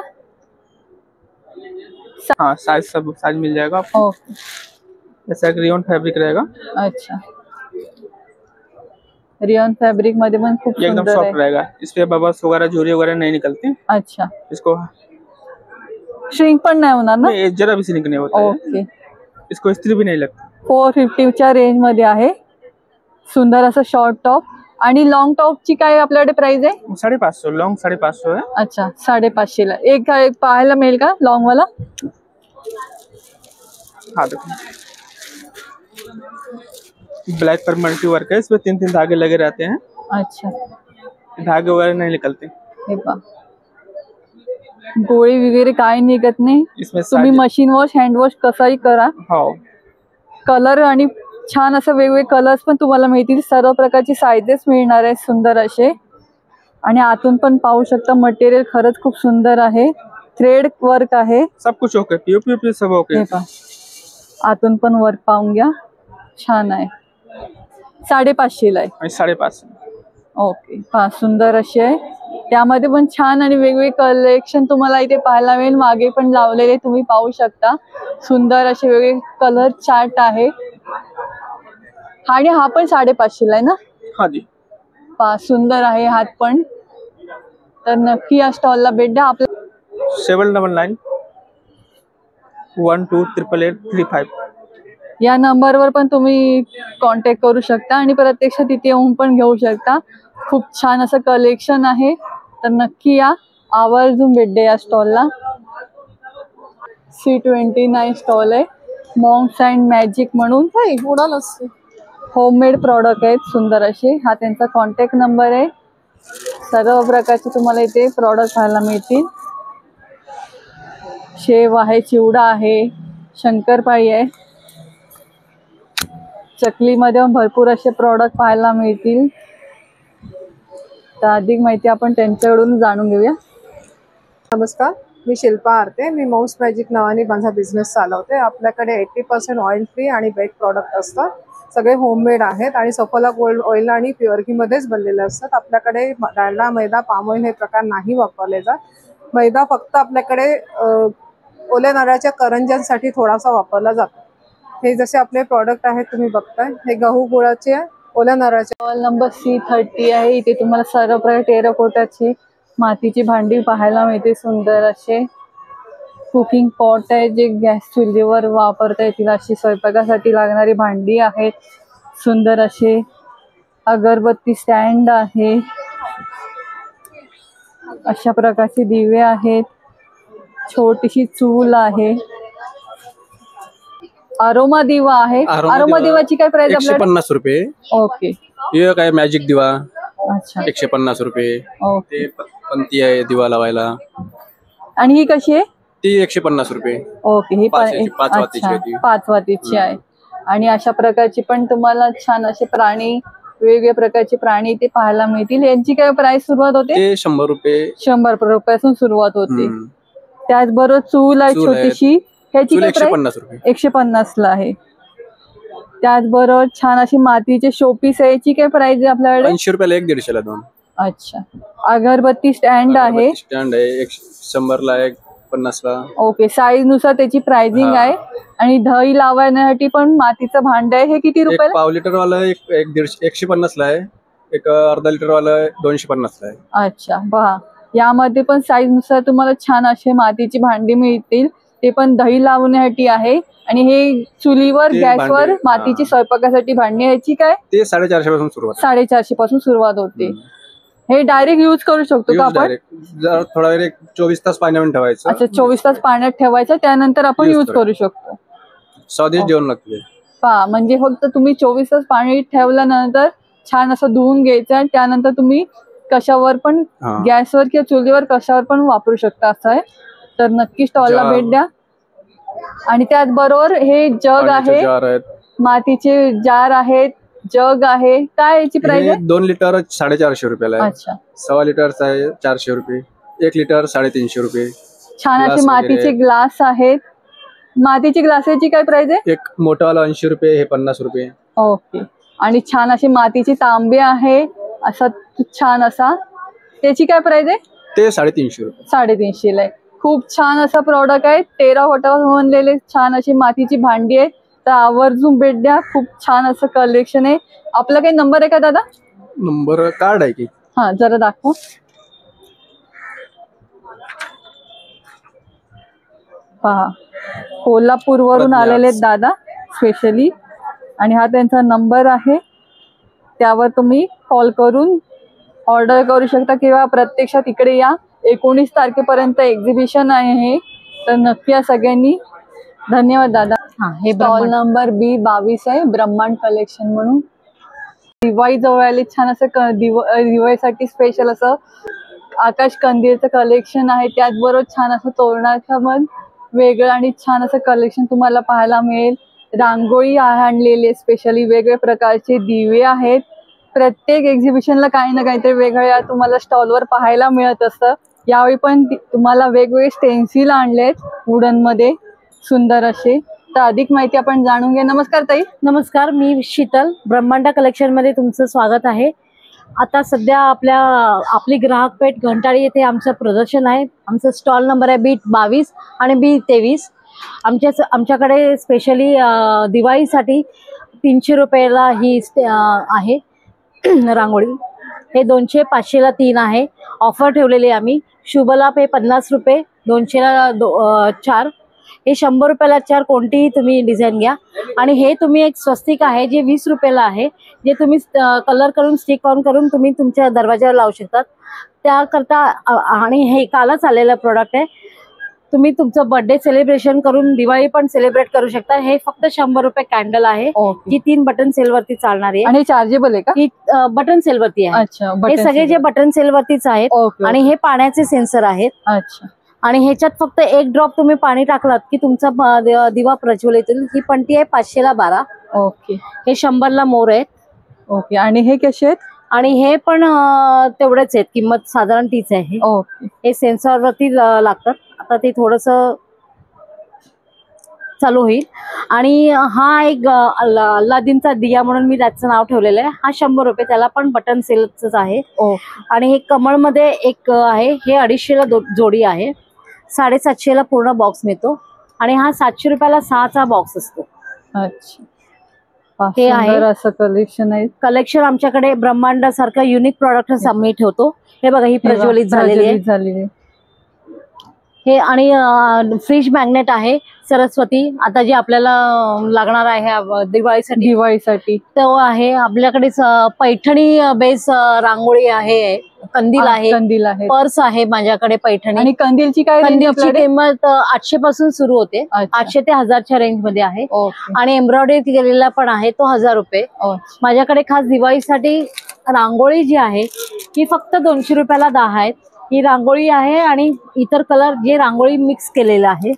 हाँ साइज सब साइज मिल जाएगा आपको. जैसा रियोन फैब्रिक रहेगा. अच्छा. रियोन फैब्रिक मध्ये पण खूप एकदम सुंदर सॉफ्ट आहे. रहेगा. इस पे बबल्स वगैरह झुर्री वगैरह नहीं निकलती. अच्छा. इसको श्रिंक पण नाही होणार ना? नहीं, जरा भी सिंक नहीं होता है. ओके. इसको इस्त्री भी नहीं लगती. 450 च्या रेंज मध्ये आहे. सुंदर असं शॉर्ट टॉप. आणि लॉंग टॉप ची काय आपल्याकडे प्राइस आहे? 550. लॉन्ग 550 है. अच्छा. 550 ला एक पाहायला मिळेल का लॉंग वाला? हाँ देखो ब्लैक पर मल्टी वर्क है. इसमें 3-3 धागे लगे रहते हैं. अच्छा. धागे वगैरह नहीं निकलते. हे पहा. गोळी वगैरे काय निघत नाही. इसमें तुम्ही मशीन वॉश हँड वॉश कसाही करा. हो. कलर आणि छान असं वेगवेगळे कलर्स पण तुम्हाला मिळतील. सर्व प्रकारची साइजेस मिळणार आहेत सुंदर असे. आणि आतून पण पाहू शकता मटेरियल खरंच खूप सुंदर आहे. थ्रेड वर्क आहे. सब कुछ ओके. पीओपी सब ओके. आतून पण वर्क पाहून घ्या. छान आहे. 550 ला आहे. 550. ओके. सुंदर असे आहे. त्यामध्ये पण छान आणि वेगवेगळे कलेक्शन तुम्हाला इथे पाहायला मिळेल. मागे पण लावलेले तुम्ही पाहू शकता. सुंदर असे वेगवेगळे कलर चार्ट आहे. आणि हा पण 550 ला आहे ना? हाँ जी. सुंदर आहे हात पण. तर नक्की या स्टॉलला भेट द्या. आपल्या 799 128835 या नंबरवर पण तुम्ही कॉन्टॅक्ट करू शकता आणि प्रत्यक्षात तिथे येऊन पण घेऊ शकता. खूप छान असं कलेक्शन आहे. तर नक्की या. आवर्जून भेट द्या या स्टॉलला. C29 स्टॉल आहे. मॉन्क्स अँड मॅजिक म्हणून होममेड प्रॉडक्ट आहेत सुंदर असे. हा त्यांचा कॉन्टॅक्ट नंबर आहे. सर्व प्रकारचे तुम्हाला इथे प्रॉडक्ट पाहायला मिळतील. शेव आहे, चिवडा आहे, शंकरपाळी आहे. चकलीमध्ये भरपूर असे प्रॉडक्ट पाहायला मिळतील. तर अधिक माहिती आपण त्यांच्याकडून जाणून घेऊया. नमस्कार, मी शिल्पा आरते. मी मॉन्क्स मॅजिक नावाने माझा बिझनेस चालवते. आपल्याकडे 80% ऑइल फ्री आणि बेक प्रॉडक्ट असतात. सगळे होममेड आहेत आणि सफोला गोल्ड ऑइल आणि प्युअर घी मध्येच बनलेले असतात. आपल्याकडे डालडा, मैदा, पाम ऑइल हे प्रकार नाही वापरले जात. मैदा फक्त आपल्याकडे ओल्या नारळाच्या करंज्यांसाठी थोडासा वापरला जातो. हे जसे आपले प्रॉडक्ट आहेत तुम्ही बघताय, हे गहू गुळाचे ओल्या नारळाचे. स्टॉल नंबर C30 आहे. इथे तुम्हाला सर्व प्रकार टेराकोटाचे मातीची भांडी पाहायला मिळते सुंदर असे. कुकिंग पॉट आहे जे गॅस चुलीवर वापरता येतील अशी स्वयंपाकासाठी लागणारी भांडी आहेत. सुंदर असे अगरबत्ती स्टँड आहे. अशा प्रकारचे दिवे आहेत. छोटीशी चूल आहे. अरोमा दिवा आहे. अरोमा दिवाची काय प्राइस आपल्याकडे? 150 रुपये. ओके. हे काय मॅजिक दिवा अच्छा 150 रुपये. ओके. ते पंती आहे दिवा लावायला, आणि ही कशी आहे? ती 150 रुपये. ओके. ही पाच वातीची आहे ती. 5 वातीची आहे. आणि अशा प्रकारची पण तुम्हाला छान असे प्राणी, वेगवेगळ्या प्रकारचे प्राणी इथे पाहायला मिळतील. यांची काय प्राइस सुरुवात होते? ते 100 रुपये. 100 रुपयापासून सुरुवात होते. त्याचबरोबर चूल आहे छोटीशी, ह्याची काय प्राइस? 150 रुपये. 150 ला आहे. त्याचबरोबर छान अशी मातीचे शोपीस आहे, याची काय प्राइस आहे आपल्याकडे? 80 रुपयाला 1, 150 ला 2. अच्छा. अगरबत्ती स्टँड आहे. स्टँड आहे 100 ला 1, 50 ला. ओके. साईज नुसार त्याची प्राइसिंग आहे. आणि दही लावण्यासाठी पण मातीचं भांड आहे. हे किती एक रुपयाला? पाव लिटर वाला 150 ला आहे. एक अर्धा लिटर वाला 250 ला आहे. अच्छा. पहा, यामध्ये पण साईज नुसार तुम्हाला छान असे मातीची भांडी मिळतील. ते पण दही लावण्यासाठी आहे. आणि हे चुलीवर ते गॅसवर भांडे, मातीची स्वयंपाकासाठी भांडी, ह्याची काय? ते 450 पासून सुरुवात. 450 पासून सुरुवात होते. हे डायरेक्ट यूज करू शकतो का आपण? जर थोडा वेळ 24 तास पाण्यावर ठेवायचं. अच्छा, 24 तास पाण्यात ठेवायचं, त्यानंतर आपण यूज करू शकतो. स्वादिष्ट जेवण लागते. पहा, म्हणजे फक्त तुम्ही 24 तास पाणी ठेवल्यानंतर छान असं धुवून घ्यायचं आणि त्यानंतर तुम्ही कशावर पण, गॅसवर किंवा चुलीवर कशावर पण वापरू शकता असं आहे. तर नक्की स्टॉलला भेट द्या. आणि त्याचबरोबर हे जग आहे, मातीचे जार आहेत, जग आहे. काय याची प्राइस आहे? 2 लिटर 450 रुपयाला आहे. अच्छा. 1.25 लिटरचा आहे 400 रुपये. 1 लिटर 350 रुपये. छान असे मातीचे ग्लास आहेत. मातीची ग्लासाची काय प्राइस आहे? एक मोठावाला 80 रुपये, हे 50 रुपये. ओके. आणि छान अशी मातीची तांबे आहे, असा छान असा, त्याची काय प्राइस आहे? ते 350 रुपये. 350 ला आहे. खूप छान असा प्रॉडक्ट आहे. टेराकोटा बनलेले छान अशी मातीची भांडी आहे. तर आवर्जून भेट द्या. खूप छान असं कलेक्शन आहे. आपला काही नंबर आहे का दादा? नंबर कार्ड आहे की? हा, जरा दाखव. पहा, कोल्हापूरवरून आलेले आहेत दादा स्पेशली. आणि हा त्यांचा नंबर आहे, त्यावर तुम्ही कॉल करून ऑर्डर करू शकता किंवा प्रत्यक्षात इकडे या. 19 तारखेपर्यंत एक्झिबिशन आहे. तर नक्की या सगळ्यांनी. धन्यवाद दादा. हे स्टॉल नंबर B22 आहे, ब्रह्मांड कलेक्शन म्हणून. दिवाळी जवळ आली, छान असं दिवाळीसाठी स्पेशल असं आकाश कंदीलचं कलेक्शन आहे. त्याचबरोबर छान असं तोरणाचं पण वेगळं आणि छान असं कलेक्शन तुम्हाला पाहायला मिळेल. रांगोळी आणलेली आहे स्पेशली, वेगवेगळ्या प्रकारचे दिवे आहेत. प्रत्येक एक्झिबिशनला काही ना काहीतरी वेगळ्या तुम्हाला स्टॉलवर पाहायला मिळत असतं. यावेळी पण तुम्हाला वेगवेगळे स्टेन्सिल आणलेत वुडन मध्ये, सुंदर असे. तर अधिक माहिती आपण जाणून घ्या. नमस्कार ताई. नमस्कार, मी शीतल. ब्रह्मांड कलेक्शन मध्ये तुमचं स्वागत आहे. आता सध्या आपली ग्राहक पेठ घंटाळी येथे आमचं प्रदर्शन आहे. आमचं स्टॉल नंबर आहे B22 आणि B23. आमच्याकडे स्पेशली दिवाळीसाठी 300 रुपयाला ही आहे रांगोळी. हे 200, 500 ला 3 आहे. ऑफर ठेवलेली आम्ही. शुभलाभ हे 50 रुपये, 200 ला 4. हे 100 रुपयाला 4. कोणतीही तुम्ही डिझाईन घ्या. आणि हे तुम्ही एक स्वस्तिक आहे जे 20 रुपयाला आहे, जे तुम्ही कलर करून स्टिक ऑन करून तुम्ही तुमच्या दरवाजावर लावू शकतात. त्याकरता आणि हे कालच आलेलं प्रोडक्ट आहे. तुम्ही तुमचं बर्थडे सेलिब्रेशन करून दिवाळी पण सेलिब्रेट करू शकता. हे फक्त 100 रुपये कॅन्डल आहे, जी 3 बटन सेल वरती चालणार आहे. आणि चार्जेबल आहे का? ही बटन सेल वरती आहे. हे सगळे जे बटन सेल वरतीच आहेत. आणि हे पाण्याचे सेन्सर आहेत. अच्छा. आणि ह्याच्यात फक्त 1 ड्रॉप तुम्ही पाणी टाकलात की तुमचा दिवा प्रज्वलित होईल. ही पणती आहे 500 ला 12. ओके. हे 100 ला मोर आहेत. ओके. आणि हे कसे आहेत? आणि हे पण तेवढेच आहेत, किंमत साधारण तीच आहे. ओके. हे सेन्सर वरती लागतात. आता ते थोडस चालू होईल. आणि हा एक अल्लादीनचा दिया म्हणून मी त्याचं नाव ठेवलेलं आहे. हा 100 रुपये, त्याला पण बटन सेलच आहे. आणि हे कमळ मध्ये एक आहे, हे 250 ला जोडी आहे. 750 ला पूर्ण बॉक्स मिळतो. आणि हा 700 रुपयाला 6चा बॉक्स असतो. अच्छा. हे आहे असं कलेक्शन आहे. कलेक्शन आमच्याकडे ब्रह्मांडासारखं युनिक प्रॉडक्ट आम्ही ठेवतो. हे बघा ही प्रज्वलित झालेली आहे. हे आणि फ्रीज मॅग्नेट आहे सरस्वती, आता जे आपल्याला लागणार आहे दिवाळीसाठी तो आहे. आपल्याकडे पैठणी बेस रांगोळी आहे, कंदील आहे, पर्स आहे माझ्याकडे पैठणी. आणि कंदीलची किंमत 800 पासून सुरू होते. 800 ते 1000च्या रेंज मध्ये आहे. आणि एम्ब्रॉयडरी केलेला पण आहे तो 1000 रुपये. माझ्याकडे खास दिवाळीसाठी रांगोळी जी आहे ही फक्त 200 रुपयाला 10 आहेत. ही रांगोळी आहे आणि इतर कलर जे रांगोळी मिक्स केलेलं आहे.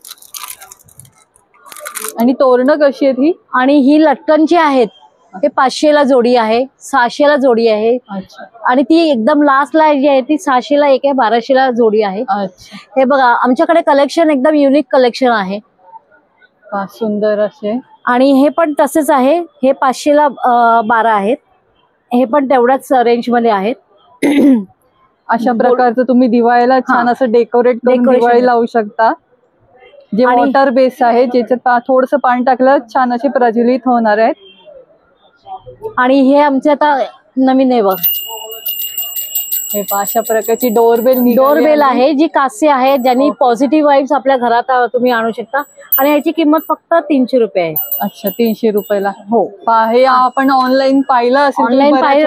आणि तोरणं कशी आहेत ही? आणि ही लटकनची आहेत. हे 500ला जोडी आहे, 600ला जोडी आहे. आणि ती एकदम लास्टला जी आहे ती 600ला एक आहे, 1200ला जोडी आहे. हे बघा आमच्याकडे कलेक्शन एकदम युनिक कलेक्शन आहे. सुंदर असे. आणि हे पण तसेच आहे. हे 500ला 12 आहेत. हे पण तेवढ्याच रेंज मध्ये आहेत. अशा प्रकारचं तुम्ही दिवाळीला छान असं डेकोरेट करून दिवाळी लावू शकता. जे वॉटर बेस आहे ज्याच्यात थोडंसं पाणी टाकलं छान असे प्रज्वलित होणार आहेत. आणि हे आमचे आता नवीन आहे बघ, हे अशा प्रकारची डोरबेल आहे जी कास्य आहे, ज्यांनी पॉझिटिव्ह वाईब्स आपल्या घरात तुम्ही आणू शकता. आणि याची किंमत फक्त 300 रुपये आहे. अच्छा 300 रुपयाला. हो हे आपण ऑनलाईन पाहिलं असेल.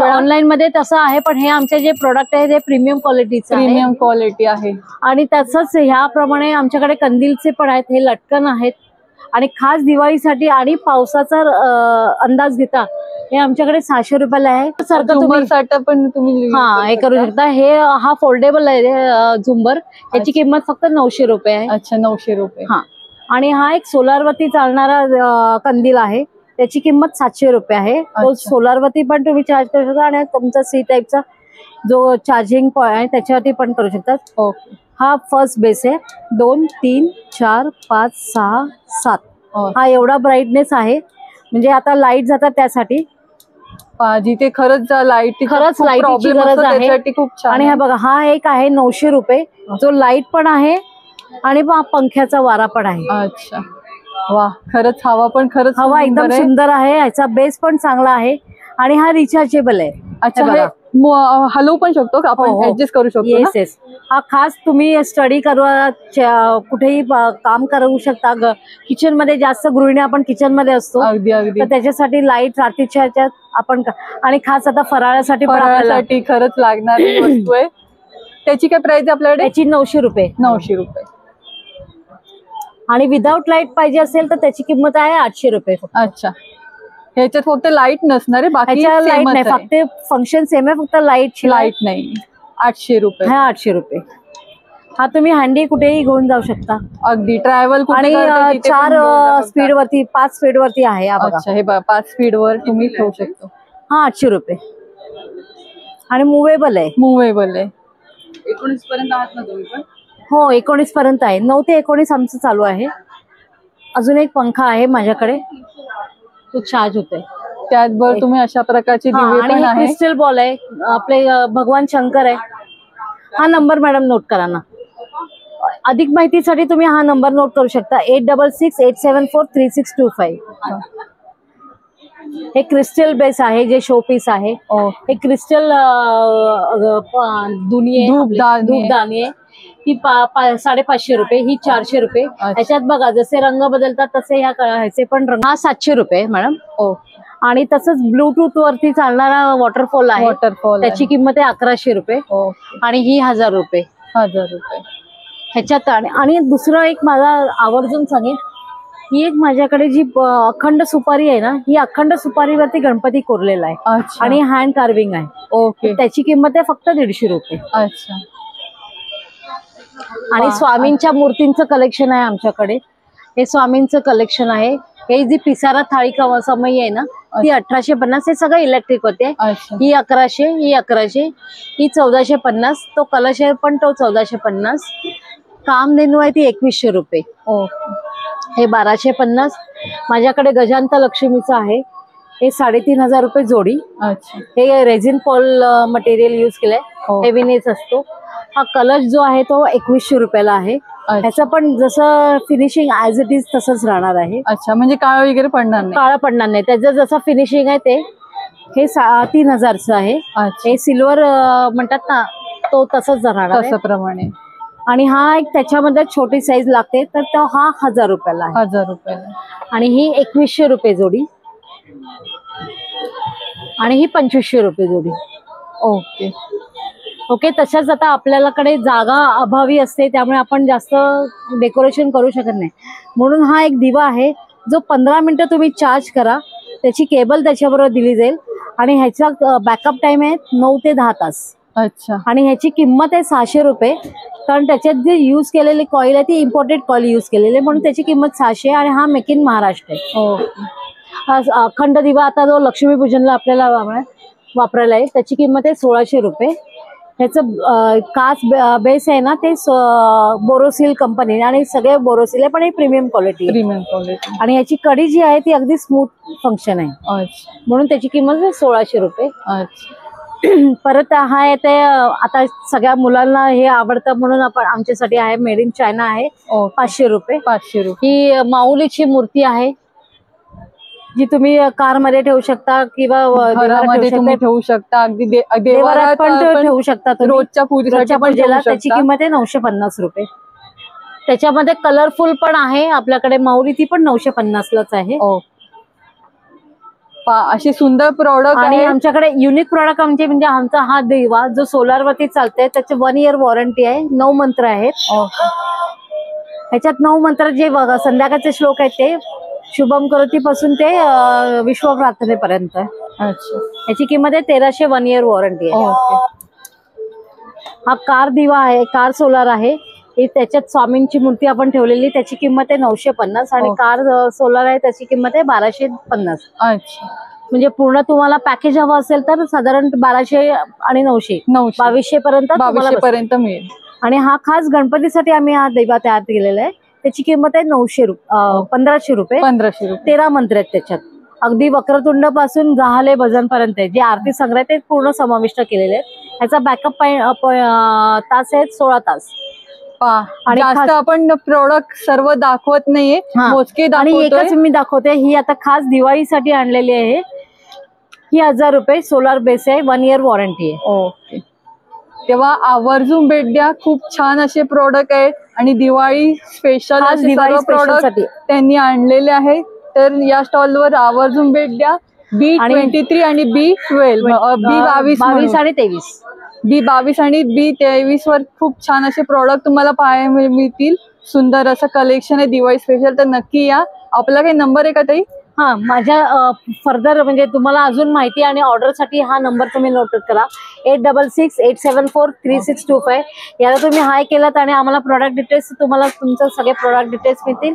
ऑनलाईन मध्ये तसं आहे, पण हे आमचे जे प्रोडक्ट आहे ते प्रीमियम क्वालिटी आहे. आणि तसंच ह्याप्रमाणे आमच्याकडे कंदीलचे पण आहेत. हे लटकन आहेत. आणि खास दिवाळीसाठी आणि पावसाचा अंदाज घेता हे आमच्याकडे 600 रुपयाला आहे. सारखं पण तुम्ही हे करू शकता. हा फोल्डेबल आहे झुंबर, याची किंमत फक्त 900 रुपये आहे. अच्छा 900 रुपये. हा. आणि हा एक सोलारवरती चालणारा कंदील आहे, त्याची किंमत 700 रुपये आहे. तो सोलारवरती पण तुम्ही चार्ज करू शकता आणि तुमचा सी टाईपचा जो चार्जिंग पॉइंट आहे त्याच्यावरती पण करू शकतात. ओके. हा फर्स्ट बेस आहे. 2 3 4 5 6 7 हा एवढा ब्राईटनेस आहे. म्हणजे आता लाईट जातात त्यासाठी जिथे खरंच लाईटची गरज आहे. खूप छान. आणि हा बघा हा एक आहे 900 रुपये, जो लाईट पण आहे आणि पंख्याचा वारा पण आहे. अच्छा वा, खरंच हवा एकदम सुंदर आहे. ह्याचा बेस पण चांगला आहे आणि हा रिचार्जेबल आहे. अच्छा हलवू पण शकतो का आपण, ऍडजस्ट करू शकतो? येस. हा खास तुम्ही स्टडी कुठेही काम करू शकता. किचन मध्ये जास्त गृहिणी आपण किचन मध्ये असतो. अगदी. तर त्याच्यासाठी लाईट रात्रीच्या ह्याच्यात आपण आणि खास आता फराळासाठी खरंच लागणारी वस्तू आहे. त्याची काय प्राइस आहे आपल्याकडे? त्याची 900 रुपये. 900 रुपये. आणि विदाउट लाईट पाहिजे असेल तर त्याची किंमत आहे 800 रुपये. अच्छा ह्याच्यात फक्त लाईट नसणार आहे, बाकी लाईट नाही, फक्त फंक्शन सेम आहे, फक्त लाईट नाही. 800 रुपये. हा 800 रुपये. हा तुम्ही हँडी कुठेही घेऊन जाऊ शकता. अगदी ट्रॅव्हल. आणि 4 स्पीड वरती 5 स्पीड वरती आहे. अच्छा हे 5 स्पीड वर तुम्ही ठेवू शकतो. हा 800 रुपये. आणि मुव्हेबल आहे. 19 पर्यंत आहात ना तुम्ही पण? हो 19 पर्यंत आहे. 9 ते 19 आमचं चालू आहे. अजून एक पंखा आहे माझ्याकडे, तो चार्ज होतोय. त्याचबरोबर तुम्ही अशा प्रकारची दिवे पण आहे. क्रिस्टल बॉल आहे. आपले भगवान शंकर आहे. हा नंबर मॅडम नोट करा ना. अधिक माहितीसाठी तुम्ही हा नंबर नोट करू शकता. 8668743625. हे क्रिस्टल बेस आहे, जे शो पीस आहे. हे क्रिस्टल धूपदानी आहे. ही 550 रुपये, ही 400 रुपये. याच्यात बघा जसे रंग बदलतात तसे ह्याचे पण रंग. हा 700 रुपये मॅडम. आणि तसंच ब्लूटूथ वरती चालणारा वॉटरफॉल आहे, त्याची किंमत आहे 1100 रुपये. आणि ही 1000 रुपये. ह्याच्यात. आणि दुसरं एक माझा आवर्जून सांगेन, ही एक माझ्याकडे जी अखंड सुपारी आहे ना, ही अखंड सुपारीवरती गणपती कोरलेला आहे आणि हँड कार्विंग आहे. ओके. त्याची किंमत आहे फक्त 150 रुपये. अच्छा. आणि स्वामींच्या मूर्तींचं कलेक्शन आहे आमच्याकडे. हे स्वामींचं कलेक्शन आहे. हे जी पिसारा थाळी समई आहे ना, ती 1850. हे सगळं इलेक्ट्रिक होते. ही 1100, ही 1100, ही 1450. तो कलश आहे पण तो 1450. कामधेनू आहे ती 2100 रुपये. हे 1250. माझ्याकडे गजांत लक्ष्मीचं आहे, हे 3500 रुपये जोडी. हे रेझिन पॉल मटेरियल यूज केलंय, हेवीनेस असतो. हा कलश जो आहे तो 2100 रुपयाला आहे. ह्याचं पण जसं फिनिशिंग ऍज इट इज तसंच राहणार आहे. अच्छा, म्हणजे काळा वगैरे पडणार नाही. काळा पडणार नाही. त्याचं जसं फिनिशिंग आहे ते हे 3000चं आहे. हे सिल्वर म्हणतात ना तो तसंच राहणार आहे. तसंप्रमाणे. आणि हा एक त्याच्यामध्ये छोटी साईज लागते तर तो हा 1000 रुपयाला आहे. 1000 रुपयाला. आणि ही 2100 रुपये जोडी आणि ही 2500 रुपये जोडी. Okay okay. तशाच आता आपल्याकडे जागा अभावी असते त्यामुळे आपण जास्त डेकोरेशन करू शकत नाही, म्हणून हा एक दिवा आहे जो 15 मिनिटं तुम्ही चार्ज करा, त्याची केबल त्याच्याबरोबर दिली जाईल आणि ह्याचा बॅकअप टाइम आहे 9 ते 10 तास. अच्छा. आणि ह्याची किंमत आहे 600 रुपये, कारण त्याच्यात जे यूज केलेली कॉईल आहे ती इम्पोर्टेड कॉईल यूज केलेली आहे म्हणून त्याची किंमत 600 आणि हा मेक इन महाराष्ट्र आहे. हा अखंड दिवा आता जो लक्ष्मीपूजनला आपल्याला वापरायला आहे त्याची किंमत आहे 1600 रुपये. ह्याचं काच बेस आहे ना ते बोरोसिल कंपनी आणि सगळे बोरोसिल आहे पण ही प्रीमियम क्वालिटी. आणि याची कडी जी आहे ती अगदी स्मूथ फंक्शन आहे म्हणून त्याची किंमत आहे 1600 रुपये. परत हा येते आता सगळ्या मुलांना हे आवडतं म्हणून आपण आमच्यासाठी आहे मेड इन चायना आहे 500 रुपये. 500 रुपये. ही माऊलीची मूर्ती आहे जी तुम्ही कार मध्ये ठेवू शकता किंवा घरामध्ये तुम्ही ठेवू शकता, अगदी देवारात पण ठेवू शकता रोजच्या पूजेला. त्याची किंमत आहे 950 रुपये. त्याच्यामध्ये कलरफुल पण आहे आपल्याकडे माऊली, ती पण 950 लाच आहे. अशी सुंदर प्रॉडक्ट. आणि आमच्याकडे युनिक प्रॉडक्ट म्हणजे आमचा हा दिवा जो सोलार वरती चालतोय त्याचे 1 इयर वॉरंटी आहे. 9 मंत्र आहेत. ह्याच्यात 9 मंत्र जे संध्याकाळचे श्लोक आहेत ते शुभम करोती पासून ते विश्व प्रार्थनेपर्यंत. याची किंमत आहे 1300. 1 इयर वॉरंटी आहे. हा कार दिवा आहे, कार सोलार आहे. त्याच्यात स्वामींची मूर्ती आपण ठेवलेली, त्याची किंमत आहे 950 आणि कार सोलार आहे त्याची किंमत आहे 1250. अच्छा. म्हणजे पूर्ण तुम्हाला पॅकेज हवं असेल तर साधारण 1200 आणि 900 2200 पर्यंत मिळेल. आणि हा खास गणपतीसाठी आम्ही हा दिवा तयार केलेला आहे. त्याची किंमत आहे 1500 रुपये. 13 मंत्र आहेत त्याच्यात. अगदी वक्रतुंड पासून जाहले भजन पर्यंत जे आरती संग्रह ते पूर्ण समाविष्ट केलेले आहेत. ह्याचा बॅकअप तास आहे 16 तास. आणि जास्त आपण प्रोडक्ट सर्व दाखवत नाहीये, मोजके आणि एकच मी दाखवते. ही आता खास दिवाळीसाठी आणलेली आहे. ही 1000 रुपये सोलार बेस आहे. 1 इयर वॉरंटी आहे. ओके. तेव्हा आवर्जून भेट द्या. खूप छान असे प्रोडक्ट आहेत आणि दिवाळी स्पेशल प्रोडक्ट त्यांनी आणलेले आहेत. तर या स्टॉलवर आवर्जून भेट द्या. B23 आणि B12 B22 आणि 23 B22 आणि B23 वर खूप छान असे प्रोडक्ट तुम्हाला पाहायला मिळतील. सुंदर असं कलेक्शन आहे दिवाळी स्पेशल. तर नक्की या. आपला काही नंबर आहे का ताई? हा, माझ्या फर्दर म्हणजे तुम्हाला अजून माहिती आणि ऑर्डर साठी हा नंबर तुम्ही नोट करा. 8668743625. याला तुम्ही हाय केलात आणि आम्हाला प्रोडक्ट डिटेल्स तुम्हाला तुमचं सगळे प्रोडक्ट डिटेल्स मिळतील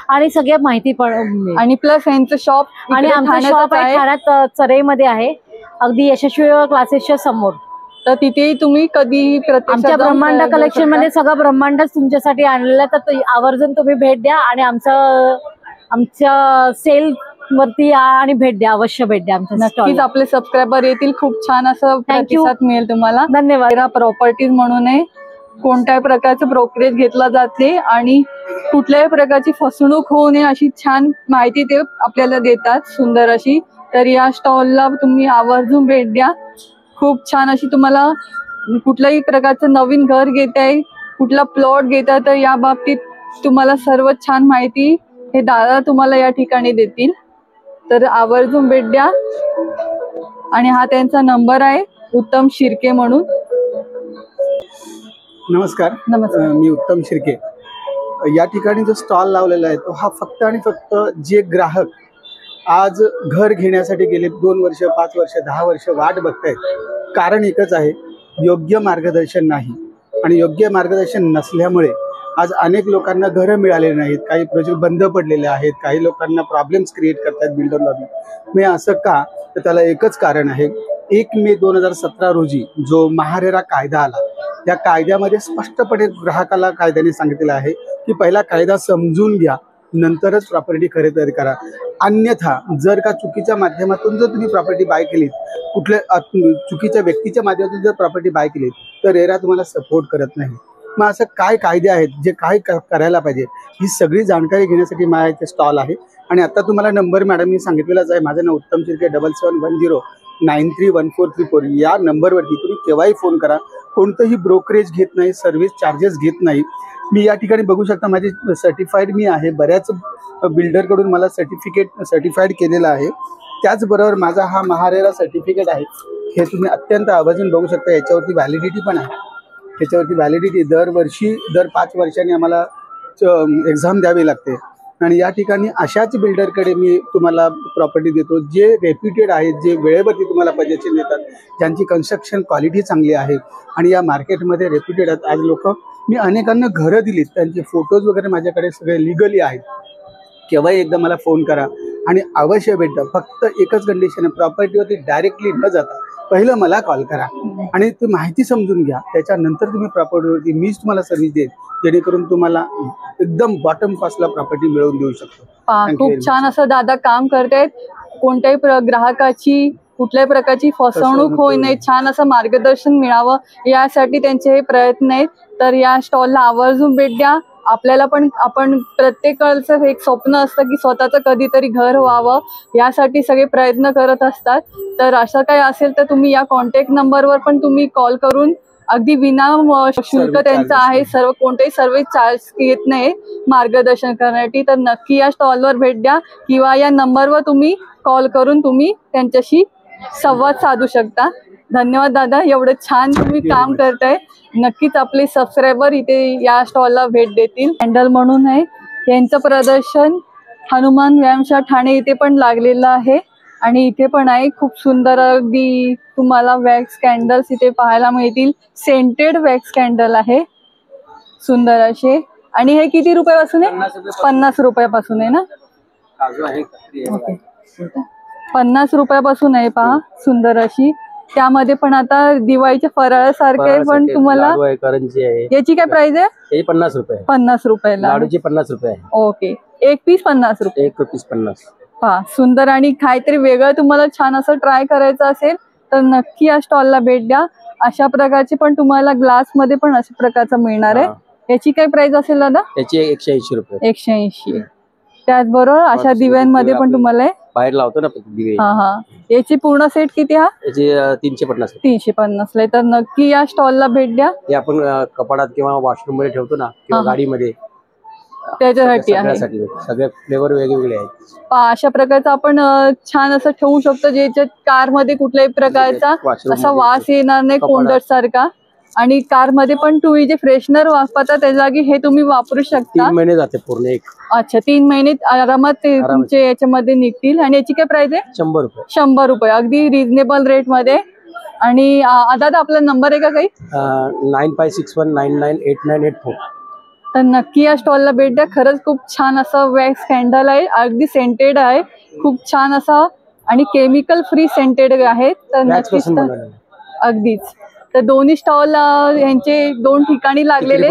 आणि सगळ्या माहिती पण. आणि प्लस यांचं शॉप आणि आमचं शॉप आहे ठाण्यात चरईमध्ये आहे, अगदी यशस्वी क्लासेसच्या समोर. तर तिथेही तुम्ही कधी आमच्या ब्रह्मांड कलेक्शन मध्ये सगळं ब्रह्मांडच तुमच्यासाठी आणलेलं आहे. तर आवर्जून तुम्ही भेट द्या आणि आमच्या सेल वरती या आणि भेट द्या, अवश्य भेट द्या. नक्कीच आपले सबस्क्रायबर येतील. खूप छान असं प्रतिसाद मिळेल तुम्हाला. धन्यवाद. प्रॉपर्टीज म्हणून आहे, कोणत्याही प्रकारचं ब्रोकरेज घेतला जाते आणि कुठल्याही प्रकारची फसवणूक होऊ नये अशी छान माहिती ते आपल्याला देतात, सुंदर अशी. तर या स्टॉलला तुम्ही आवर्जून भेट द्या. खूप छान अशी तुम्हाला कुठल्याही प्रकारचं नवीन घर घेताय, कुठला प्लॉट घेताय तर या बाबतीत तुम्हाला सर्व छान माहिती हे दादा तुम्हाला या ठिकाणी देतील. तर आवर्जून भेट द्या. आणि हा त्यांचा नंबर आहे, उत्तम शिर्के म्हणून. नमस्कार. मी उत्तम शिर्के. या ठिकाणी जो स्टॉल लावलेला आहे तो हा फक्त आणि फक्त जे ग्राहक आज घर घेण्यासाठी गेले 2 वर्ष 5 वर्ष 10 वर्ष वाट बघतायत, कारण एकच आहे, योग्य मार्गदर्शन नाही. आणि योग्य मार्गदर्शन नसल्यामुळे आज अनेक लोकांना घरं मिळालेली नाहीत, काही प्रोजेक्ट बंद पडलेले आहेत, काही लोकांना प्रॉब्लेम्स क्रिएट करतात बिल्डर लॉबी. मी असं का, तर त्याला एकच कारण आहे. 1 मे 2017 रोजी जो महारेरा कायदा आला, त्या कायद्यामध्ये स्पष्टपणे ग्राहकाला कायद्याने सांगितलेलं आहे की पहिला कायदा समजून घ्या, नंतरच प्रॉपर्टी खरेदी करा. अन्यथा जर का चुकीच्या माध्यमातून जर तुम्ही प्रॉपर्टी बाय केलीत, कुठल्या चुकीच्या व्यक्तीच्या माध्यमातून जर प्रॉपर्टी बाय केलीत, तर रेरा तुम्हाला सपोर्ट करत नाही. मग असं काय कायदे आहेत जे काय करायला पाहिजे, ही सगळी जाणकारी घेण्यासाठी माझ्या इथे स्टॉल आहे. आणि आता तुम्हाला नंबर मॅडमनी सांगितलेलाच आहे, माझं नाव उत्तम शिर्के, 7710931434. या नंबरवरती तुम्ही केव्हाही फोन करा. कोणतंही ब्रोकरेज घेत नाही, सर्व्हिस चार्जेस घेत नाही. मी या ठिकाणी बघू शकता माझे सर्टिफाईड मी आहे, बऱ्याच बिल्डरकडून मला सर्टिफाईड केलेलं आहे. त्याचबरोबर माझा हा महारेरा सर्टिफिकेट आहे, हे तुम्ही अत्यंत आवर्जून बघू शकता. याच्यावरती व्हॅलिडिटी पण आहे. याच्यावरती व्हॅलिडिटी दरवर्षी दर 5 वर्षांनी आम्हाला एक्झाम द्यावी लागते. आणि या ठिकाणी अशाच बिल्डरकडे मी तुम्हाला प्रॉपर्टी देतो जे रेप्युटेड आहेत, जे वेळेवरती तुम्हाला पजेशन देतात, ज्यांची कन्स्ट्रक्शन क्वालिटी चांगली आहे आणि या मार्केटमध्ये रेप्युटेड आहेत. आज लोक मी अनेकांना घरं दिलीत, त्यांचे फोटोज वगैरे माझ्याकडे सगळे लिगली आहेत. केव्हाही एकदा मला फोन करा आणि अवश्य भेटा. फक्त एकच कंडिशन आहे, प्रॉपर्टीवरती डायरेक्टली न जाता पहिलं मला कॉल करा आणि ती माहिती समजून घ्या. त्याच्यानंतर तुम्ही प्रॉपर्टीवरती मीच तुम्हाला सर्व्हिस देईन, जेणेकरून तुम्हाला एकदम बॉटम कॉस्टला प्रॉपर्टी मिळवून देऊ शकतो. खूप छान असं दादा काम करतायत. कोणत्याही ग्राहकाची कुठल्याही प्रकारची फसवणूक होऊ नये, छान असं मार्गदर्शन मिळावं यासाठी त्यांचे हे प्रयत्न आहेत. तर या स्टॉलला आवर्जून भेट द्या. आपल्याला पण आपण प्रत्येकाचं एक स्वप्न असतं की स्वतःचं कधीतरी घर व्हावं, यासाठी सगळे प्रयत्न करत असतात. तर असं काही असेल तर तुम्ही या कॉन्टॅक्ट नंबरवर पण तुम्ही कॉल करून अगदी विना शुल्क त्यांचं आहे, सर्व कोणतेही सर्व्हिस चार्ज घेत नाही मार्गदर्शन करण्यासाठी. तर नक्की या स्टॉलवर भेट द्या किंवा या नंबरवर तुम्ही कॉल करून तुम्ही त्यांच्याशी संवाद साधू शकता. धन्यवाद दादा, एवढं छान तुम्ही काम करताय. नक्कीच आपले सबस्क्रायबर इथे या स्टॉलला भेट देतील. हँडल म्हणून आहे, यांचं प्रदर्शन हनुमान व्यायामशाळा ठाणे इथे पण लागलेलं आहे आणि इथे पण आहे. खूप सुंदर अगदी तुम्हाला वॅक्स कॅन्डल्स इथे पाहायला मिळतील. सेंटेड वॅक्स कॅन्डल आहे सुंदर असे. आणि हे किती रुपयापासून आहे? 50 रुपयापासून आहे ना? 50 रुपयापासून आहे पहा, सुंदर अशी. त्यामध्ये पण आता दिवाळीच्या फराळासारखे पण तुम्हाला करंजी आहे. याची काय प्राइस आहे? हे 50 रुपये. 50 रुपयाला. लाडूची 50 रुपये. ओके, एक पीस 50 रुपये. एक पीस 50. पहा सुंदर. आणि काहीतरी वेगळं तुम्हाला छान असं ट्राय करायचं असेल तर नक्की या स्टॉलला भेट द्या. अशा प्रकारचे पण तुम्हाला ग्लास मध्ये पण अशा प्रकारचं मिळणार आहे. याची काय प्राइस असेल दादा? याची 180 रुपये. 180. त्याचबरोबर अशा दिव्यांमध्ये पण तुम्हाला बाहेर लावतो ना दिवे. हा. याची पूर्ण सेट किती? हा याची 350. 350 ला. तर नक्की या स्टॉलला भेट द्या. हे आपण कपाटात किंवा वॉशरूम मध्ये ठेवतो ना, किंवा गाडीमध्ये, त्याच्यासाठी आहे. सगळे फ्लेवर वेगवेगळे आहेत. अशा प्रकारचं आपण छान असं ठेवू शकतो, ज्याच्यात कार मध्ये कुठल्याही प्रकारचा असा वास येणार नाही कोंडट सारखा. आणि कार मध्ये पण तुम्ही जे फ्रेशनर वापरता त्या जागी हे तुम्ही वापरू शकता. 3 महिने जाते पूर्ण एक. अच्छा, 3 महिने आरामात ते तुमचे याच्यामध्ये निघतील. आणि याची काय प्राइस आहे? 100 रुपये. 100 रुपये, अगदी रिझनेबल रेट मध्ये. आणि दादा आपला नंबर आहे का काही? 9561998984. तर नक्की या स्टॉलला भेट द्या. खरंच खूप छान असं वॅक्स कॅन्डल आहे, अगदी सेंटेड आहे, खूप छान असा आणि केमिकल फ्री सेंटेड आहे. तर नक्कीच अगदीच. तर दोन्ही स्टॉल यांचे 2 ठिकाणी लागलेले.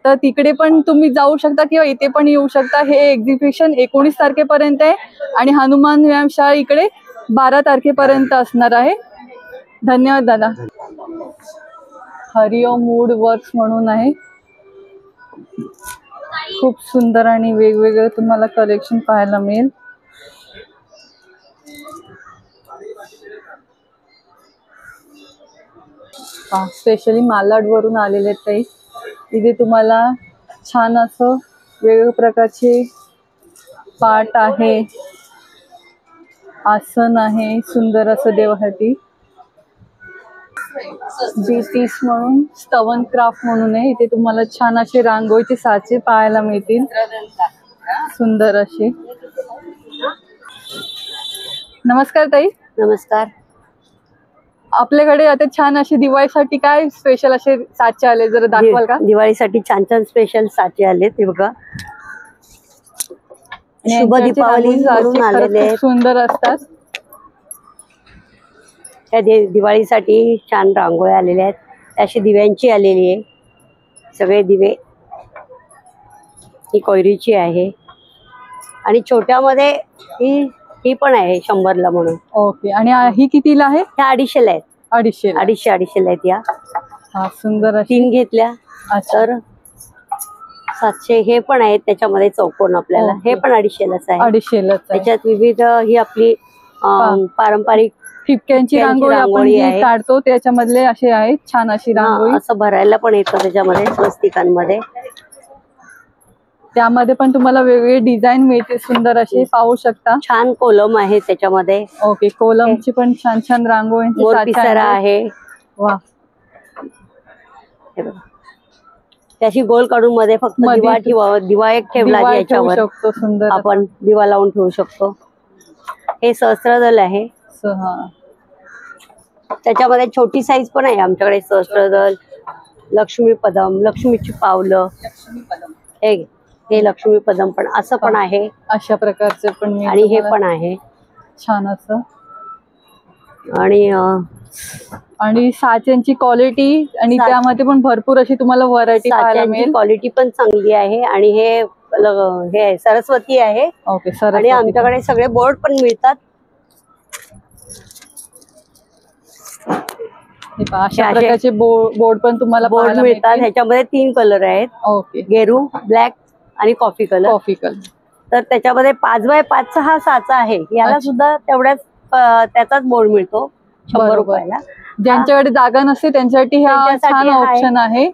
तर तिकडे पण तुम्ही जाऊ शकता किंवा इथे पण येऊ शकता. हे एक्झिबिशन 19 तारखेपर्यंत आहे आणि हनुमान व्यायामशाळा इकडे 12 तारखेपर्यंत असणार आहे. धन्यवाद दादा. हरिओम वूड वर्क्स म्हणून आहे. खूप सुंदर आणि वेगवेगळं तुम्हाला कलेक्शन पाहायला मिळेल. स्पेशली मालाड वरून आलेले ताई. इथे तुम्हाला छान असं वेगवेगळ्या प्रकारचे पाट आहे, आसन आहे, सुंदर असं देवासाठी. B30 म्हणून स्तवन क्राफ्ट म्हणून आहे. इथे तुम्हाला छान असे रांगोळीचे साचे पाहायला मिळतील, सुंदर असे. नमस्कार ताई. नमस्कार. आपल्याकडे आता छान अशी दिवाळीसाठी काय स्पेशल असे साचे आले, जरा दाखवाल का? दिवाळीसाठी छान छान स्पेशल साचे आले ते बघा. शुभ दीपावली म्हणून आलेले आहेत, सुंदर असतात. त्या दिवाळीसाठी छान रांगोळ्या आलेल्या आहेत. अशी दिव्यांची आलेली आहे, सगळे दिवे. ही कोयरीची आहे. आणि छोट्यामध्ये ही पण आहे 100ला म्हणून. ओके. आणि ही कितीला आहे? ह्या 250ला आहेत. 250 आहेत या. हा सुंदर. 3 घेतल्या तर 700. हे पण आहेत त्याच्यामध्ये चौकोन आपल्याला. हे पण 250लाच आहे. 250लाच. त्याच्यात विविध ही आपली पारंपरिक ठिपक्यांची रांगोळी आपण जी काढतो त्याच्यामधले असे आहेत. छान अशी रांगोळी. असं भरायला पण येतं त्याच्यामध्ये स्वस्तिकांमध्ये. त्यामध्ये पण तुम्हाला वेगवेगळे डिझाईन मिळते सुंदर असे पाहू शकता. छान कोलम आहे त्याच्यामध्ये. ओके. कोलमची पण छान छान रांगोळी. मोरपिसारा आहे. वा. त्याची गोल काढून मध्ये फक्त दिवा एक ठेवला याच्यावर सुंदर आपण दिवा लावून ठेवू शकतो. हे सहस्त्रदल आहे. त्याच्यामध्ये छोटी साईज पण आहे आमच्याकडे. सहस्त्रदल, लक्ष्मी पदम, लक्ष्मीची पावलं, हे लक्ष्मी पदम पण असं पण आहे. अशा प्रकारचे पण. आणि हे पण आहे छान असं. आणि साच्यांची क्वालिटी आणि त्यामध्ये पण भरपूर अशी तुम्हाला व्हरायटी पाहायला मिळेल. क्वालिटी पण चांगली आहे. आणि हे सरस्वती आहे. ओके. आणि आमच्याकडे सगळे बोर्ड पण मिळतात. अशा प्रकारचे बोर्ड पण तुम्हाला मिळतात. ह्याच्यामध्ये 3 कलर आहेत. ओके. गेरू, ब्लॅक आणि कॉफी कलर. तर त्याच्यामध्ये 5x5चा हा साचा आहे. याला सुद्धा तेवढ्याच त्याचाच बोर्ड मिळतो 100 रुपयाला. ज्यांच्याकडे जागा नसते त्यांच्यासाठी हा छान ऑप्शन आहे.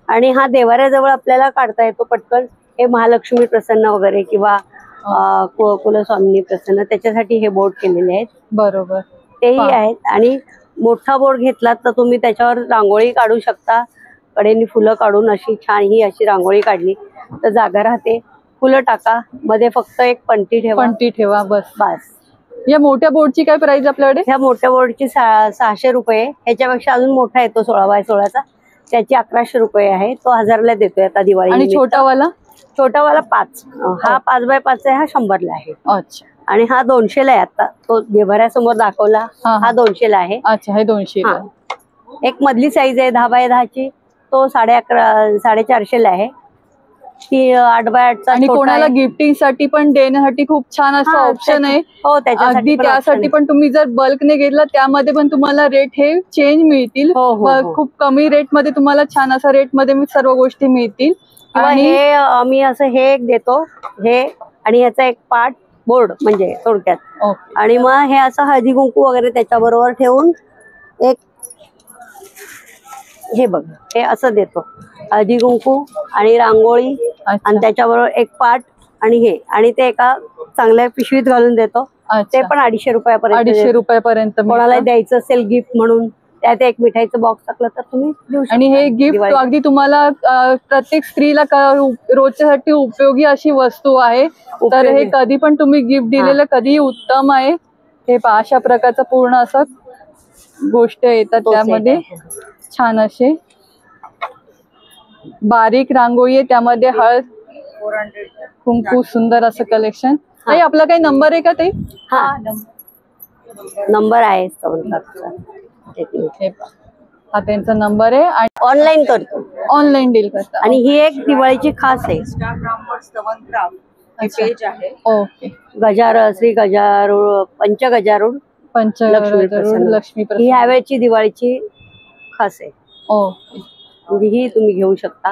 आणि हा देवाऱ्याजवळ आपल्याला काढता येतो पटकन. हे महालक्ष्मी प्रसन्न वगैरे किंवा कुलस्वामिनी प्रसन्न त्याच्यासाठी हे बोर्ड केलेले आहेत. बरोबर. तेही आहेत. आणि मोठा बोर्ड घेतलात तर तुम्ही त्याच्यावर रांगोळी काढू शकता. कडेनी फुलं काढून अशी छान ही अशी रांगोळी काढली तर जागा राहते. फुलं टाका, मध्ये फक्त एक पणती ठेवा. बस. या मोठ्या बोर्डची काय प्राइस आपल्याकडे? ह्या मोठ्या बोर्डची 600 रुपये. ह्याच्यापेक्षा अजून मोठा येतो 16x16चा. त्याची 1100 रुपये आहे. तो 1000ला देतोय आता दिवाळी. आणि छोटावाला 5. हा 5x5 आहे. हा 100ला आहे. अच्छा. आणि हा 200ला आहे. आता तो देवाऱ्यासमोर दाखवला हा 200ला आहे. अच्छा. हे 200. एक मधली साईज आहे 10x10ची. तो 450ला आहे. ती 8x8चा. आणि कोणाला गिफ्टिंग साठी पण देण्यासाठी खूप छान असं ऑप्शन आहे. अगदी त्यासाठी पण तुम्ही जर बल्कने घेतला त्यामध्ये पण तुम्हाला रेट हे चेंज मिळतील. खूप कमी रेट मध्ये तुम्हाला छान असा रेट मध्ये सर्व गोष्टी मिळतील. आणि आम्ही असं हे एक देतो हे. आणि ह्याचा एक पार्ट बोर्ड म्हणजे थोडक्यात. आणि मग हे असं हळदी कुंकू वगैरे त्याच्याबरोबर ठेवून एक हे बघ हे असं देतो. हळदी कुंकू आणि रांगोळी आणि त्याच्याबरोबर एक पाट आणि हे. आणि ते एका चांगल्या पिशवीत घालून देतो. ते पण 250 रुपयापर्यंत. 250 रुपयापर्यंत. कोणाला द्यायचं असेल गिफ्ट म्हणून त्यात एक मिठाईचं बॉक्स टाकलं तर तुम्ही देऊ शकता. आणि हे गिफ्ट अगदी तुम्हाला प्रत्येक स्त्रीला रोजच्यासाठी उपयोगी अशी वस्तू आहे. तर हे कधी पण तुम्ही गिफ्ट दिलेलं कधीही उत्तम आहे. हे अशा प्रकारचं पूर्ण असं गोष्ट येतात त्यामध्ये. छान असे बारीक रांगोळी आहे. त्यामध्ये हळद कुंकू सुंदर असं कलेक्शन. आपला काही नंबर आहे का ते? हा नंबर आहे. हा त्यांचा नंबर आहे. आणि ऑनलाईन करतो. ऑनलाईन डील करतो. आणि ही एक दिवाळीची खास आहे. ओके. गजारूढ श्री गजारूढ पंचगजारूढ लक्ष्मी ही ह्यावेळची दिवाळीची खास आहे. म्हणजे ही तुम्ही घेऊ शकता.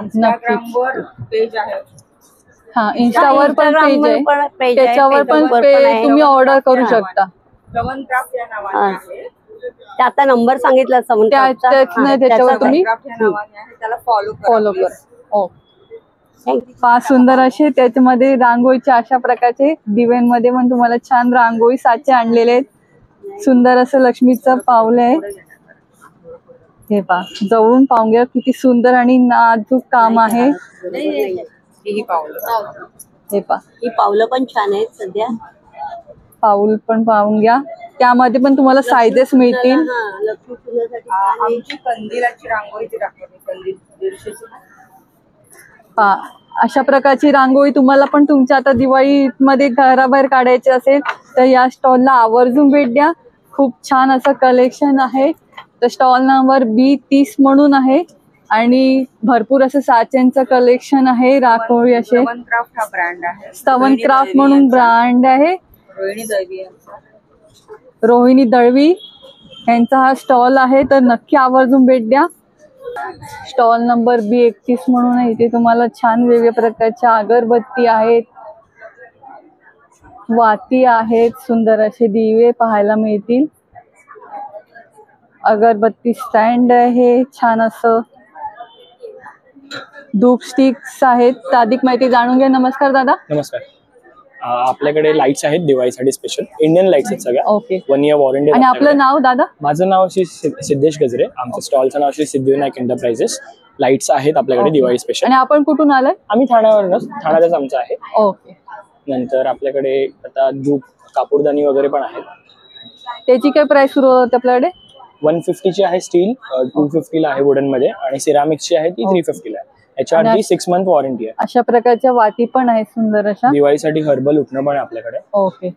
पेज आहे. हा इंस्टावर पण पेज आहे. त्याच्यावर पण तुम्ही ऑर्डर करू शकता. आता नंबर सांगितला त्याच्यावर तुम्ही फॉलो करा. फार सुंदर असे त्याच्यामध्ये रांगोळीच्या अशा प्रकारचे दिव्यांमध्ये पण तुम्हाला छान रांगोळी साचे आणलेले आहेत. सुंदर असं लक्ष्मीचं पावलं आहे. हे पहा जवळून पाहून घ्या किती सुंदर आणि नाजूक काम आहे. हे पहा ही पावलं पण छान आहेत. सध्या पाऊल पण पाहून घ्या. त्यामध्ये पण तुम्हाला साईजेस मिळतील. कंदिलाची रांगोळी अशा प्रकारची रांगोळी तुम्हाला पण तुमच्या आता दिवाळीमध्ये घराबाहेर काढायची असेल तर या स्टॉलला आवर्जून भेट द्या. खूप छान असं कलेक्शन आहे. तर स्टॉल नंबर B30 म्हणून आहे. आणि भरपूर असं साच्यांचं कलेक्शन आहे. राखोळी असे क्राफ्ट हा ब्रँड आहे. स्तवन क्राफ्ट म्हणून ब्रँड आहे. रोहिणी दळवी यांचा हा स्टॉल आहे, तर नक्की आवर्जून भेट द्या. स्टॉल नंबर B31 म्हणून आहे. इथे तुम्हाला छान वेगवेगळ्या प्रकारच्या अगरबत्ती आहेत, वाती आहेत, सुंदर असे दिवे पाहायला मिळतील. अगरबत्ती स्टँड आहे, छान असं धूप स्टिक्स आहेत. अधिक माहिती जाणून घ्या. नमस्कार दादा. नमस्कार. आपल्याकडे लाईट्स आहेत दिवाळीसाठी स्पेशल. इंडियन लाईट्स आहेत सगळ्या. ओके. 1 year warranty. आणि आपलं नाव दादा? माझं नाव श्री सिद्धेश गजरे. आमचं स्टॉलचं नाव श्री सिद्धिविनायक एंटरप्राइजेस. लाईट्स आहेत आपल्याकडे दिवाळी स्पेशल. आणि आपण कुठून आलाय? आम्ही ठाण्यातच आमचं आहे. ओके. नंतर आपल्याकडे आता धूप कापूरदानी वगैरे पण आहेत. त्याची काय प्राइस सुरू होते आपल्याकडे? 150 ची आहे स्टील, 250 ला आहे वुडन मध्ये, आणि सिरामिक्सची आहे ती 350 ला आहे. याच्यावरती 6 मंथ वॉरंटी आहे. अशा प्रकारच्या वाती पण आहेत सुंदर अशा. दिवाळीसाठी हर्बल उठणं पण आहे आपल्याकडे. ओके.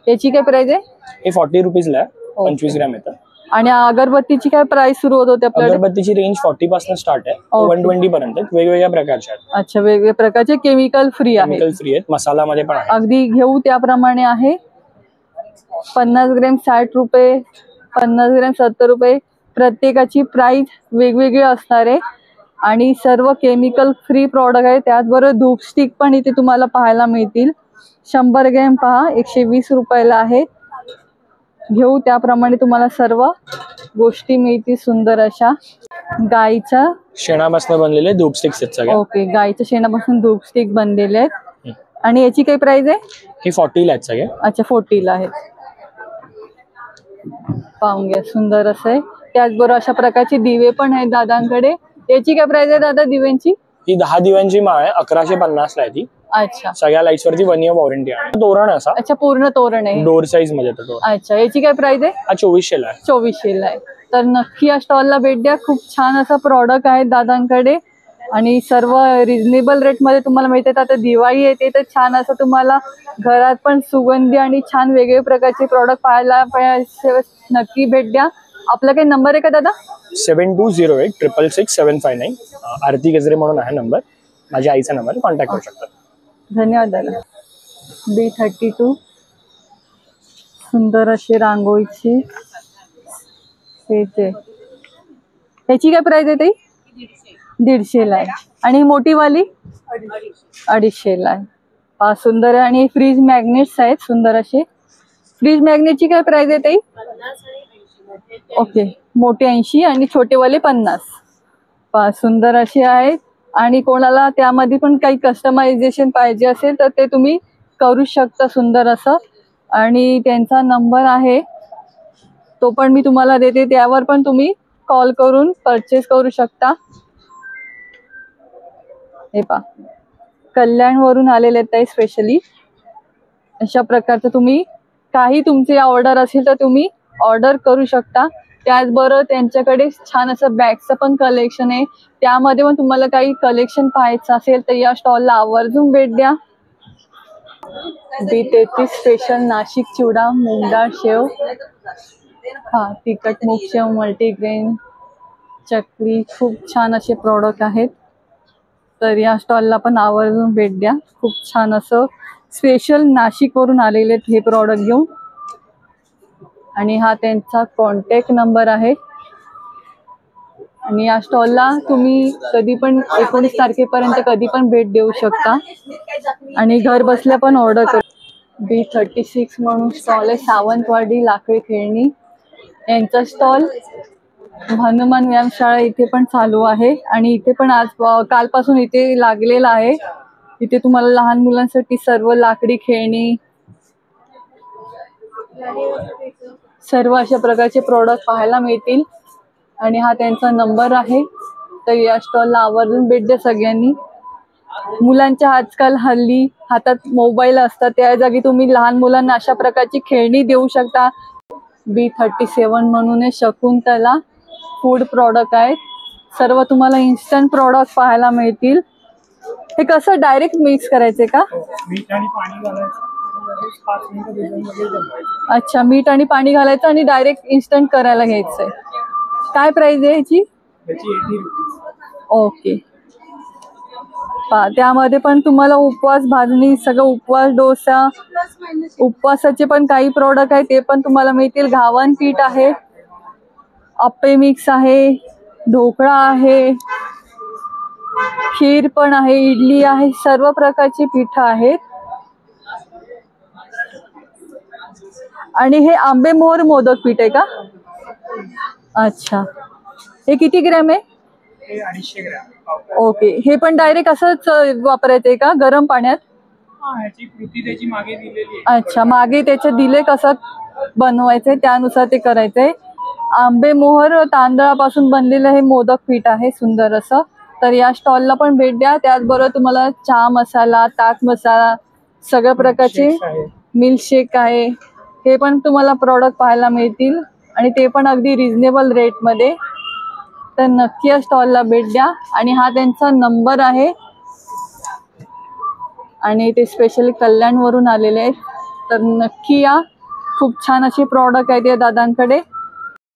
त्याची काय प्राइस आहे? हे 40 रुपीजला आहे, 25 ग्रॅम येतं. आणि अगरबत्तीची काय प्राइस सुरू होत होते आपल्याकडे? अगरबत्तीची रेंज 40 पासून स्टार्ट आहे, 120 पर्यंत वेगवेगळ्या प्रकारच्या आहेत. अच्छा, वेगवेगळ्या प्रकारचे केमिकल फ्री आहे. केमिकल फ्री आहेत, मसालामध्ये पण आहे. अगदी घेऊ त्याप्रमाणे आहे. 50 ग्रॅम 60 रुपये, 50 ग्रॅम 70 रुपये. प्रत्येकाची प्राइस वेगवेगळी असणार आहे आणि सर्व केमिकल फ्री प्रॉडक्ट आहे. त्याचबरोबर धूप स्टिक पण इथे तुम्हाला पाहायला मिळतील. 100 ग्रॅम पहा 120 रुपयाला आहे. घेऊ त्याप्रमाणे तुम्हाला सर्व गोष्टी मिळतील. सुंदर अशा गाईच्या शेणापासून बनलेले धूप स्टिक्स आहेत सगळे. ओके. गाईच्या शेणापासून धूप स्टिक बनलेले आहेत. आणि याची काही प्राइस आहे? हे 40 ला आहेत सगळे. अच्छा, 40 ला आहेत. पाहून घ्या, सुंदर असं आहे. त्याचबरोबर अशा प्रकारचे दिवे पण आहेत दादांकडे. याची काय प्राइस आहे दादा दिव्यांची? ही 10 दिव्यांची माळ आहे, 1150 ला आहे ती. अच्छा. सगळ्या लाईट्स वरती 1 इयर वॉरंटी आहे. तोरण असा. अच्छा, पूर्ण तोरण आहे. डोर साईज मध्ये येतं तोरण. अच्छा, याची काय प्राइस आहे? हा 2400 ला आहे. 2400 ला आहे. तर नक्की या स्टॉलला भेट द्या. खूप छान असं प्रॉडक्ट आहे दादांकडे आणि सर्व रिझनेबल रेट मध्ये तुम्हाला मिळतात. आता दिवाळी येते तर छान असं तुम्हाला घरात पण सुगंधी आणि छान वेगवेगळे प्रकारचे प्रॉडक्ट पाहायला नक्की भेट द्या. आपला काही नंबर आहे का दादा? 7208 666 759. आरती गजरे म्हणून आहे नंबर. माझ्या आईचा नंबर, कॉन्टॅक्ट करू शकता. धन्यवाद दादा. B32 सुंदर अशी रांगोळीची सेट आहे. ह्याची काय प्राइस आहे ताई? 150 ला आहे. आणि मोठी वाली 250 ला आहे. सुंदर आहे. आणि फ्रीज मॅग्नेट्स आहेत सुंदर असे. फ्रीज मॅग्नेटची काय प्राइस आहे ताई? ओके. मोठे 80 आणि छोटेवाले 50. सुंदर असे आहेत. आणि कोणाला त्यामध्ये पण काही कस्टमायझेशन पाहिजे असेल तर ते तुम्ही करू शकता सुंदर असं. आणि त्यांचा नंबर आहे तो पण मी तुम्हाला देते, त्यावर पण तुम्ही कॉल करून परचेस करू शकता. हे पहा, कल्याणवरून आलेले आहेत ताई स्पेशली. अशा प्रकारचं तुम्ही काही तुमची ऑर्डर असेल तर तुम्ही ऑर्डर करू शकता. त्याचबरोबर त्यांच्याकडे छान असं बॅगचं पण कलेक्शन आहे. त्यामध्ये पण तुम्हाला काही कलेक्शन पाहायचं असेल तर या स्टॉलला आवर्जून भेट द्या. B33 स्पेशल नाशिक चिवडा, मूग डाळ शेव, तिखट मूग शेव, मल्टीग्रेन चकली, खूप छान असे प्रॉडक्ट आहेत. तर या स्टॉलला पण आवर्जून भेट द्या. खूप छान असं स्पेशल नाशिकवरून आलेले हे प्रॉडक्ट घेऊन. आणि हा त्यांचा कॉन्टॅक्ट नंबर आहे. आणि या स्टॉलला तुम्ही कधी पण 19 तारखेपर्यंत कधी पण भेट देऊ शकता आणि घर बसल्या पण ऑर्डर कर. B36 म्हणून स्टॉल आहे, सावंतवाडी लाकडी खेळणी. यांचा स्टॉल हनुमान व्यायामशाळा इथे पण चालू आहे. आणि इथे पण आज कालपासून इथे लागलेला आहे. इथे तुम्हाला लहान मुलांसाठी सर्व लाकडी खेळणी, सर्व अशा प्रकारचे प्रॉडक्ट पाहायला मिळतील. आणि हा त्यांचा नंबर आहे. तर या स्टॉलला आवर्जून भेट द्या सगळ्यांनी. मुलांच्या आजकाल हल्ली हातात मोबाईल असतात, त्या जागी तुम्ही लहान मुलांना अशा प्रकारची खेळणी देऊ शकता. B37 म्हणून शकुंतला फूड प्रॉडक्ट आहेत. सर्व तुम्हाला इन्स्टंट प्रॉडक्ट पाहायला मिळतील. हे कसं डायरेक्ट मिक्स करायचे का? मीठ आणि पाणी घालायचं, 5 मिनिटं भिजवून बनवायचं. अच्छा, मीठ आणि पाणी घालायचं आणि डायरेक्ट इन्स्टंट करायला घ्यायचंय. काय प्राइस आहे याची? त्याची 80 रुपीज. ओके. त्यामध्ये पण तुम्हाला उपवास भाजणी, सगळं उपवास डोसा, उपवासाचे पण काही प्रोडक्ट आहे ते पण तुम्हाला मिळतील. घावन पीठ आहे, अप्पे मिक्स आहे, ढोकळा आहे, खीर पण आहे, इडली आहे, सर्व प्रकारची पीठ आहेत. आणि हे आंबे मोहर मोदक पीठ आहे का? अच्छा. हे किती ग्रॅम आहे? हे 250 ग्रॅम. ओके. हे पण डायरेक्ट असंच वापरायचंय का गरम पाण्यात? ह्याची कृती त्याची मागे दिलेली आहे. अच्छा, मागे त्याचे दिले कसं बनवायचंय त्यानुसार ते करायचंय. आंबे मोहर तांदळापासून बनलेलं हे मोदक पीठ आहे सुंदर असं. तर या स्टॉलला पण भेट द्या. त्याचबरोबर तुम्हाला चहा मसाला, ताक मसाला, सगळ्या प्रकारचे मिल्कशेक आहे, हे पण तुम्हाला प्रोडक्ट पाहायला मिळतील आणि ते पण अगदी रिझनेबल रेटमध्ये. तर नक्की या स्टॉलला भेट द्या. आणि हा त्यांचा नंबर आहे आणि ते स्पेशली कल्याणवरून आलेले आहेत. तर नक्की या. खूप छान अशी प्रॉडक्ट आहेत या दादांकडे.